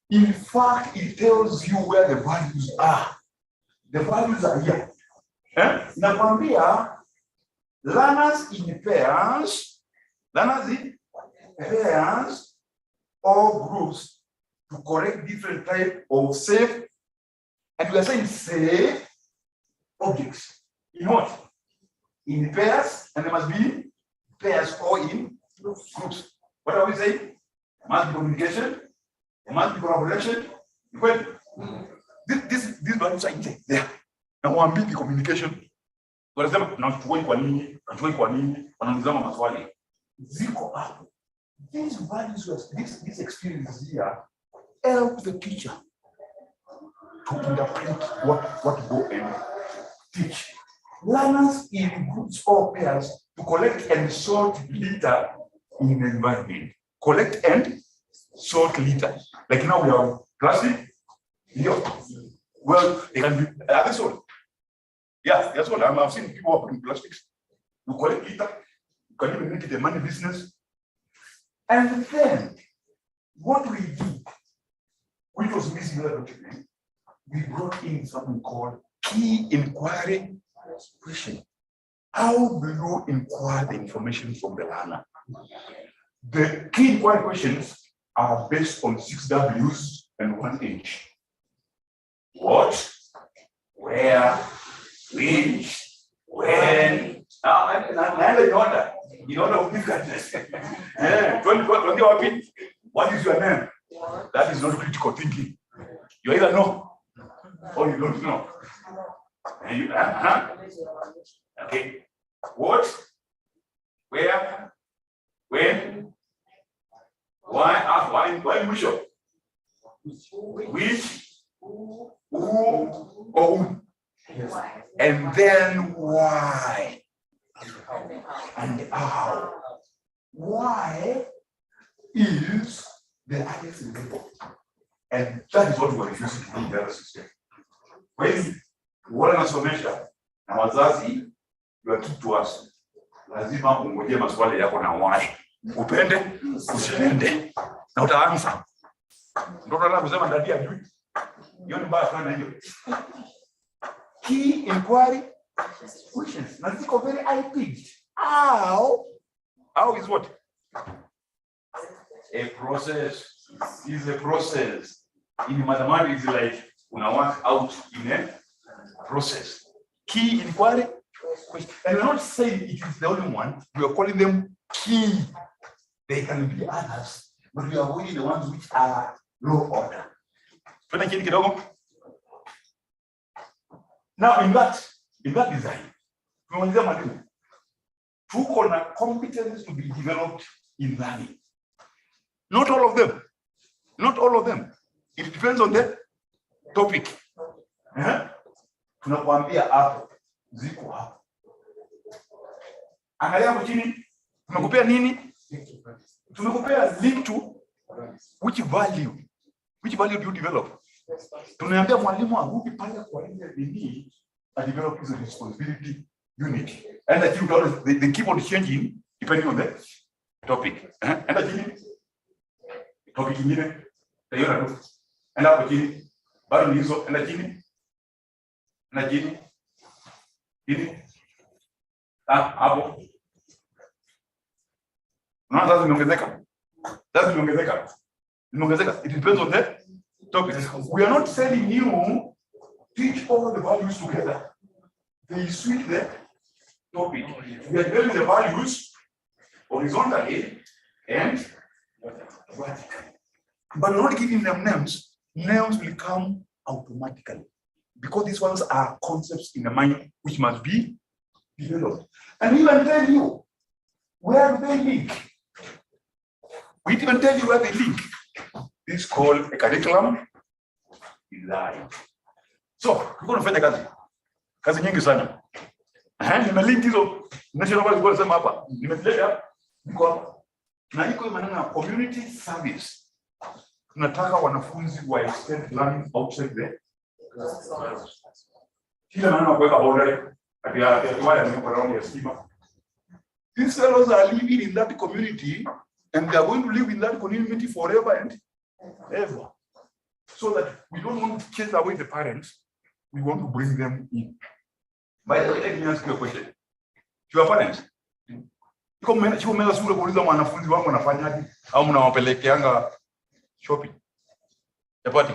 In fact, it tells you where the values are. The values are here. Nakwambia learners in pairs or groups to correct different type of safe, and we are saying safe objects. In what? In pairs, and there must be pairs or in groups. What are we saying? There must be communication, there must be collaboration. these values are there. Na waambie the communication. Wanasema tunachukua kwa nini? Wanaulizana maswali. Ziko hapo. These values, this experience here help the teacher to interpret what to go and teach. Learners in groups or pairs to collect and sort litter in the environment. Collect and sort litter. Like now we have plastic. Well, they can be that's all. Yeah, that's all. I've seen people putting plastics. You collect litter. You can even make it a money business. And then what we did, which was missing in the document, we brought in something called key inquiry question. How do you inquire the information from the learner? The key inquiry questions are based on 6 W's and 1 H. What, where, which, when. In order of difference. What is your name? That is not critical thinking. You either know or you don't know. And you, okay. What? Where? When? Why? Why Bishop? Which? Who? Or whom? And then why? And how? Why is the highest level? And that is what we are refusing to do in the other system. When wanasomesha na wazazi you keep to us, lazima ungoje maswali yako na why. Upende, usipende. Na utaanza. Ndio nataka kusema ndani ya juu. Hiyo ni mbaya sana hiyo. Key inquiry questions. Na ziko very high-pitched. How is what? A process is a process. In mathematics, it's like una work out in a process. Key inquiry question. And we're not saying it is the only one. We are calling them key. They can be others, but we are avoiding the ones which are low order. Now, in that design, two corner competencies to be developed in learning. Not all of them. Not all of them. It depends on the topic. Tunakuambia hapo, ziko hapo. Angalia hapo chini, tumekupea nini? Tumekupea link to which value? Which value do you develop? Tunaambia mwalimu arudi pale kwa ile nini, develop his responsibility unit. And that you don't, they keep on changing depending on the topic. And that topic nyingine, tayari tu. And hapo chini, bado hizo, and that Ini hapo na sasa imeongezeka. It depends on the topic. We are not telling you teach all the values together. They switch the topic. We are telling the values horizontally and vertically, but not giving them names. Names will come automatically, because these ones are concepts in the mind which must be developed. And we even tell you where they link. We even tell you where they link. This is called a curriculum design. So, we're going to find a kazi nyingi sana. Nimelink hizo national wise goals hapa. Nimetelea niko hapa. Na iko maneno ya community service. Tunataka wanafunzi wa extend learning outside the kila maneno kuweka boundary ati wale ni kwa ya stima. These fellows are living in that community and they are going to live in that community forever and ever. So that we don't want to chase away the parents, we want to bring them in. By the way, let me ask you a question. Your parents, you meza shule kuuliza mwanafunzi wangu anafanyaje au mnawapelekeanga shopping? Chapati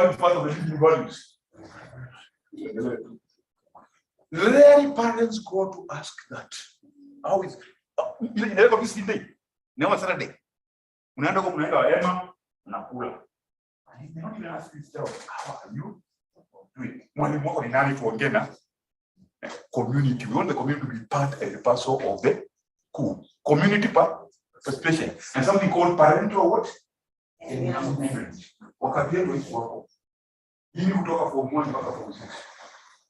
is part of the living values. Rarely parents go to ask that. How is never this day? Never Saturday. Unaenda kwa Emma unakula. he may not even ask his child, how are you doing? Mwalimu wako ni nani tuongee na community. We want the community to be part and parcel of the community participation. And something called parental what? Wakati yetu iko hapo. Hii kutoka form 1 mpaka form 6.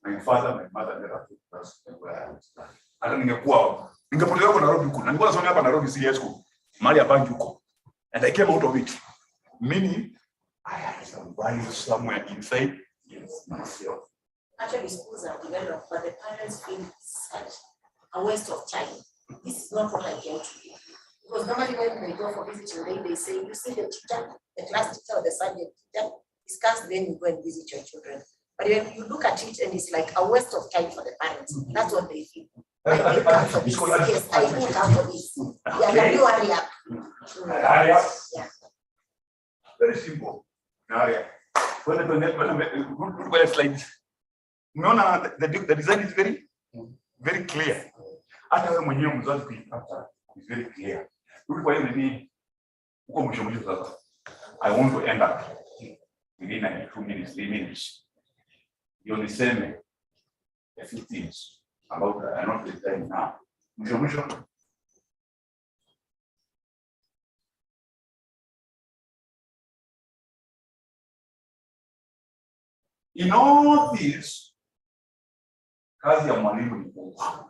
My father, my mother never took us where. Hata ningepotelea kwa Nairobi huko. Na nilikuwa nasoma hapa Nairobi CS school. Mahali ya banki huko. And I came out of it. Meaning I had some value somewhere inside myself. Actually, schools are developed, but the parents feel it's such a waste of time. This is not what I came to do. Because normally when they go for visiting, they say, you see the teacher, the class teacher or the subject teacher, discuss, then you go and visit your children. But when you look at it and it's like a waste of time for the parents, that's what they feel. Yes, I do have for this. Yeah, can you hurry up? Yeah. Very simple. When slides. No, the design is very clear. Hata wewe mwenyewe mzazi kuipata is very clear. Kwa hiyo ni uko mwisho sasa. I want to end up within 2 minutes, 3 minutes. You understand a few things about I not the time now. Mwisho. In all this, kazi ya mwalimu ni kubwa.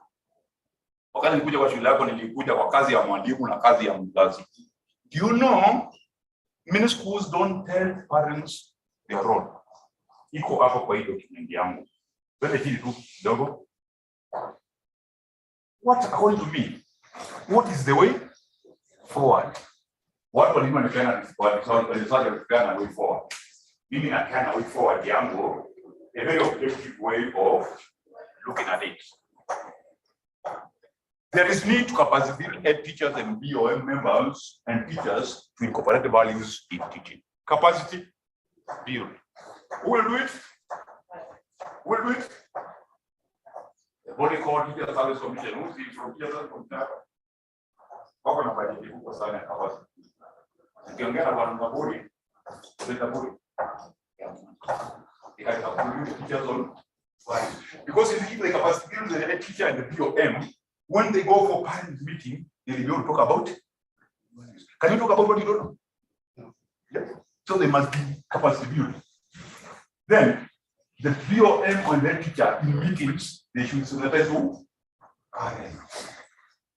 Wakati nilikuja kwa shule yako nilikuja kwa kazi ya mwalimu na kazi ya mzazi. Do you know many schools don't tell parents their role? Iko hapo kwa hiyo document yangu. Wewe hili tu dogo. What according to me? What is the way forward? What walimu wanafanya ni way forward. Mimi nakana way forward yangu, a very objective way of looking at it. There is need to capacity build teachers and BOM members and teachers to incorporate the values in teaching. Capacity build. Who will do it? Who will do it? The body called Teacher Service Commission. Who is it from Teacher Service Commission? Wako na bajeti kubwa sana ya capacity. Ukiongea na bodi, the body. Because if the capacity build the teacher and the BOM, when they go for parent meeting, they will be able to talk about. Can you talk about what you don't know? Yeah. So they must be capacity build. Then the BOM and the teacher in meetings, they should sensitize who?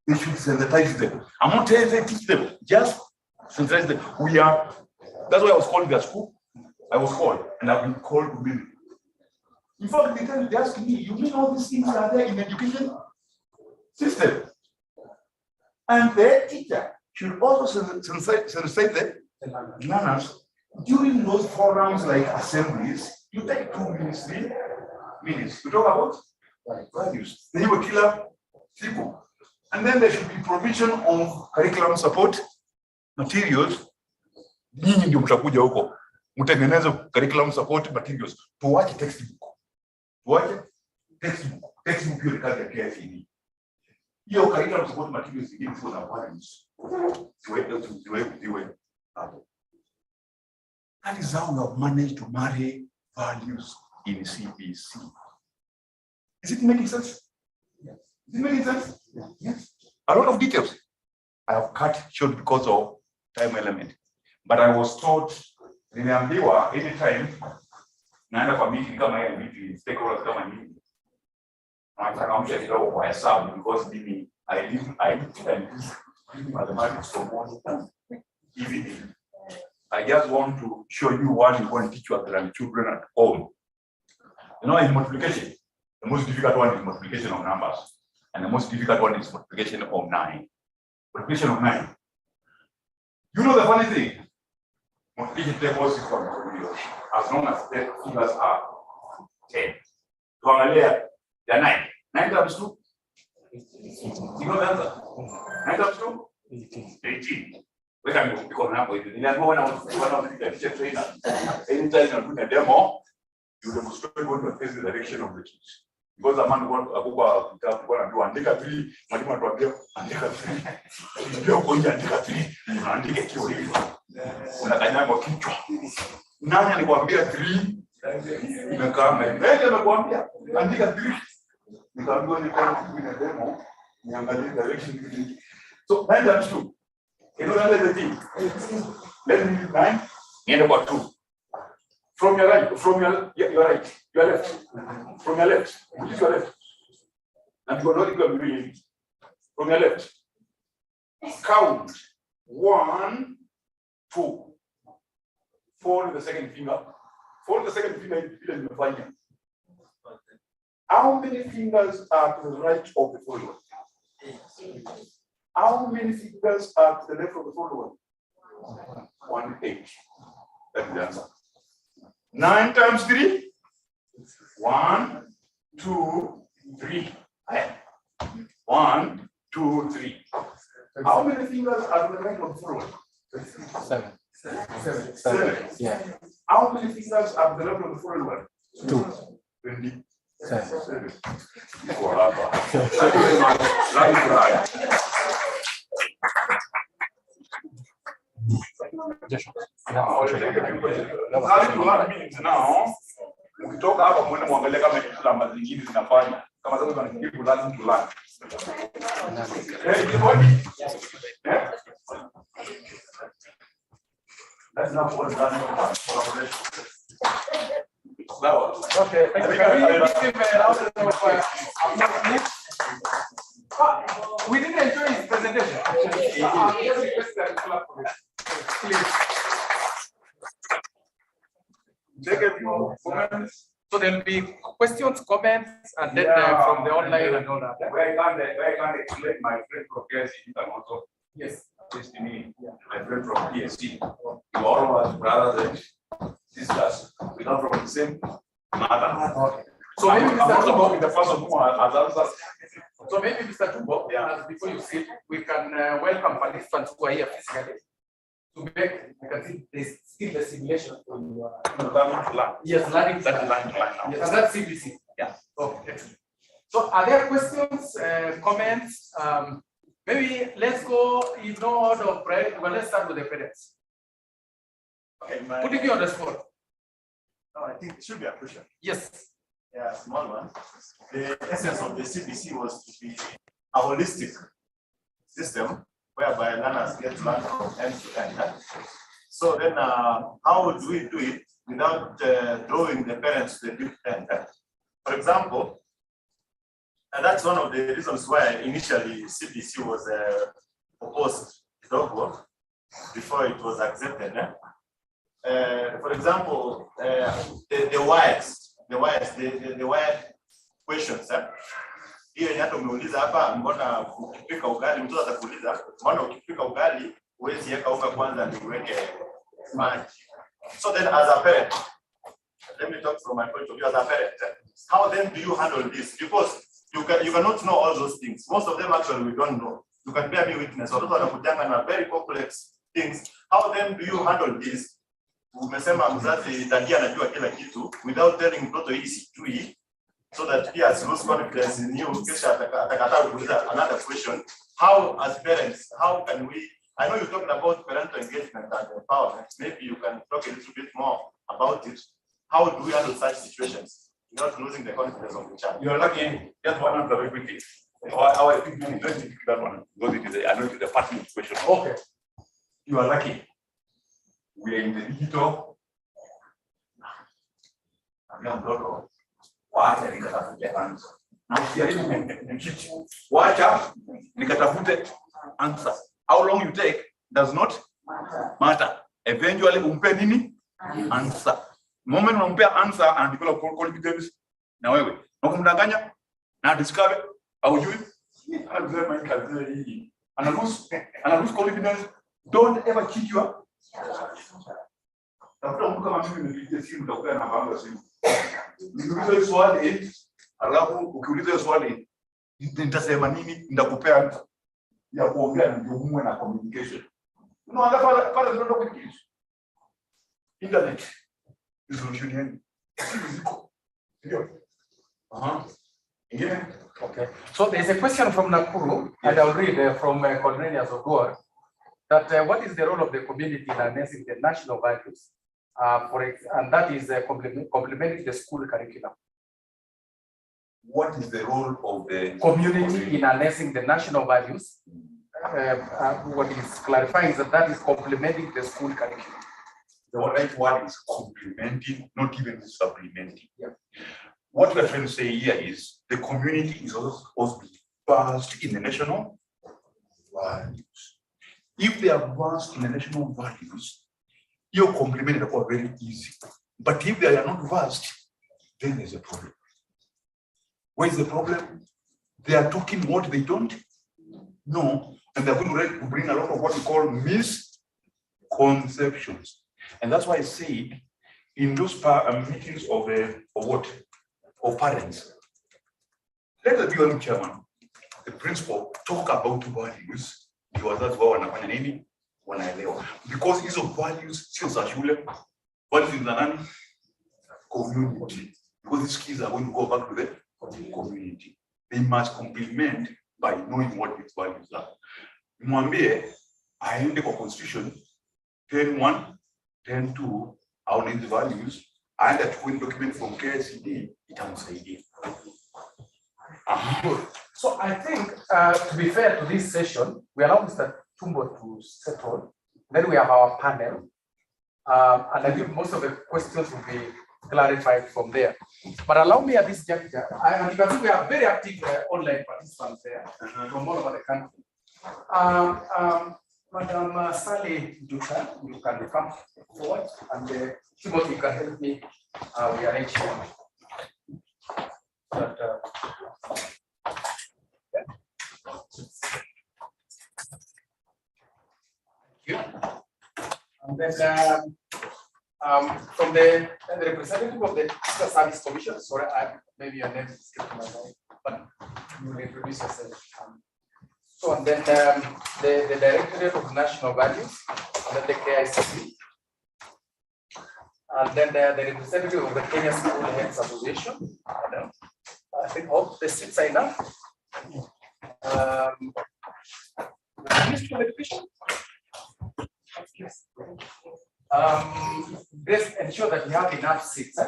They should sensitize them. I'm not telling them teach them, just sensitize them. That's why I was called their school. I was called, and I've been called to mean. In fact, they ask me, you mean all these things are there in the education system? And the teacher should also sensitize the learners during those forums like assemblies. You take 2 minutes, 3 minutes to talk about values. Then you will kill people. And then there should be provision of curriculum support materials. Nyinyi ndio mtakuja huko. Mtengeneze curriculum support materials. Tuache textbook. Tuache textbook. Textbook hiyo ni kazi ya KFD. Hiyo curriculum support materials zingine ziko na values. Ziwe hapo. That is how we have managed to marry values in CBC. Is it making sense? Yes. Is it making sense? Yes. A lot of details I have cut short because of time element. But I was taught niliambiwa anytime naenda kwa meeting kama hii meeting stakeholders kama hii nataka kidogo kwa hesabu because mimi I did mathematics for more than evening. I just want to show you one you want to teach your grandchildren at home. You know, in multiplication, the most difficult one is multiplication of numbers, and the most difficult one is multiplication of 9. Multiplication of 9. You know the funny thing? Multiplication tables is as long as the figures are 10. Tuangalia ya 9. 9 times 2. You know the answer? 9 times 2? 18. We can go because now when I was teacher trainer, anytime you're doing a demo, you demonstrate what to face the direction of the kids. Because a man want to do andika 3, mwalimu atuambia andika 3. Ndio kwa andika 3, andika hiyo hiyo. Unakanyagwa kichwa. Nani alikwambia 3? Imekaa mbele amekuambia andika 3. Nikaambiwa ni kama demo niangalie direction. So 9 times 2. You know the thing. Let me 9. Niende kwa 2. From your right, from your right, your left. From your left, which is your left. And you are not equal. From your left. Count 1, 2. Fold the second finger. Fold the second finger in the final. How many fingers are to the right of the fold one? How many fingers are to the left of the fold one? 1, 8. That's the answer. 9 times 3. 1, 2, 3. 1, 2, 3. How many fingers are to the right of the fold one? 7. Yeah. How many fingers are to the left of the fold one? 2. 27. Now, ukitoka hapa mwende muangalie kama ni alama zingine zinafanya kama sababu wanakibu lazima tulani. That's not what it's done. Okay, thank you. We didn't enjoy his presentation. Please. Take a few comments. So there'll be questions, comments, and then from the online and all that. Where can explain my friend from KSC and also yes, me, my friend from PSC. You all are brothers and sisters. We come from the same mother. So maybe I'm also the person who has answered. So maybe Mr. Tumbo, before you sit, we can welcome participants who are here physically to make, you can see there's still the simulation for you. Yes, learning to learn. Yes, and that's CBC. Yeah. Okay. So are there questions, comments? Maybe let's go in no order of priority. Well, let's start with the parents. Okay, putting you on the spot. No, I think it should be a question. Yes. Yeah, small one. The essence of the CBC was to be a holistic system whereby learners get to learn from end to end. So then, how do we do it without drawing the parents to the deep end? For example, and that's one of the reasons why initially CBC was proposed before it was accepted. For example, the wire questions. Hiyo ni hata umeuliza hapa, mbona ukipika ugali mtu atakuuliza, mbona ukipika ugali huwezi weka unga kwanza ndio uweke maji. So then as a parent, let me talk from my point of view as a parent, how then do you handle this? Because you cannot know all those things. Most of them actually we don't know. You can bear me witness. Watoto wanakutana na very complex things. How then do you handle this? Umesema mzazi tangia anajua kila kitu without telling mtoto hii sijui, so that he has lost confidence in you. Kisha atakataa kuuliza another question. How as parents, how can we, I know you're talking about parental engagement and empowerment. Maybe you can talk a little bit more about it. How do we handle such situations without losing the confidence of the child? You're lucky. Just one answer very quickly. I think you don't pick that one because it is I know it is a pertinent question. Okay. You are lucky. We are in the digital. Wacha nikatafute answer. Na usijaribu wacha nikatafute answer. How long you take does not matter. Eventually umpe nini? Answer. Moment unampea answer and develop confidence na wewe. Na kumdanganya na discover haujui. Anasema kazi hii. Ana lose confidence. Don't ever cheat your. Tafuta mtu kama mimi nipigie simu nitakupa namba yangu ya simu. Niulize swali, alafu ukiuliza swali nitasema nini, nitakupea ya kuongea ndio muwe na communication. Unaanza pale ndio communication. Internet is solution yenu. Ndio. Yeah. Okay. So there's a question from Nakuru, and I'll read from Cornelius Ogor. that what is the role of the community in harnessing the national values, and that is complementing the school curriculum. What is the role of the community in harnessing the national values? What is clarifying is that is complementing the school curriculum. The right word is complementing, not even supplementing. Yeah. What we're trying to say here is the community is also supposed to be versed in the national values. If they are versed in the national values, your complement is very easy. But if they are not versed, then there's a problem. Where is the problem? They are talking what they don't know, and they're going to bring a lot of what we call misconceptions. And that's why I say in those meetings of parents, let the BOM chairman, the principal, talk about values, because that's what wanafanya nini wanaelewa. Because hizo values sio za shule, values in the community. Because these kids are going to go back to the community. They must complement by knowing what these values are. Mwambie aende kwa constitution 10.1, 10.2, aone these values, and that when document from KSCD itamsaidia. So I think to be fair to this session, we allow Mr. Tumbo to settle. Then we have our panel, and I think most of the questions will be clarified from there. But allow me at this juncture, and you can see we have very active online participants there from all over the country. Madam Sally Duka, you can come forward, and Timothy, you can help me. We arrange here. But, yeah. And then from the representative of the Service Commission, sorry, maybe your name is skipped my mind, but you will introduce yourself. So, and then the Directorate of National Values, and then the KICC, and then the representative of the Kenya School Heads Association. I think all the seats are enough. Ministry of Education. Yes. Let's ensure that we have enough seats.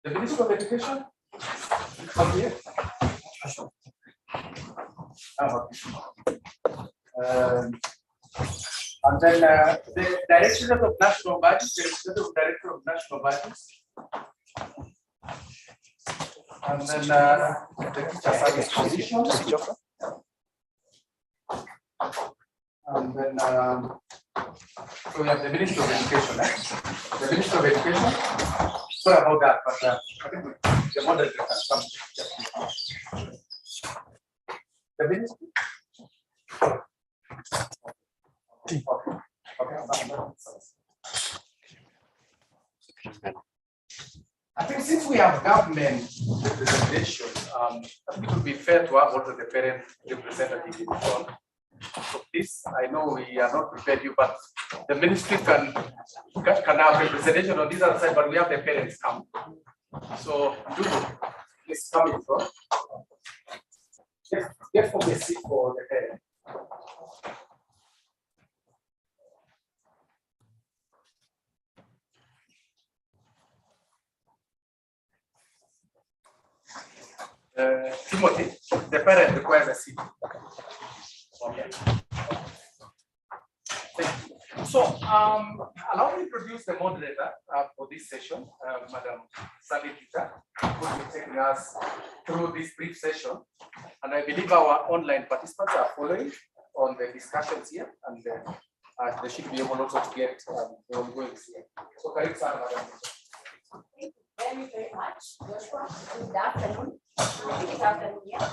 The Ministry of Education. Come here. And then the Directorate of National Values, the Representative Director of National Values. And then the Teacher Service Commission. And then so we have the Ministry of Education. The Ministry of Education. Sorry about that, but I think the moderator can come. The Ministry. I think since we have government representation, I think it would be fair to have also the parent representative in front. So this, I know we are not prepared you, but the ministry can have representation on this other side, but we have the parents come. So do please come in front. Get from the seat for the parent. Timothy, the parent requires a seat. Okay. So, allow me to introduce the moderator for this session, Madam Sally Duka, who will be taking us through this brief session. And I believe our online participants are following on the discussions here, and they should be able also to get the ongoing here. So, Madam. Thank you very much, Joshua. Good afternoon. Good afternoon. Yeah.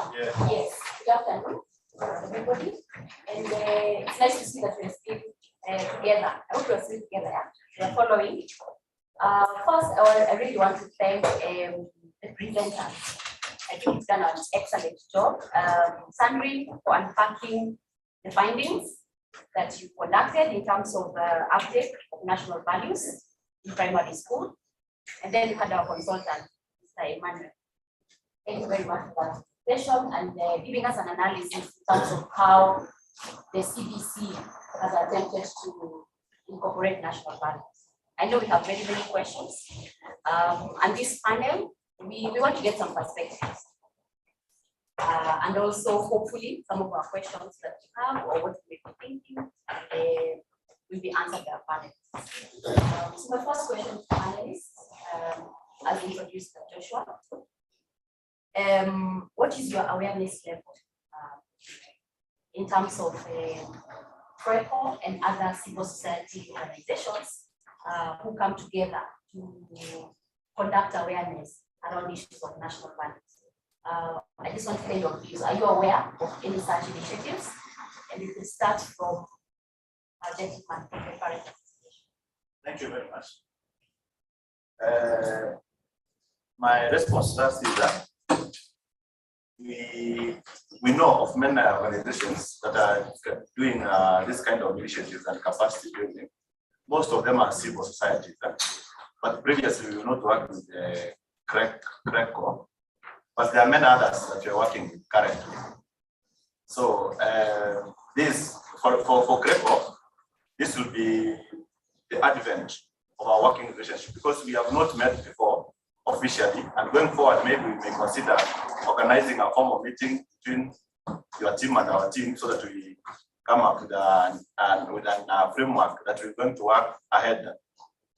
Yes. Good afternoon, everybody. And it's nice to see that we're still together. I hope we're still together. Yeah? We're following. First, I really want to thank the presenters. I think it's done an excellent job. Sandrine, for unpacking the findings that you conducted in terms of uptake of national values in primary school. And then we had our consultant, Mr. Emmanuel. Thank you very much for that session and giving us an analysis in terms of how the CBC has attempted to incorporate national values? I know we have many, many questions. And this panel, we want to get some perspectives. And also, hopefully, some of our questions that we have or what we may be thinking will be answered by our panelists. So my first question to panelists, as introduced by Joshua, what is your awareness level in terms of PRECO and other civil society organizations who come together to conduct awareness around issues of national values? I just want to hear your views. Are you aware of any such initiatives? And you could start from our gentleman from the Parent Association. Thank you very much. My response to that is that we know of many organizations that are doing this kind of initiatives and capacity building. Most of them are civil society, but previously we were not working with the CRECO, but there are many others that we are working with currently. So this for CRECO, this will be the advent of our working relationship, because we have not met before officially, and going forward maybe we may consider organizing a formal meeting between your team and our team so that we come up with a framework that we're going to work ahead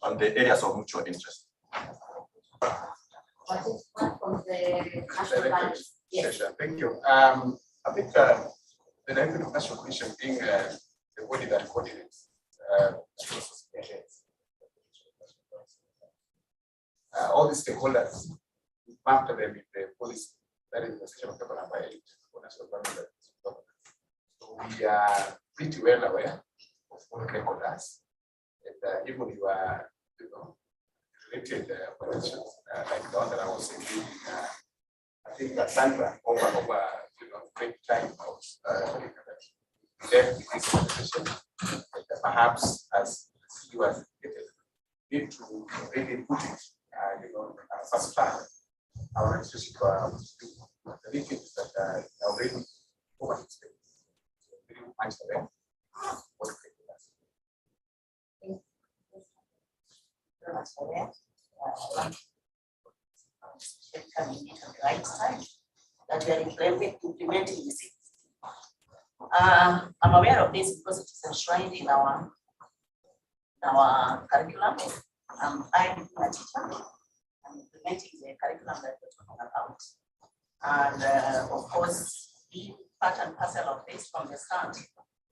on the areas of mutual interest. Yes. Thank you. I think the Director National Commission being the body that coordinates all the stakeholders, we partner them with the policy, that is the section of paper number 8 for national government. So we are pretty well aware of what CRECO does, and even you are, related operations like the one that I was saying, I think that Sandra over great time of this organization, perhaps as you are need to really put it, first plan our relationship the meetings that are already over the space. Very much for them. Very much for that. Coming in at the right time that we are implementing this. I'm aware of this because it is enshrined in our curriculum. I'm a teacher. I'm implementing the curriculum that we're talking about. And of course, being part and parcel of this from the start,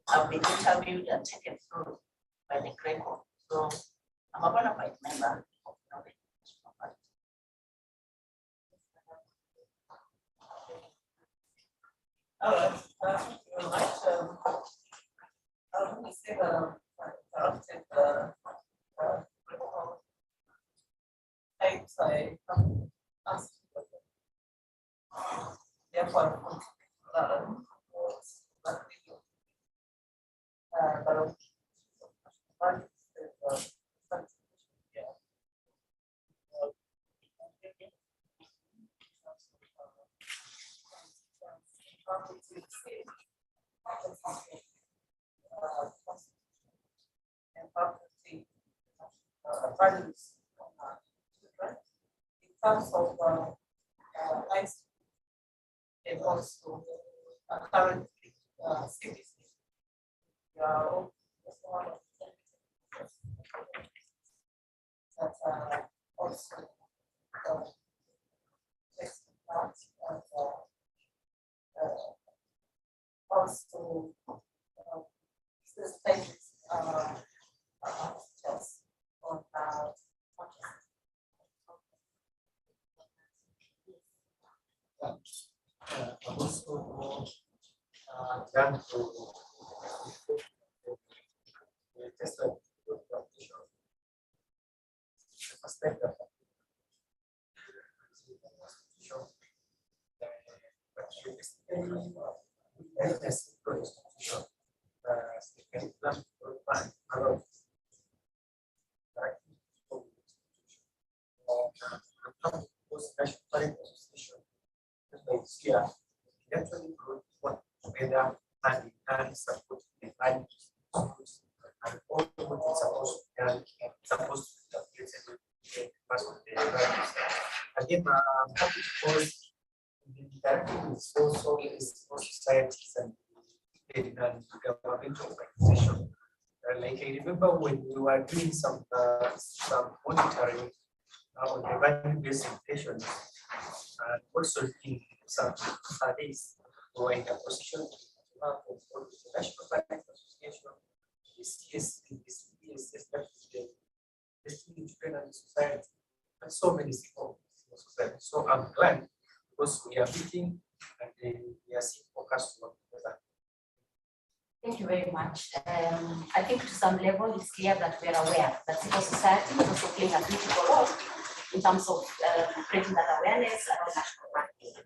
I've been interviewed and taken through by the CRECO. So I'm a bona fide member of the national party. All right, thank you very much. Let me say the I asked therefore values in terms of life and also current cities. You are also one of that also also the stages just on also done to test of perspective. Together and support the values it's supposed to be done, it's supposed to be updated because of the values. Again, I'm happy because the directive is also for societies and governmental organization. Like I remember when we were doing some monitoring on the value-based education, and also in some surveys, we were in a position to have the National Parent Association, the CSS, that is the Destiny Children and Society, and so many people in society. So I'm glad because we are meeting and we are seeing focus on together. Thank you very much. I think to some level it's clear that we are aware that civil society is also playing a critical role in terms of creating that awareness around national branding.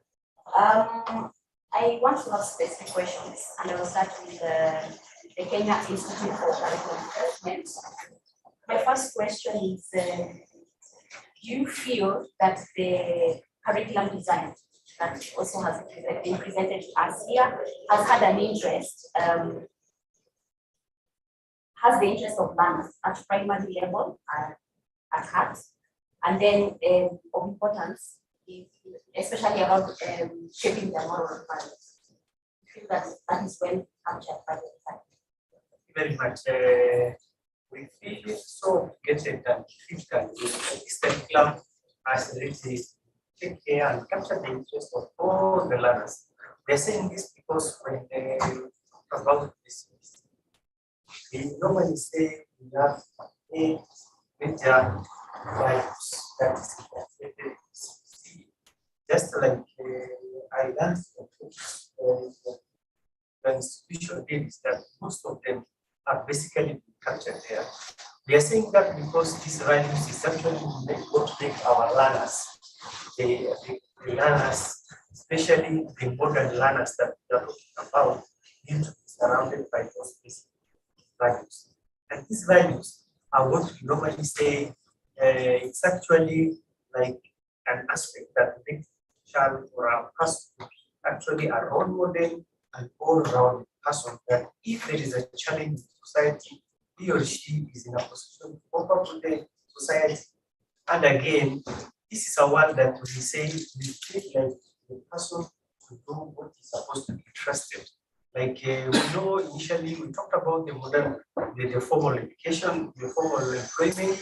I want to ask specific questions, and I will start with the Kenya Institute for Curriculum Development. My first question is, do you feel that the curriculum design that also has been presented to us here has had an interest, has the interest of learners at primary level at heart, and then of importance, especially around shaping their moral values? I feel that that is well captured by the design. Very much. We feel so obligated and critical with this curriculum as it take care and capture the interest of all the learners. They're saying this because when they talk about this, we normally say we have 8 major values that is important. Just like I learned from the institution did, that most of them are basically captured there. We are saying that because these values is actually what make our learners, the learners, especially the modern learners that we are talking about, need to be surrounded by those basic values. And these values are what we normally say it's actually like an aspect that makes a child or a person to be actually a role model and all-round person, that if there is a challenge in society, he or she is in a position to cope up with the society. And again, this is a word that we say we treat like the person to do what is supposed to be trusted. Like we know initially we talked about the modern, the formal education, the formal employment,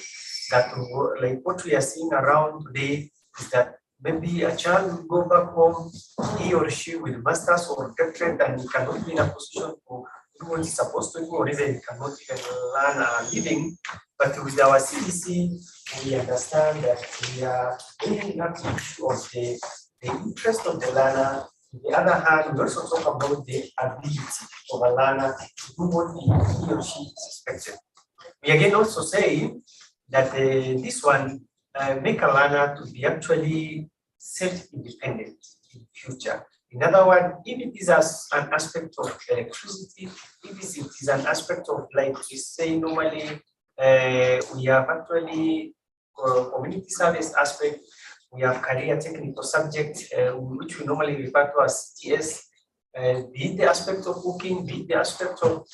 that like what we are seeing around today is that maybe a child will go back home, he or she with master's or doctorate, and he cannot be in a position to do what he's supposed to do, or even he cannot even learn a living. But with our CDC, we understand that we are bringing up the issue of the interest of the learner. On the other hand, we also talk about the ability of a learner to do what he or she is expected. We again also say that this one make a learner to be actually self-independent in future. In other words, if it is as an aspect of electricity, if it is an aspect of, like we say normally, we have actually community service aspect, we have career technical subject, which we normally refer to as TS, be it the aspect of cooking, be it the aspect of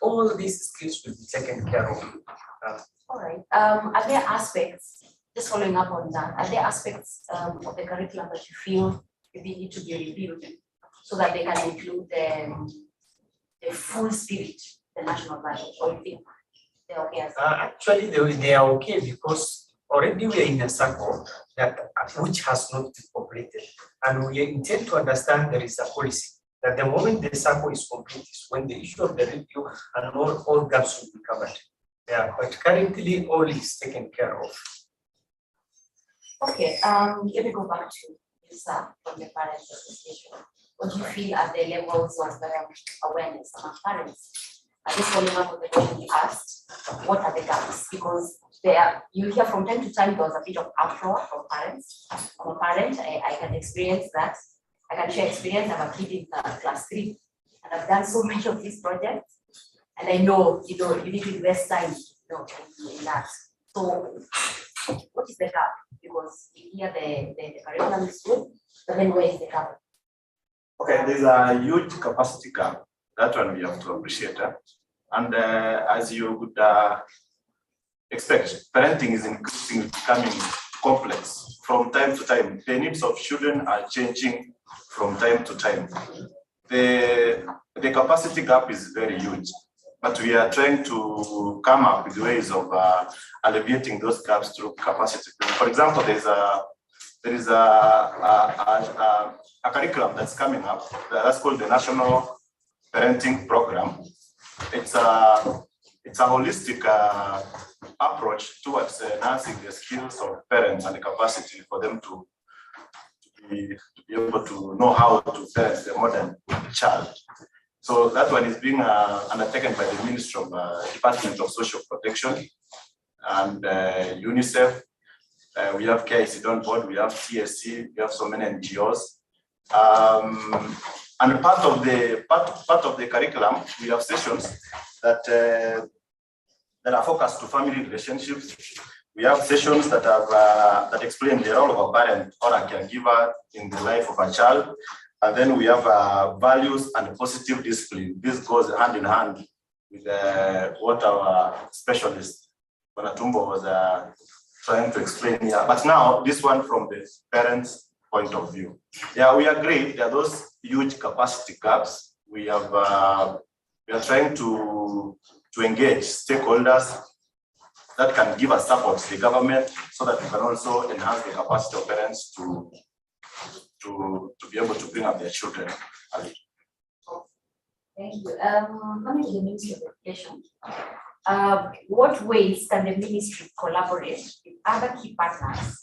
all these skills will be taken care of. All right. Are there aspects, just following up on that, are there aspects of the curriculum that you feel maybe need to be reviewed so that they can include the full spirit, the national value, or you think they're okay? Actually, they are okay because already we are in a circle that which has not been completed, and we intend to understand there is a policy that the moment the circle is complete is when the issue of the review and all gaps will be covered. Yeah, but currently all is taken care of. Okay, let me go back to Lisa from the Parents Association. What do you feel are the levels of awareness among parents? Just following up on the question you asked, what are the gaps? Because you hear from time to time there was a bit of uproar from parents. I'm a parent, I can experience that. I can share experience. I'm a kid in class 3, and I've done so many of these projects. And I know, you need to invest time, in that. So, what is the gap? Because here the curriculum is good, but then where is the gap? Okay, there's a huge capacity gap. That one we have to appreciate. And as you would expect, parenting is increasingly becoming complex from time to time. The needs of children are changing from time to time. The capacity gap is very huge, but we are trying to come up with ways of alleviating those gaps through capacity. For example, there is a curriculum that's coming up that's called the National Parenting Program. It's a holistic approach towards enhancing the skills of parents and the capacity for them to be able to know how to parent the modern child. So that one is being undertaken by the Ministry of Department of Social Protection and UNICEF. We have KICD on board, we have TSC, we have so many NGOs. And part of the curriculum, we have sessions that are focused to family relationships. We have sessions that have that explain the role of a parent or a caregiver in the life of a child. And then we have values and positive discipline. This goes hand in hand with what our specialist, Bonatumbo, was trying to explain here. But now, this one from the parents' point of view. Yeah, we agree there are those huge capacity gaps. We are trying to engage stakeholders that can give us support to the government so that we can also enhance the capacity of parents to be able to bring up their children. Thank you. Coming to the Ministry of Education, what ways can the ministry collaborate with other key partners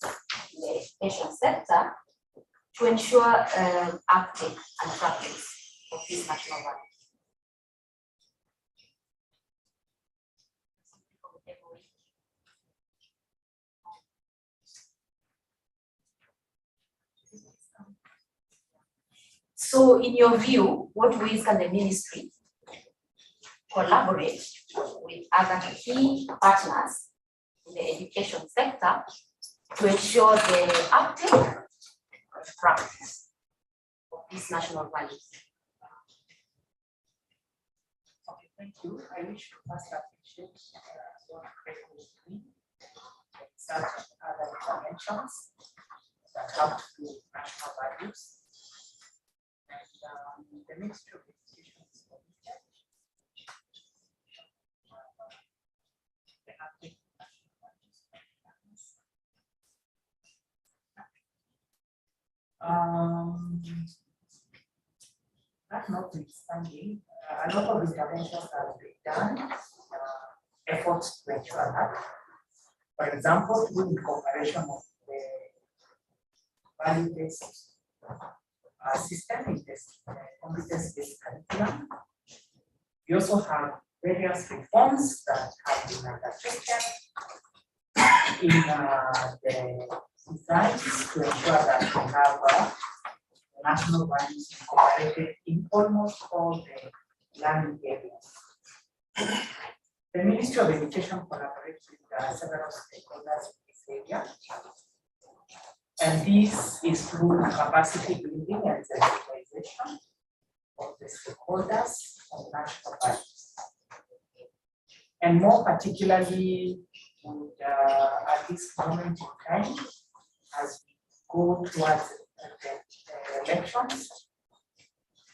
in the education sector to ensure uptake and practice of these national values? So in your view, what ways can the ministry collaborate with other key partners in the education sector to ensure the uptake and practice of these national values? Okay, thank you. I wish to first appreciate what Ethos is doing, such other interventions that have to do with national values. And the Ministry of Education is committed that notwithstanding, a lot of interventions have been done, efforts to ensure that. For example, through the cooperation of the value-based system in this competence-based curriculum. We also have various reforms that have been undertaken in the societies to ensure that we have national values incorporated in almost all the learning areas. The Ministry of Education collaborates with several stakeholders in this area. And this is through capacity building and sensitization of the stakeholders of national values. And more particularly, at this moment in time, as we go towards the elections,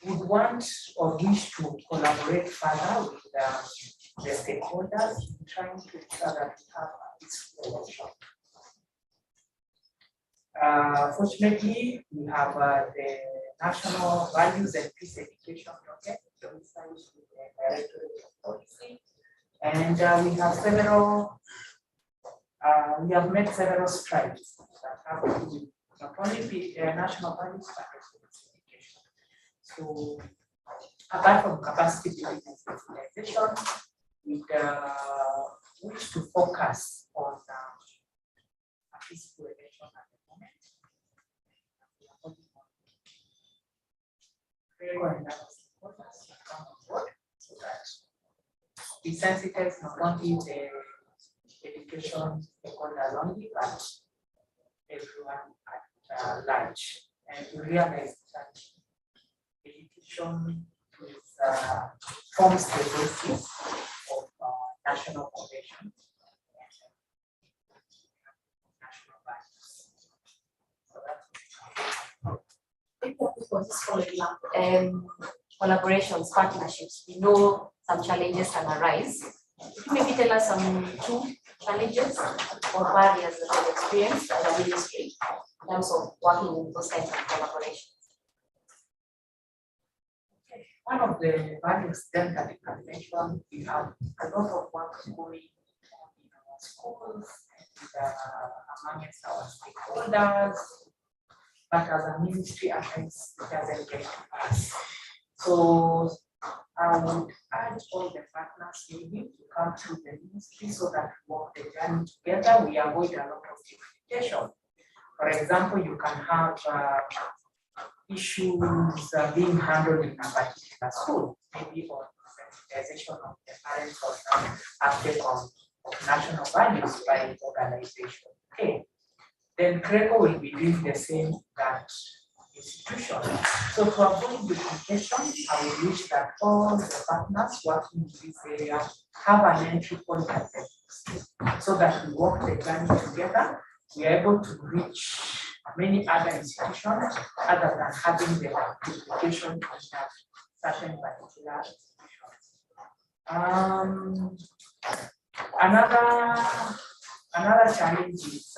we would want or wish to collaborate further with the stakeholders in trying to ensure that we have this election. Fortunately, we have the National Values and Peace Education Project, with the Directorate of Policy, and we have several. We have made several strides that have to do not only the national values but also education. So, apart from capacity building and sensitization, we wish to focus on peaceful election at the moment. So that we sensitize not only the education stakeholders only, but everyone at large, and to realize that education is forms the basis of national cohesion. For this following up, collaborations, partnerships, we know some challenges can arise. Could you maybe tell us some two challenges or barriers that you've experienced as a ministry in terms of working in those kinds of collaborations? One of the barriers then that you can mention, we have a lot of work going on in our schools and amongst our stakeholders, but as a ministry, at times it doesn't get to us. So I would urge all the partners maybe to come to the ministry so that we walk the journey together. We avoid a lot of duplication. For example, you can have issues being handled in a particular school, maybe on sensitization of the parents or some aspect of national values by organization. Okay. Then CRECO will be doing the same that institution. So to avoid duplication, I will wish that all the partners working in this area have an entry point at the ministry so that we walk the journey together. We are able to reach many other institutions other than having the duplication in that certain particular institution. Another challenge is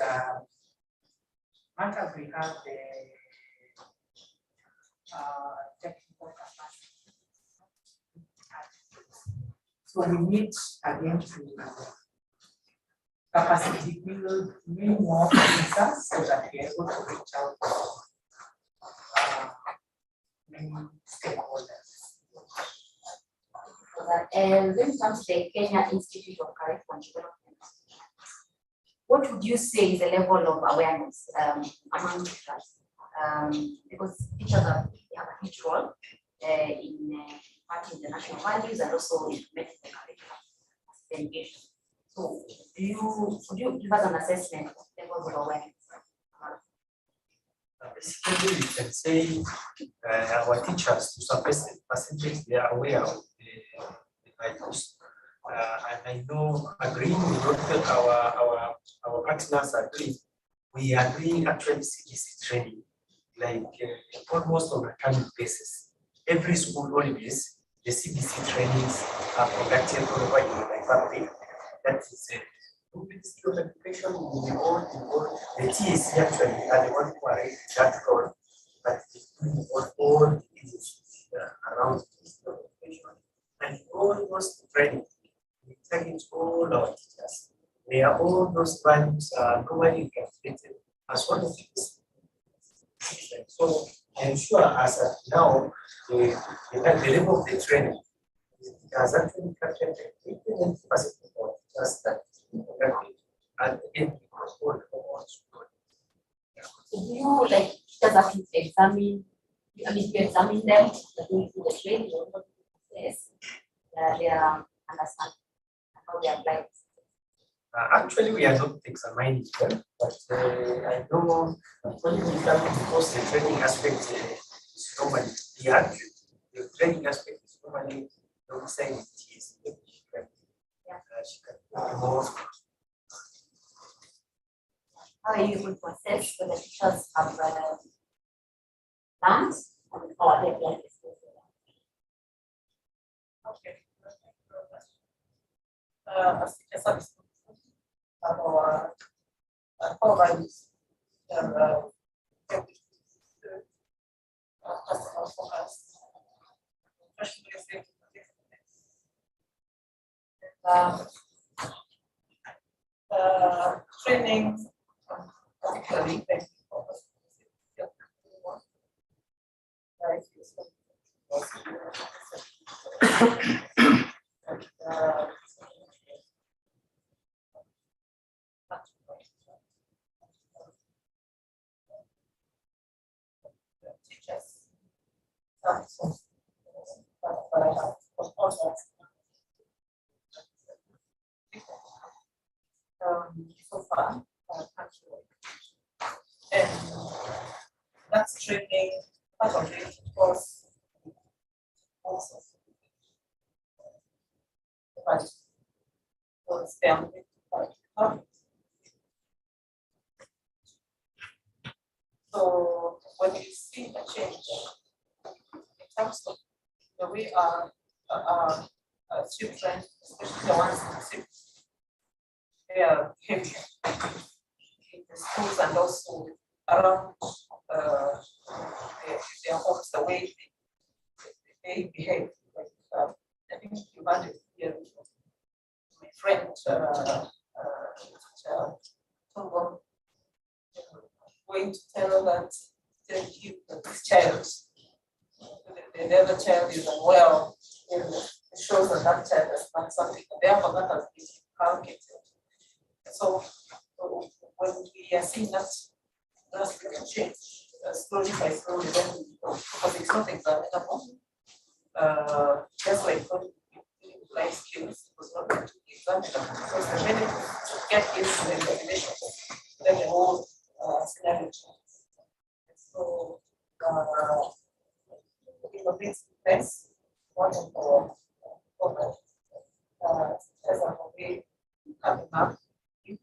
matters we have the technical capacity. So we need again to capacity build many more officers so that we are able to reach out to many stakeholders. And when it comes to the Kenya Institute of Curriculum Development, what would you say is the level of awareness among teachers? Because teachers have a huge role in imparting the national values and also implementing the curriculum education. So could you give us an assessment of levels of awareness? Basically, we can say our teachers, to some percentage, they are aware of the values. And I know, agreeing with what our partners are doing, we are doing actually CBC training, like almost on a time basis. Every school holidays, the CBC trainings are conducted all over in the family. That is Ministry of Education will be all involved. The TSC actually are the one who are in that role, but it's doing all the agencies around the Ministry of Education. And all those training, we target all our teachers. They are all those values are normally calculated as one of these. So I'm sure as of now, the level of the training has actually captured 80% of just that. And in do you like just have to examine? I mean, you examine them through the training or yes, they are understand how they apply. Actually, we are not examining them, but I know only because the training aspect is normally the training aspect is normally the same is she can more. How are you able to assess whether teachers have plans and how they plan this? Okay. As teachers have our core values and customer focus, professionalism, training, particularly teachers. So far, and that's training part of it, of course, also towards family. So when you see a change in terms of the way our children, especially the ones in the cities, their behavior in the schools and also around their homes, the way they behave. Like, I think you had it here, my friend, going to tell you that this child, the other child is unwell, it shows that that child has done something, and therefore that has been inculcated. So when we are seeing that drastic change, slowly by slowly, then we know, because it's not examinable. Just like life skills, it was not going to be examinable, because the minute you get into the examination, then the whole scenario changes. So, in the big place, one of the as a way coming up, you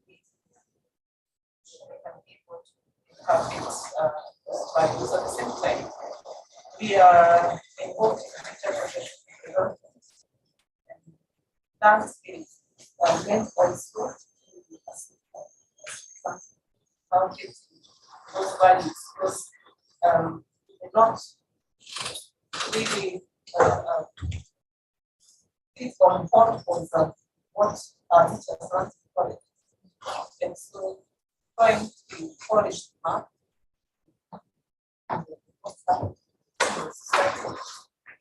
can be able to have its values at the same time. We are involved in interpretation development. That is meant also how to those values, because not really it's on point was what our teachers want to call it. And so trying to polish them up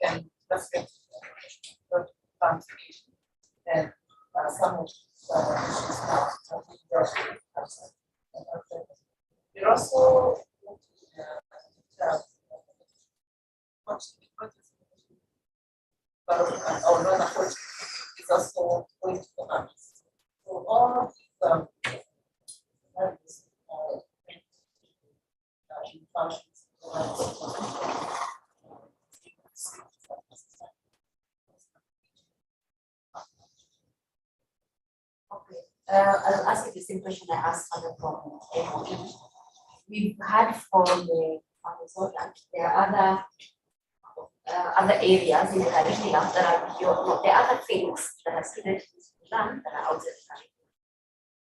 and that's it. And some of issues now we're also our non approach is also going to the arms. So all of these I'll ask you the same question I asked from MOE. We've had from the consultant, there are other areas in the curriculum that are there are other things that are students learn that are outside the curriculum.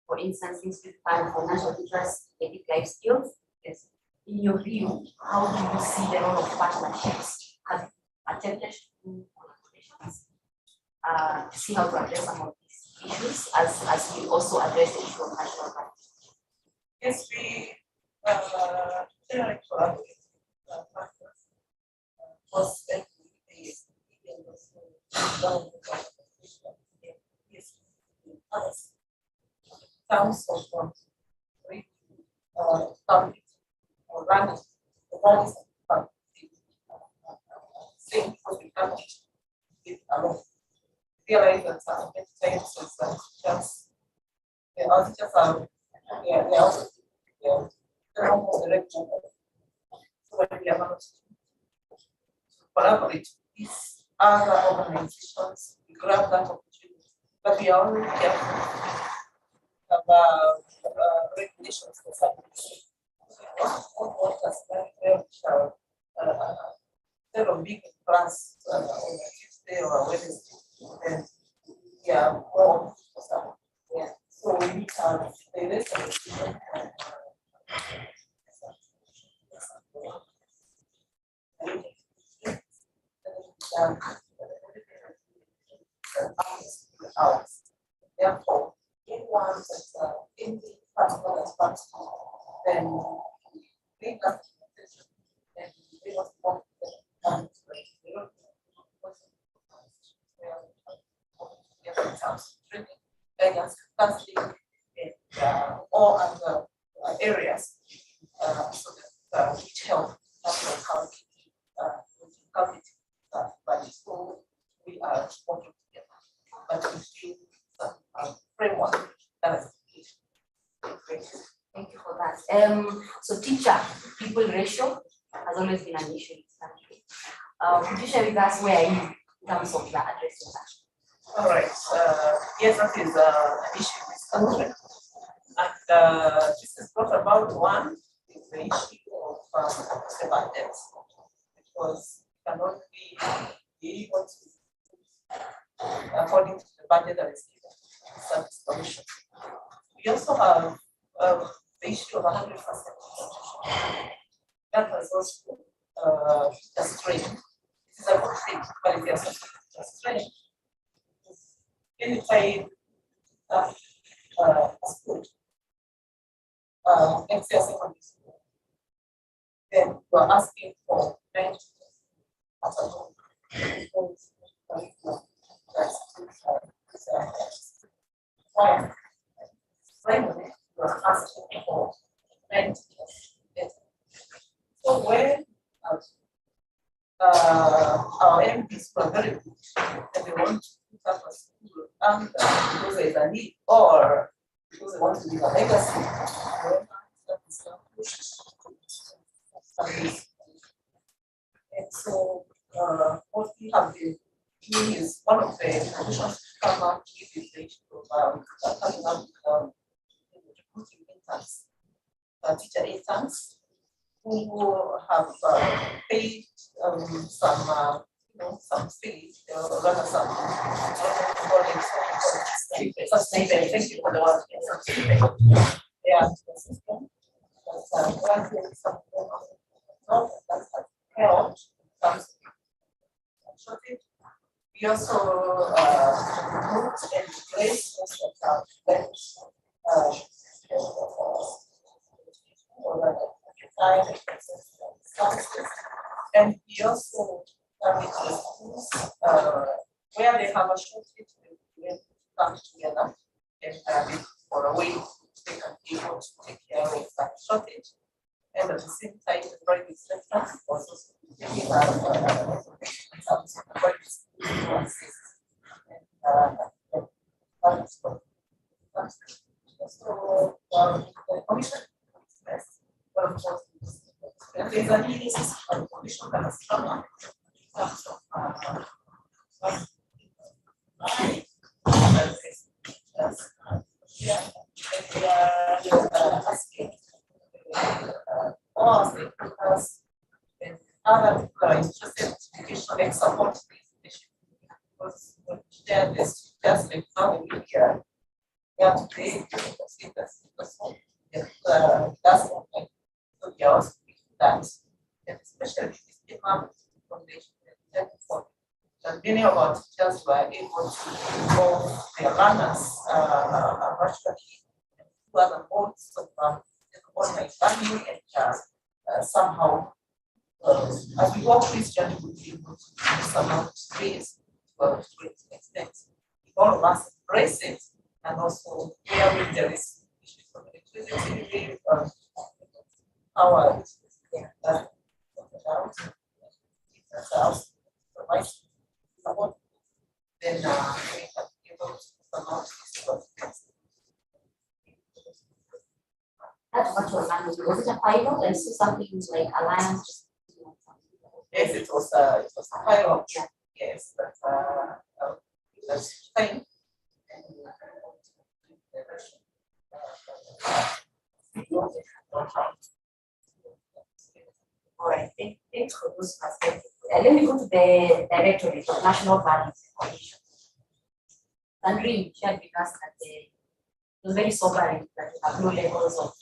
For instance, things we find financial literacy, basic life skills. Yes. In your view, how do you see the role of partnerships? Have you attempted to do collaborations to see how to address some of these issues as we also address the issue of national values? Yes, we generally collaborate with partners. Because terms of public or running the values of same because we can't get along. Realize that many times it's just the auditors are they also they're almost direct. So when we are not collaborate with these other organizations, we grab that opportunity. But we are already careful about regulations for something. What does that instead of big plans on a Tuesday or a Wednesday, then we are more for some. Yeah. So we need to the rest of the therefore, anyone that's in the particular response, then we have and we must want guidance, counseling, and all other areas, so that which help but so we are working together. But we feel framework that is great. Thank you for that. So teacher people ratio has always been an issue in this country. Could you share with us where are you in terms of addressing that? All right. Yes, that is an issue in this country. And this is brought about one is the issue of the budgets, because you cannot be able to, according to the budget that is given to the service commission. We also have the issue of 100% institution. That has also a strain. It is a good thing, but it is a strain. Anytime a school, let's say a secondary school, then you are asking for rent at a home. Finally, you are asking for rent. So when our MPs were very good and they want to put up a school under because there is a need or because they want to leave a legacy, and so what we have been doing is one of the solutions to come up with is the issue of coming up with recruiting interns, teacher interns who have paid some fees, rather some stipend. Thank you for the word. Some stipend. Yeah, the system. Granted some that's helped some shortage. We also moved and replaced and we also target the schools where they have a shortage, they come together and for a way they can be able to take care of that shortage. And at the same time, the private sector also taking some private schools to assist. So the commission expressed, but of course, there's a need for the commission that has come up in terms of asking all stakeholders and other people are interested in education and support this issue. Because when we share this, just like how the media, we have to pay that's one thing. So we are also that, and especially this demand foundation and many of our teachers were able to involve their learners virtually to other modes of online learning and somehow as we walk this journey we'll be able to somehow space to an extent. If all of us embrace it and also where there is issues of electricity, power, then we can be able to promote this. That's virtual learning. Was it a pilot and so something like alliance? Yes, it was a pilot. Yes, but that's fine. All right, thanks for those perspectives. Let me go to the Directorate of National Values and Conditions. Sandrine shared with us that it was very sobering that we have low levels of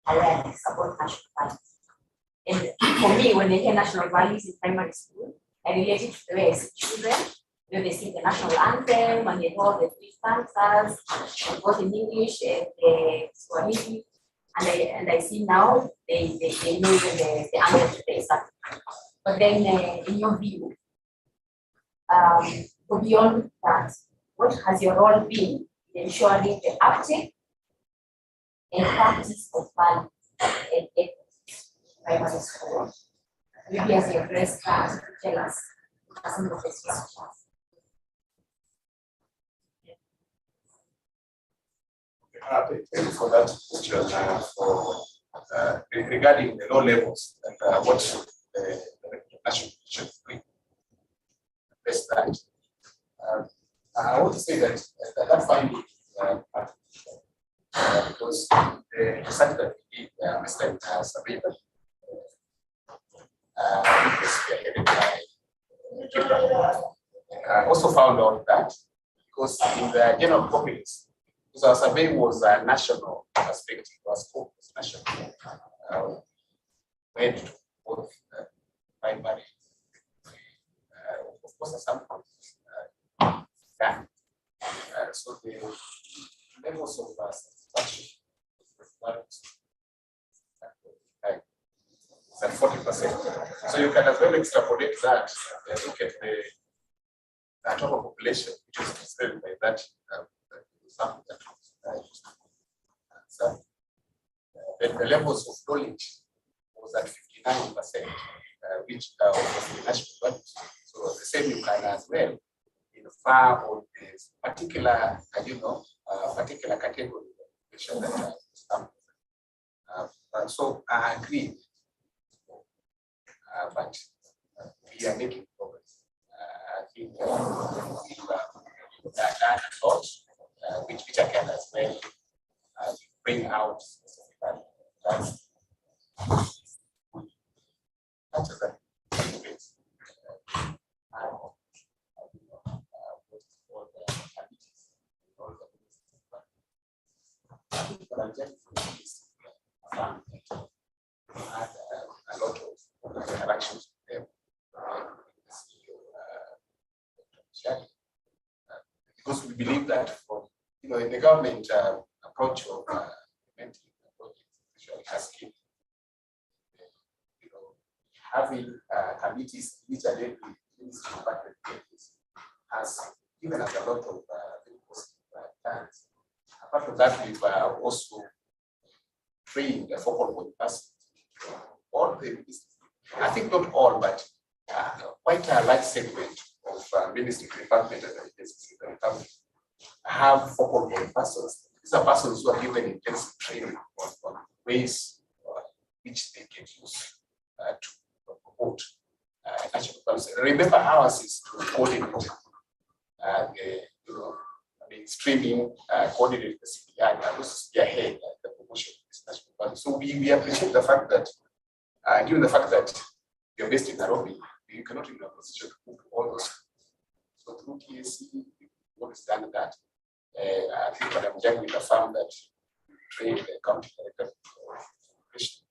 awareness about national values. And for me, when they hear national values in primary school, I relate it to the way I see children. You know, they sing the national anthem and they know the three stanzas, both in English and Swahili. And I see now they know even the anthem to the start. But then in your view, go beyond that, what has your role been in ensuring the uptake and practice of values in primary school? Maybe as you address that, tell us some of the questions. Thank you for that question. Regarding the low levels and what the national should bring, address that. I want to say that that finding because the research that we did, Mr. Survey, also found out that because in the general populace, because our survey was a national perspective, our scope was national, went to both primary, of course, some so the levels of satisfaction is at 40%. So you can as well extrapolate that and look at the total population, which is represented by that sample that then the levels of knowledge was at 59%, which was the national values. So the same you can as well infer on this particular, particular category of population that so I agree, but we are making progress. I think that thought, which I can as well bring out a lot of interactions with them. Because we believe that from in the government approach of implementing the project, especially cascading, having committees each and every ministry department has given us a lot of plans. Apart from that, we've also trained the focal point persons. All the ministries, I think not all, but quite a large segment of ministry department and agencies have focal point persons. These are persons who are given intensive training on ways which they can use to promote national policy. Remember, ours is to coordinate the streaming, coordinate the CPI, and also spearhead the promotion of this national policy. So we appreciate the fact that, given the fact that you're based in Nairobi, you cannot be in a position to move to all those. So through TSC, we've always done that. I think Madam Jang will affirm that trained the county director for education.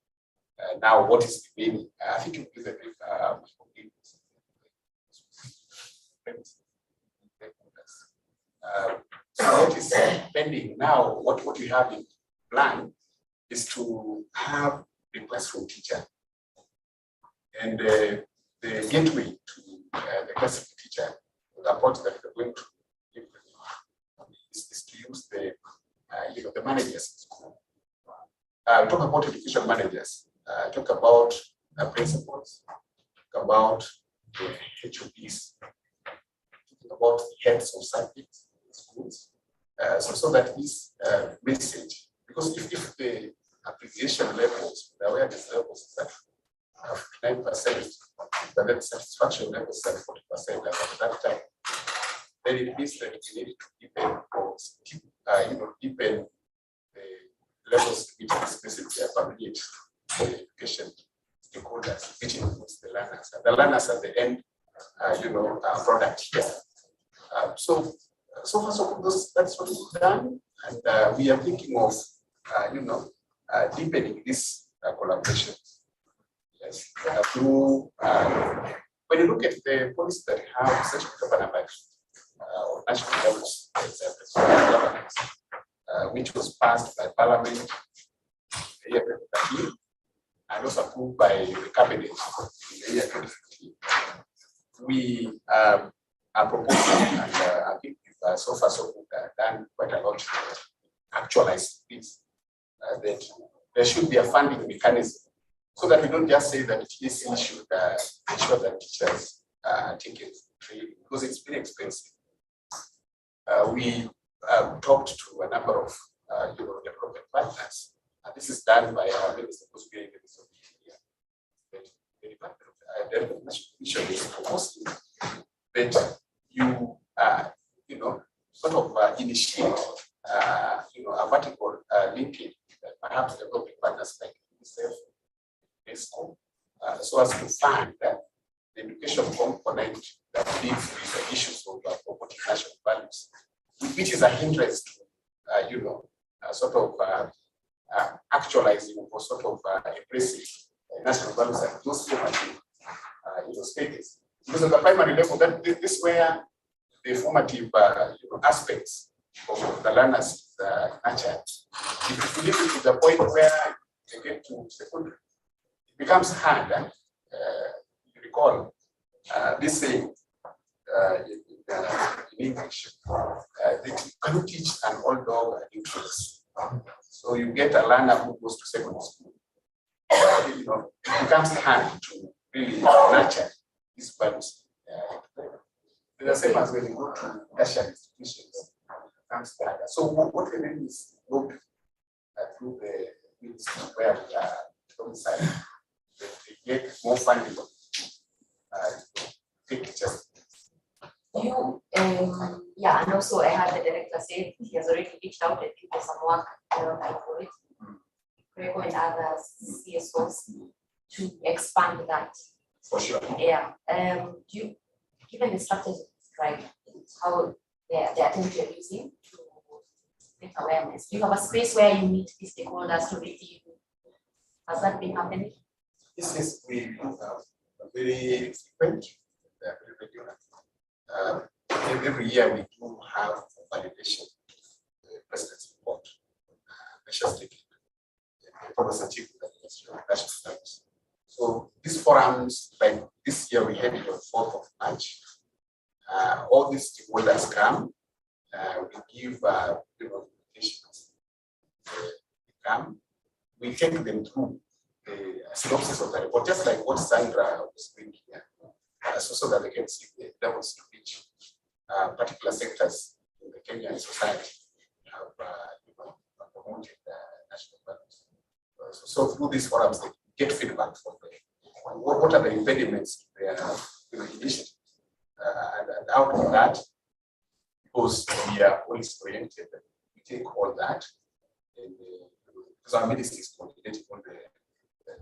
Now, what is remaining? I think it is a bit so what is pending now, what we have in plan is to have requests from teacher. And the gateway to the request of the teacher, the approach that we're going to implement is to use the the managers in school. Talk about education managers, talk about principals, talk about the HODs, talk about the heads of subjects in schools, so that this message, because if the appreciation levels, the awareness levels is at 9%, but then satisfaction levels at 40% at that time, then it means that we need to deepen the levels which this message permeate for the education stakeholders, which includes the learners. And the learners at the end, product here. So far, so good. That's what we've done, and we are thinking of, deepening this collaboration. Yes, through when you look at the policies that have such governance or national levels, governance, which was passed by Parliament in the year 2013 and also approved by the Cabinet in the year 2015, we are proposing, and I think we've so far so good done quite a lot to actualize this, that there should be a funding mechanism so that we don't just say that TSC should ensure that teachers take it training, because it's very expensive. We talked to a number of development partners, and this is done by our minister, because we are in the midst of the Department of Development National Commission is proposing that you sort of initiate, a vertical linkage, perhaps developing partners like UNICEF, UNESCO, so as to fund the education component that deals with the issues of promoting national values, which is a hindrance to, sort of actualizing or sort of embracing national values and those formative stages. Because at the primary level, that this is where the formative aspects of the learners is nurtured. If you leave it to the point where they get to secondary, it becomes hard. You recall this saying in English, that you cannot teach an old dog new tricks. So you get a learner who goes to secondary school. It becomes hard to really nurture these values. The same as when you go to tertiary institutions. So what we mean is look through the ministry where we are domiciled, they get more funding. Yeah, and also I had the director say he has already reached out and did some work for it, Greco and others, CSOs, to expand that. For sure. Yeah. Given the strategy, right, how the attempt you're using to make awareness, do you have a space where you meet the stakeholders to review? Has that been happening? Yes, we do have a very frequent, very regular. Every year we do have validation, the president's report, measures taken, progress achieved with the Ministry of National Service. So these forums, like this year we had it on 4th of March. All these stakeholders come, we give invitations. They come, we take them through the synopsis of the report, just like what Sandra was doing here, so that they can see the levels to which particular sectors in the Kenyan society have promoted national values. So through these forums, they get feedback from them. What are the impediments to their initiative? And out of that, because we are policy oriented, we take all that, and because our ministry is coordinating all the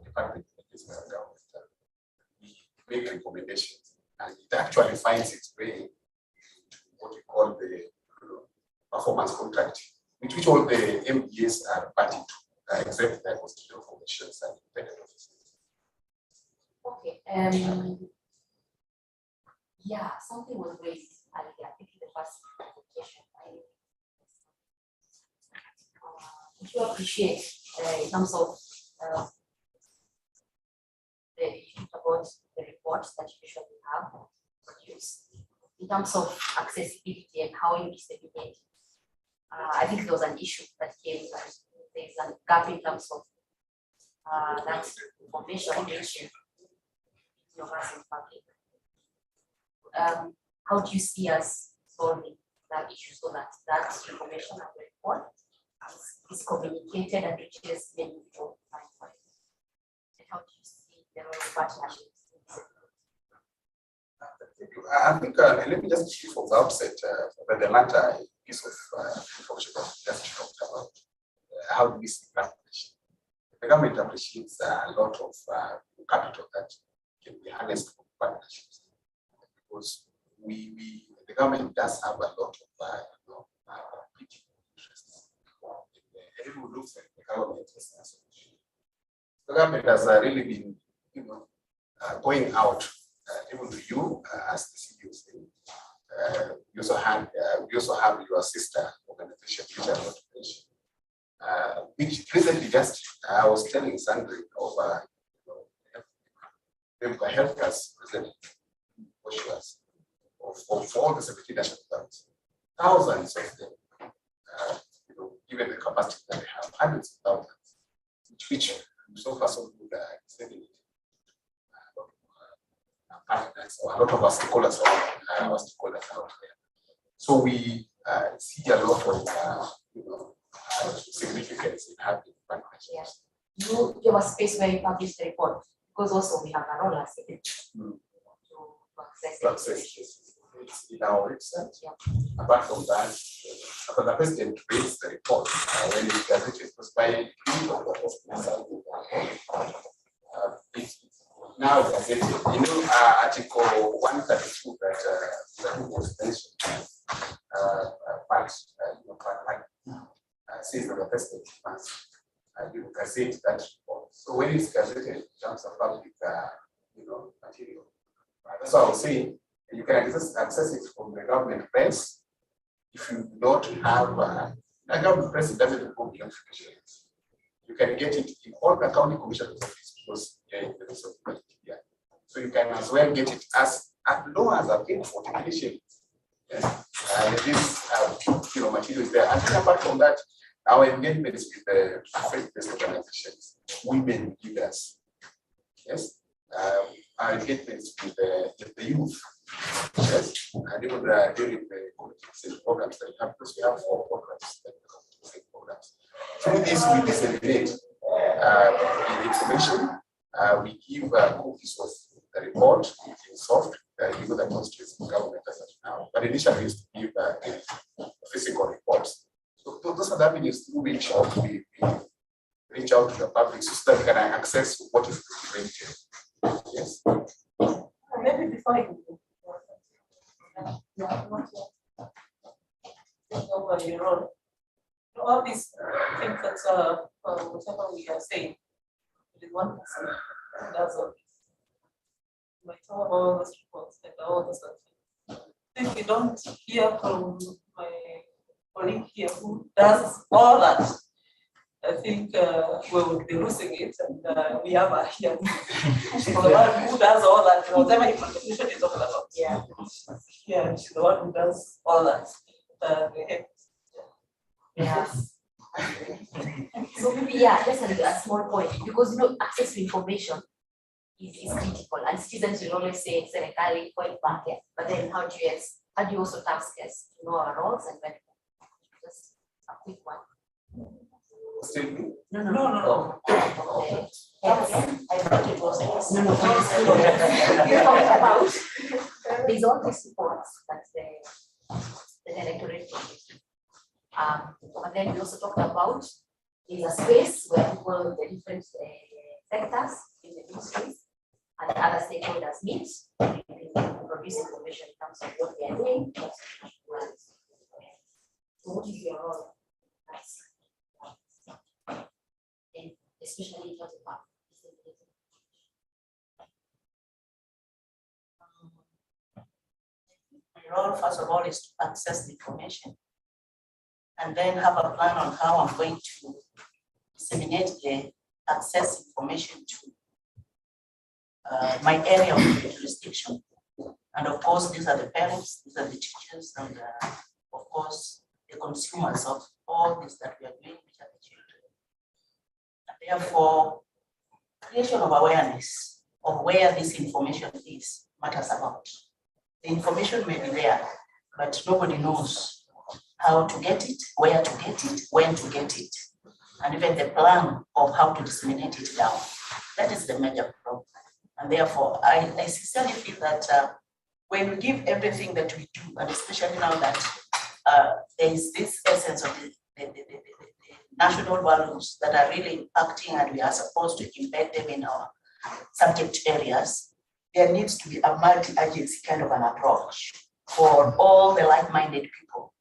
department of government, we make recommendations, and it actually finds its way to what we call the performance contract, which all the MBAs are party to, except the constitutional commissions and independent offices. Okay. Yeah, something was raised earlier. I think in the first presentation. Would you appreciate in terms of about the reports that you usually have produced in terms of accessibility and how you disseminate? I think there was an issue that came that there's a gap in terms of that information which you have in public. How do you see us solving that issue so that that information and the report is communicated and reaches many people? And how do you see the role of partnerships? I think let me just chief from the outset about the latter piece of information that we just talked about. How do we see partnership? The government appreciates a lot of capital that can be harnessed from partnerships, because the government does have a lot of competing interests. Everyone looks at the government as a solution. The government has really been, going out, even to you as the CEO saying. We also have your sister organization, which recently just I was telling Sandra over they've helped us present brochures of all the 17 national governments, thousands of them, given the capacity that they have, hundreds of thousands, which so far so good sending it. Partners, or a lot of our stakeholders out there. So we see a lot of significance in having partnerships. Yes. You have a space where you publish the report, because also we have a role as to access it. it's in our website. Apart from that, after the president reads the report, when it gazetted, because by it's now gazetted. You know, Article 132 that was mentioned, says that the president must gazette that report. So when it's gazetted in terms of public, material, that's what I was saying. You can access it from the government press. If you don't have a government press, it doesn't report the information. You can get it in all the county commissioners office because there is a media. So you can as well get it as low as a pay for technician. Yes. This material is there. And apart from that, our engagements with the faith-based organizations, women leaders, yes, our engagements with the youth, yes, and even during the community programs that we have, because we have 4 programs. Through this, we disseminate the information. We give copies of the report in soft, that constitutes the government as of now. But initially, we used to give physical reports. So those are the avenues through which we reach out to the public so that we can access what is printed. Yes. Maybe before you over your role, all these things that whatever we are saying, it is one person who does all this. Like all those reports and all those things. If we don't hear from my colleague here who does all that, I think we would be losing it, and we have a here. She's the one who does all that. Whatever information is talking about. Yeah. Yeah, she's the one who does all that. Yes. So maybe just a small point, because access to information is critical, and citizens will always say serikali point back, but then how do you also task us to know our roles and when? Just a quick one. No. There's all these reports that the directorate produces. And then we also talked about there's a space where people, the different sectors in the industries and other stakeholders meet and produce information in terms of what they are doing. So what is your role? Especially in terms of my role, first of all, is to access the information and then have a plan on how I'm going to disseminate the access information to my area of jurisdiction. And of course, these are the parents, these are the teachers, and of course, the consumers of all this that we are doing, which are the children. And therefore, creation of awareness of where this information is matters about. The information may be there, but nobody knows how to get it, where to get it, when to get it, and even the plan of how to disseminate it down. That is the major problem. And therefore, I sincerely feel that when we give everything that we do, and especially now that there is this essence of the national values that are really impacting and we are supposed to embed them in our subject areas, there needs to be a multi-agency kind of an approach for all the like-minded people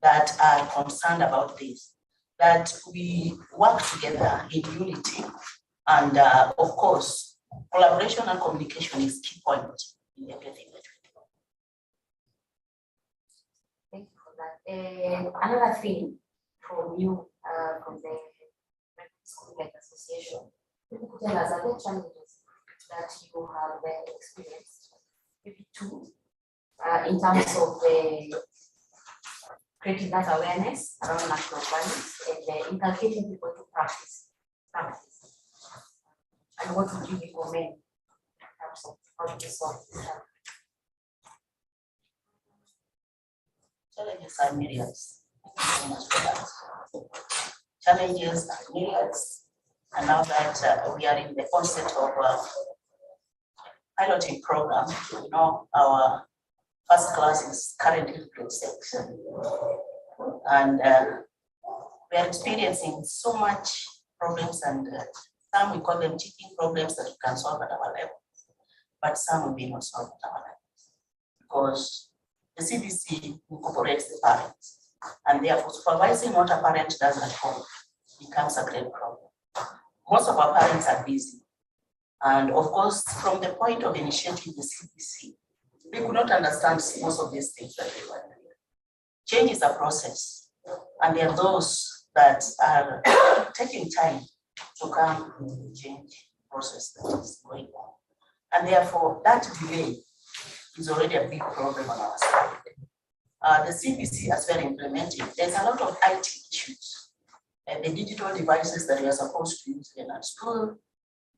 that are concerned about this, that we work together in unity. And of course, collaboration and communication is key point in everything that we do. Thank you for that. Another thing from you, from the School Association, you could tell us other challenges that you have experienced, maybe 2, in terms of creating that awareness around national values and inculcating people to practice. And what would you recommend in terms of how to solve this? Challenges are myriads. Challenges are myriads. And now that we are in the concept of piloting program, our first class is currently grade 6. And we are experiencing so much problems, and some we call them teaching problems that we can solve at our level, but some will be not solved at our level because the CBC incorporates the parents, and therefore supervising what a parent does at home becomes a great problem. Most of our parents are busy, and of course, from the point of initiating the CBC, we could not understand most of these things that we were doing. Change is a process, and there are those that are taking time to come to the change process that is going on. And therefore, that delay is already a big problem on our side. The CBC, as we're implementing, there's a lot of IT issues. The digital devices that we are supposed to use in our school,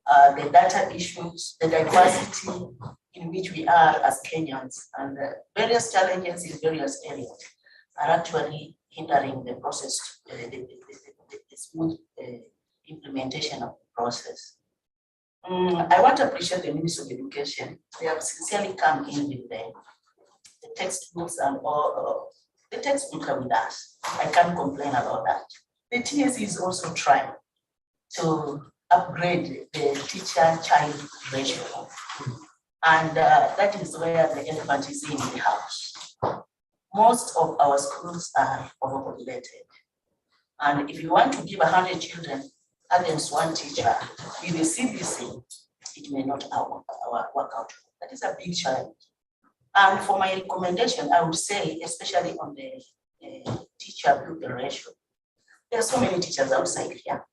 the data issues, the diversity in which we are as Kenyans, and various challenges in various areas are actually hindering the process, the smooth implementation of the process. I want to appreciate the Ministry of Education. They have sincerely come in with the textbooks and all. The textbooks are with us. I can't complain about that. The TSC is also trying to upgrade the teacher-child ratio. And that is where the elephant is in the house. Most of our schools are overpopulated. And if you want to give 100 children against one teacher with the CBC, it may not work out. That is a big challenge. And for my recommendation, I would say, especially on the teacher-pupil ratio, there are so many teachers outside here.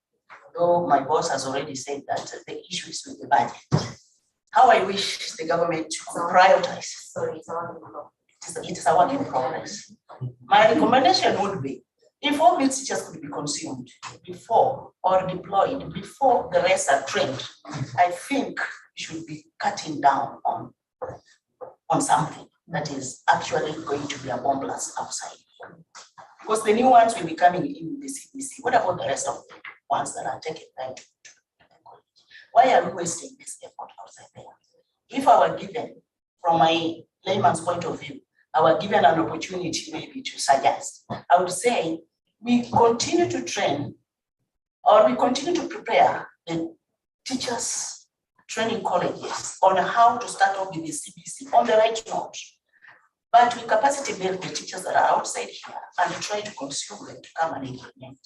Though my boss has already said that the issue is with the budget. How I wish the government could prioritize. Sorry, it is a work in progress. My recommendation would be, if all these teachers could be consumed before or deployed before the rest are trained, I think we should be cutting down on something that is actually going to be a bomb blast outside. Because the new ones will be coming in the CBC. What about the rest of the ones that are taking time to college? Why are we wasting this effort outside there? If I were given, from my layman's point of view, I were given an opportunity maybe to suggest, I would say we continue to train or we continue to prepare the teachers training colleges on how to start off with the CBC on the right note. But we capacity build the teachers that are outside here and try to consume them to come and implement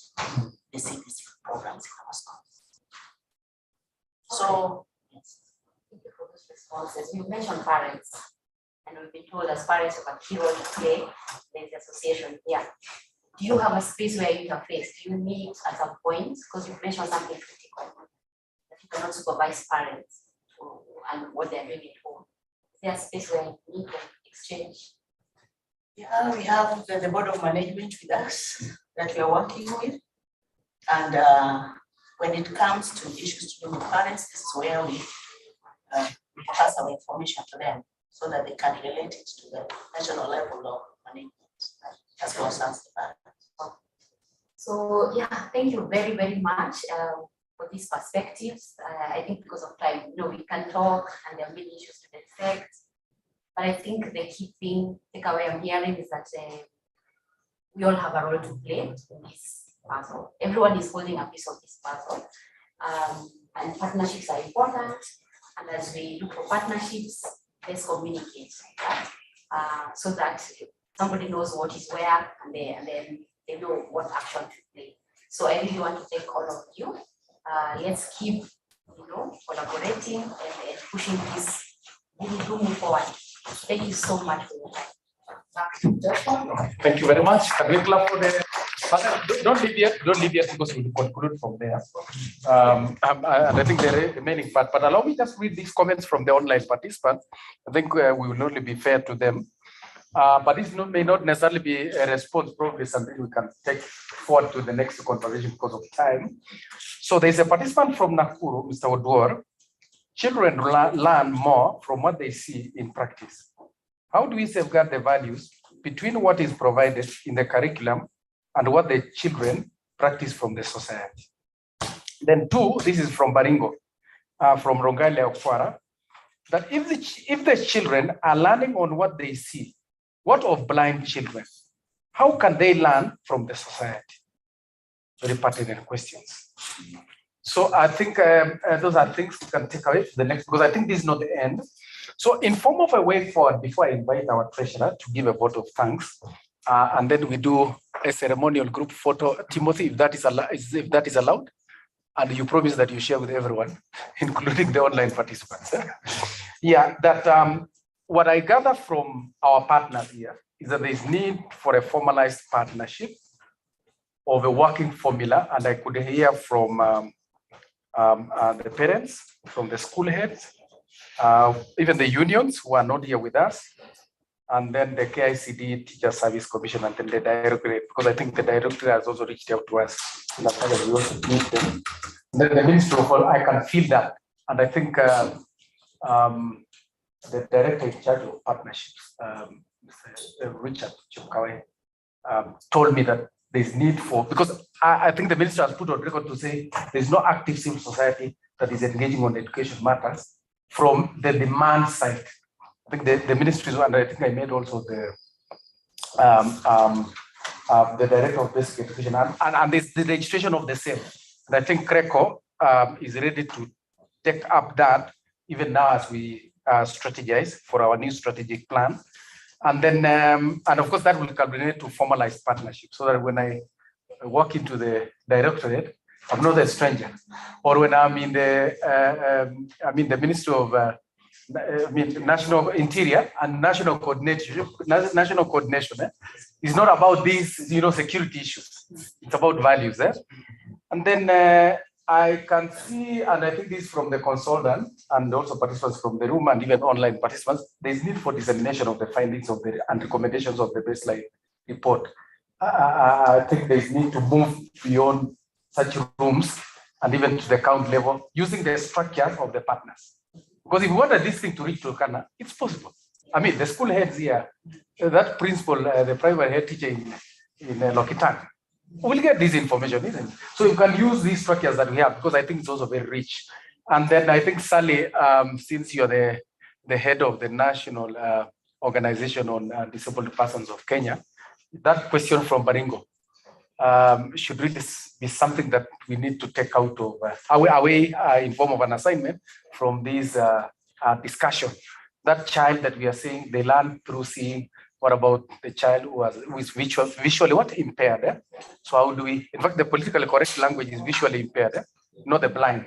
the CBC programs in our schools. So, yes. Thank you for those responses. You mentioned parents, and we've been told as parents of a key role to play. There's the association here. Do you have a space where you interface? Do you meet at some point? Because you mentioned something critical, that you cannot supervise parents and what they're doing at home. Is there a space where you meet and exchange? Yeah, we have the board of management with us that we are working with. And when it comes to issues to do with parents, this is where we pass our information to them so that they can relate it to the national level of management as well as the parents. So yeah, thank you very, very much for these perspectives. I think because of time, we can talk and there are many issues to dissect. But I think the key takeaway I'm hearing is that we all have a role to play in this puzzle. Everyone is holding a piece of this puzzle. And partnerships are important. And as we look for partnerships, let's communicate so that somebody knows what is where and then they know what action to play. So I really want to thank all of you. Let's keep, collaborating and pushing this moving forward. Thank you so much for your time. Thank you very much. A great clap for the don't leave yet because we'll conclude from there. And I think the remaining part, but allow me just read these comments from the online participants. I think we will only be fair to them. But this may not necessarily be a response, probably something we can take forward to the next conversation because of time. So there's a participant from Nakuru, Mr. Odwar. Children learn more from what they see in practice. How do we safeguard the values between what is provided in the curriculum and what the children practice from the society? Then two, this is from Baringo, from Rongalia Okwara, that if the children are learning on what they see what of blind children? How can they learn from the society? Very pertinent questions. So I think those are things we can take away to the next, because I think this is not the end. So in form of a way forward, before I invite our treasurer to give a vote of thanks, and then we do a ceremonial group photo, Timothy, if that is allowed, and you promise that you share with everyone, including the online participants. Yeah, that what I gather from our partners here is that there is need for a formalized partnership of a working formula, and I could hear from the parents, from the school heads, even the unions who are not here with us, and then the KICD Teacher Service Commission, and then the directorate, because I think the directorate has also reached out to us. And that's why we also meet them. Then the Ministry of All, I can feel that, and I think the director in charge of partnerships, Richard Chukaway, told me that there's need for, because I think the minister has put on record to say there's no active civil society that is engaging on education matters from the demand side. I think the ministries, and I think I made also the director of basic education, and there's the registration of the same. And I think CRECO is ready to take up that even now as we strategize for our new strategic plan. And then, and of course, that will culminate to formalized partnership, so that when I walk into the directorate, I'm not a stranger. Or when I'm in the Ministry of National Interior and National Coordination. It's not about these, security issues. It's about values. And then I can see, and I think this is from the consultant and also participants from the room and even online participants, there's need for dissemination of the findings of and recommendations of the baseline report. I think there's need to move beyond such rooms and even to the count level using the structure of the partners. Because if we wanted this thing to reach Turkana, it's possible. I mean, the school heads here, that principal, the primary head teacher in Lokitang, we'll get this information, isn't it? So you can use these structures that we have, because I think it's also very rich. And then I think, Sally, since you're the head of the National Organization on Disabled Persons of Kenya, that question from Baringo should really be something that we need to take out of away in form of an assignment from this discussion. That child that we are saying, they learn through seeing. What about the child who is visually what impaired? So how do we, in fact, the politically correct language is visually impaired, not the blind.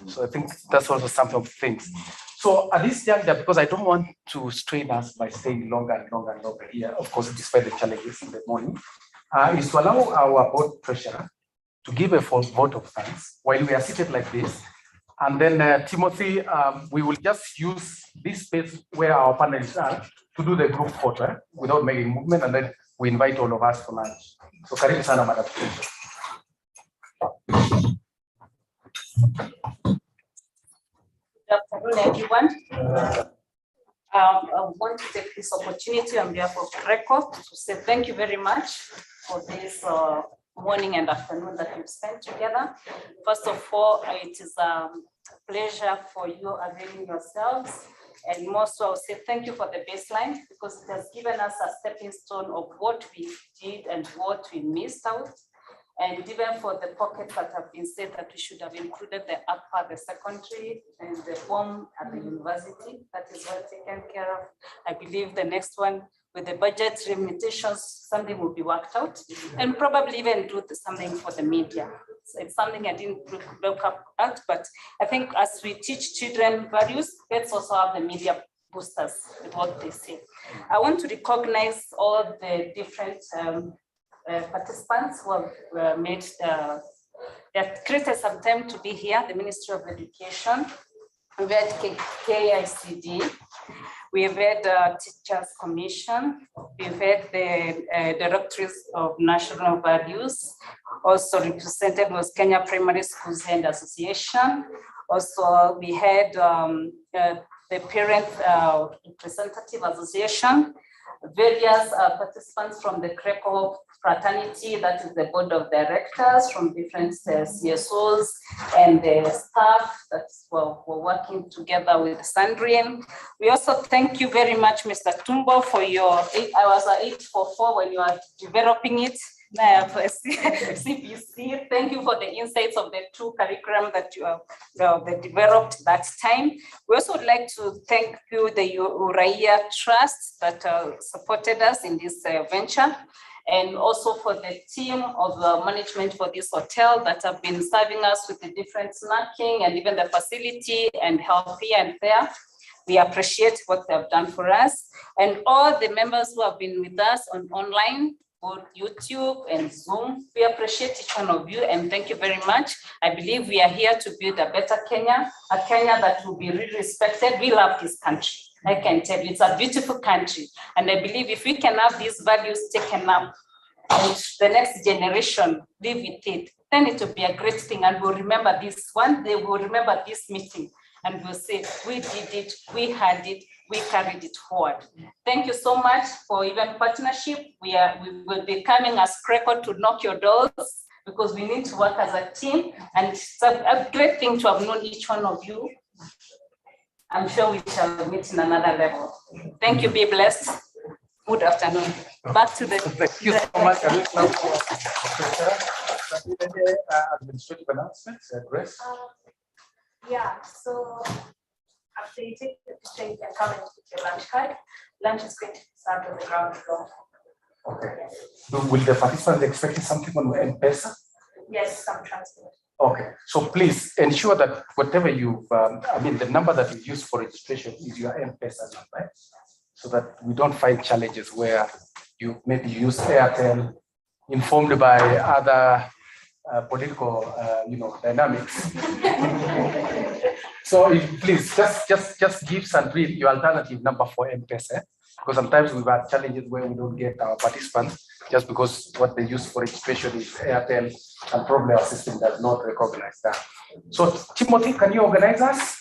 So I think that's also some of the things. So at this juncture, because I don't want to strain us by staying longer and longer and longer here, of course, despite the challenges in the morning, is to allow our board treasurer to give a vote of thanks while we are seated like this. And then Timothy, we will just use this space where our panelists are to do the group photo without making movement, and then we invite all of us for lunch. So karibu sana, Madam Treasurer. Good afternoon, everyone. I want to take this opportunity on behalf of RECO to say thank you very much for this morning and afternoon that we've spent together. First of all, it is a pleasure for you availing yourselves. And most I'll say thank you for the baseline, because it has given us a stepping stone of what we did and what we missed out. And even for the pockets that have been said that we should have included the upper, the secondary, and the form at the university, that is well taken care of. I believe the next one with the budget limitations, something will be worked out, and probably even do something for the media. So it's something I didn't look up at, but I think as we teach children values, let's also have the media boosters with what they say. I want to recognize all the different participants who have made that created some time to be here. The Ministry of Education, we've had KICD, we've had Teachers Commission, we've had the Directories of National Values, also represented was Kenya Primary Schools and Association, Also, we had the Parent Representative Association, various participants from the CRECO fraternity, that is the board of directors, from different CSOs, and the staff that were working together with Sandrine. We also thank you very much, Mr. Tumbo, for your 8 hours or 844 when you are developing it. CPC, thank you for the insights of the 2 curriculum that you have developed that time. We also would like to thank you, the Uraia Trust, that supported us in this venture, and also for the team of the management for this hotel that have been serving us with the different snacking and even the facility and help here and there. We appreciate what they have done for us, and all the members who have been with us on online, both YouTube and Zoom. We appreciate each one of you and thank you very much. I believe we are here to build a better Kenya, a Kenya that will be really respected. We love this country. I can tell you, it's a beautiful country. And I believe if we can have these values taken up and the next generation live with it, then it will be a great thing. And we'll remember this one day, we'll remember this meeting and we'll say, we did it, we had it, we carried it forward. Thank you so much for even partnership. We will be coming as CRECO to knock your doors because we need to work as a team. And it's a great thing to have known each one of you. I'm sure we shall meet in another level. Thank you, be blessed. Good afternoon. Back to the. Thank you so much. Administrative announcements, Grace. Yeah, so after you take the picture, you can come and put your lunch card. Lunch is going to be served on the ground floor. Okay. Will the participants expect something on M-Pesa? Yes, some transport. Okay, so please ensure that whatever you've, the number that you use for registration is your M-Pesa number, so that we don't find challenges where you maybe use Airtel, informed by other political, dynamics. So please just give Sandrine your alternative number for M-Pesa, because sometimes we've had challenges where we don't get our participants just because what they use for registration is Airtel, and probably our system does not recognize that. So Timothy, can you organize us?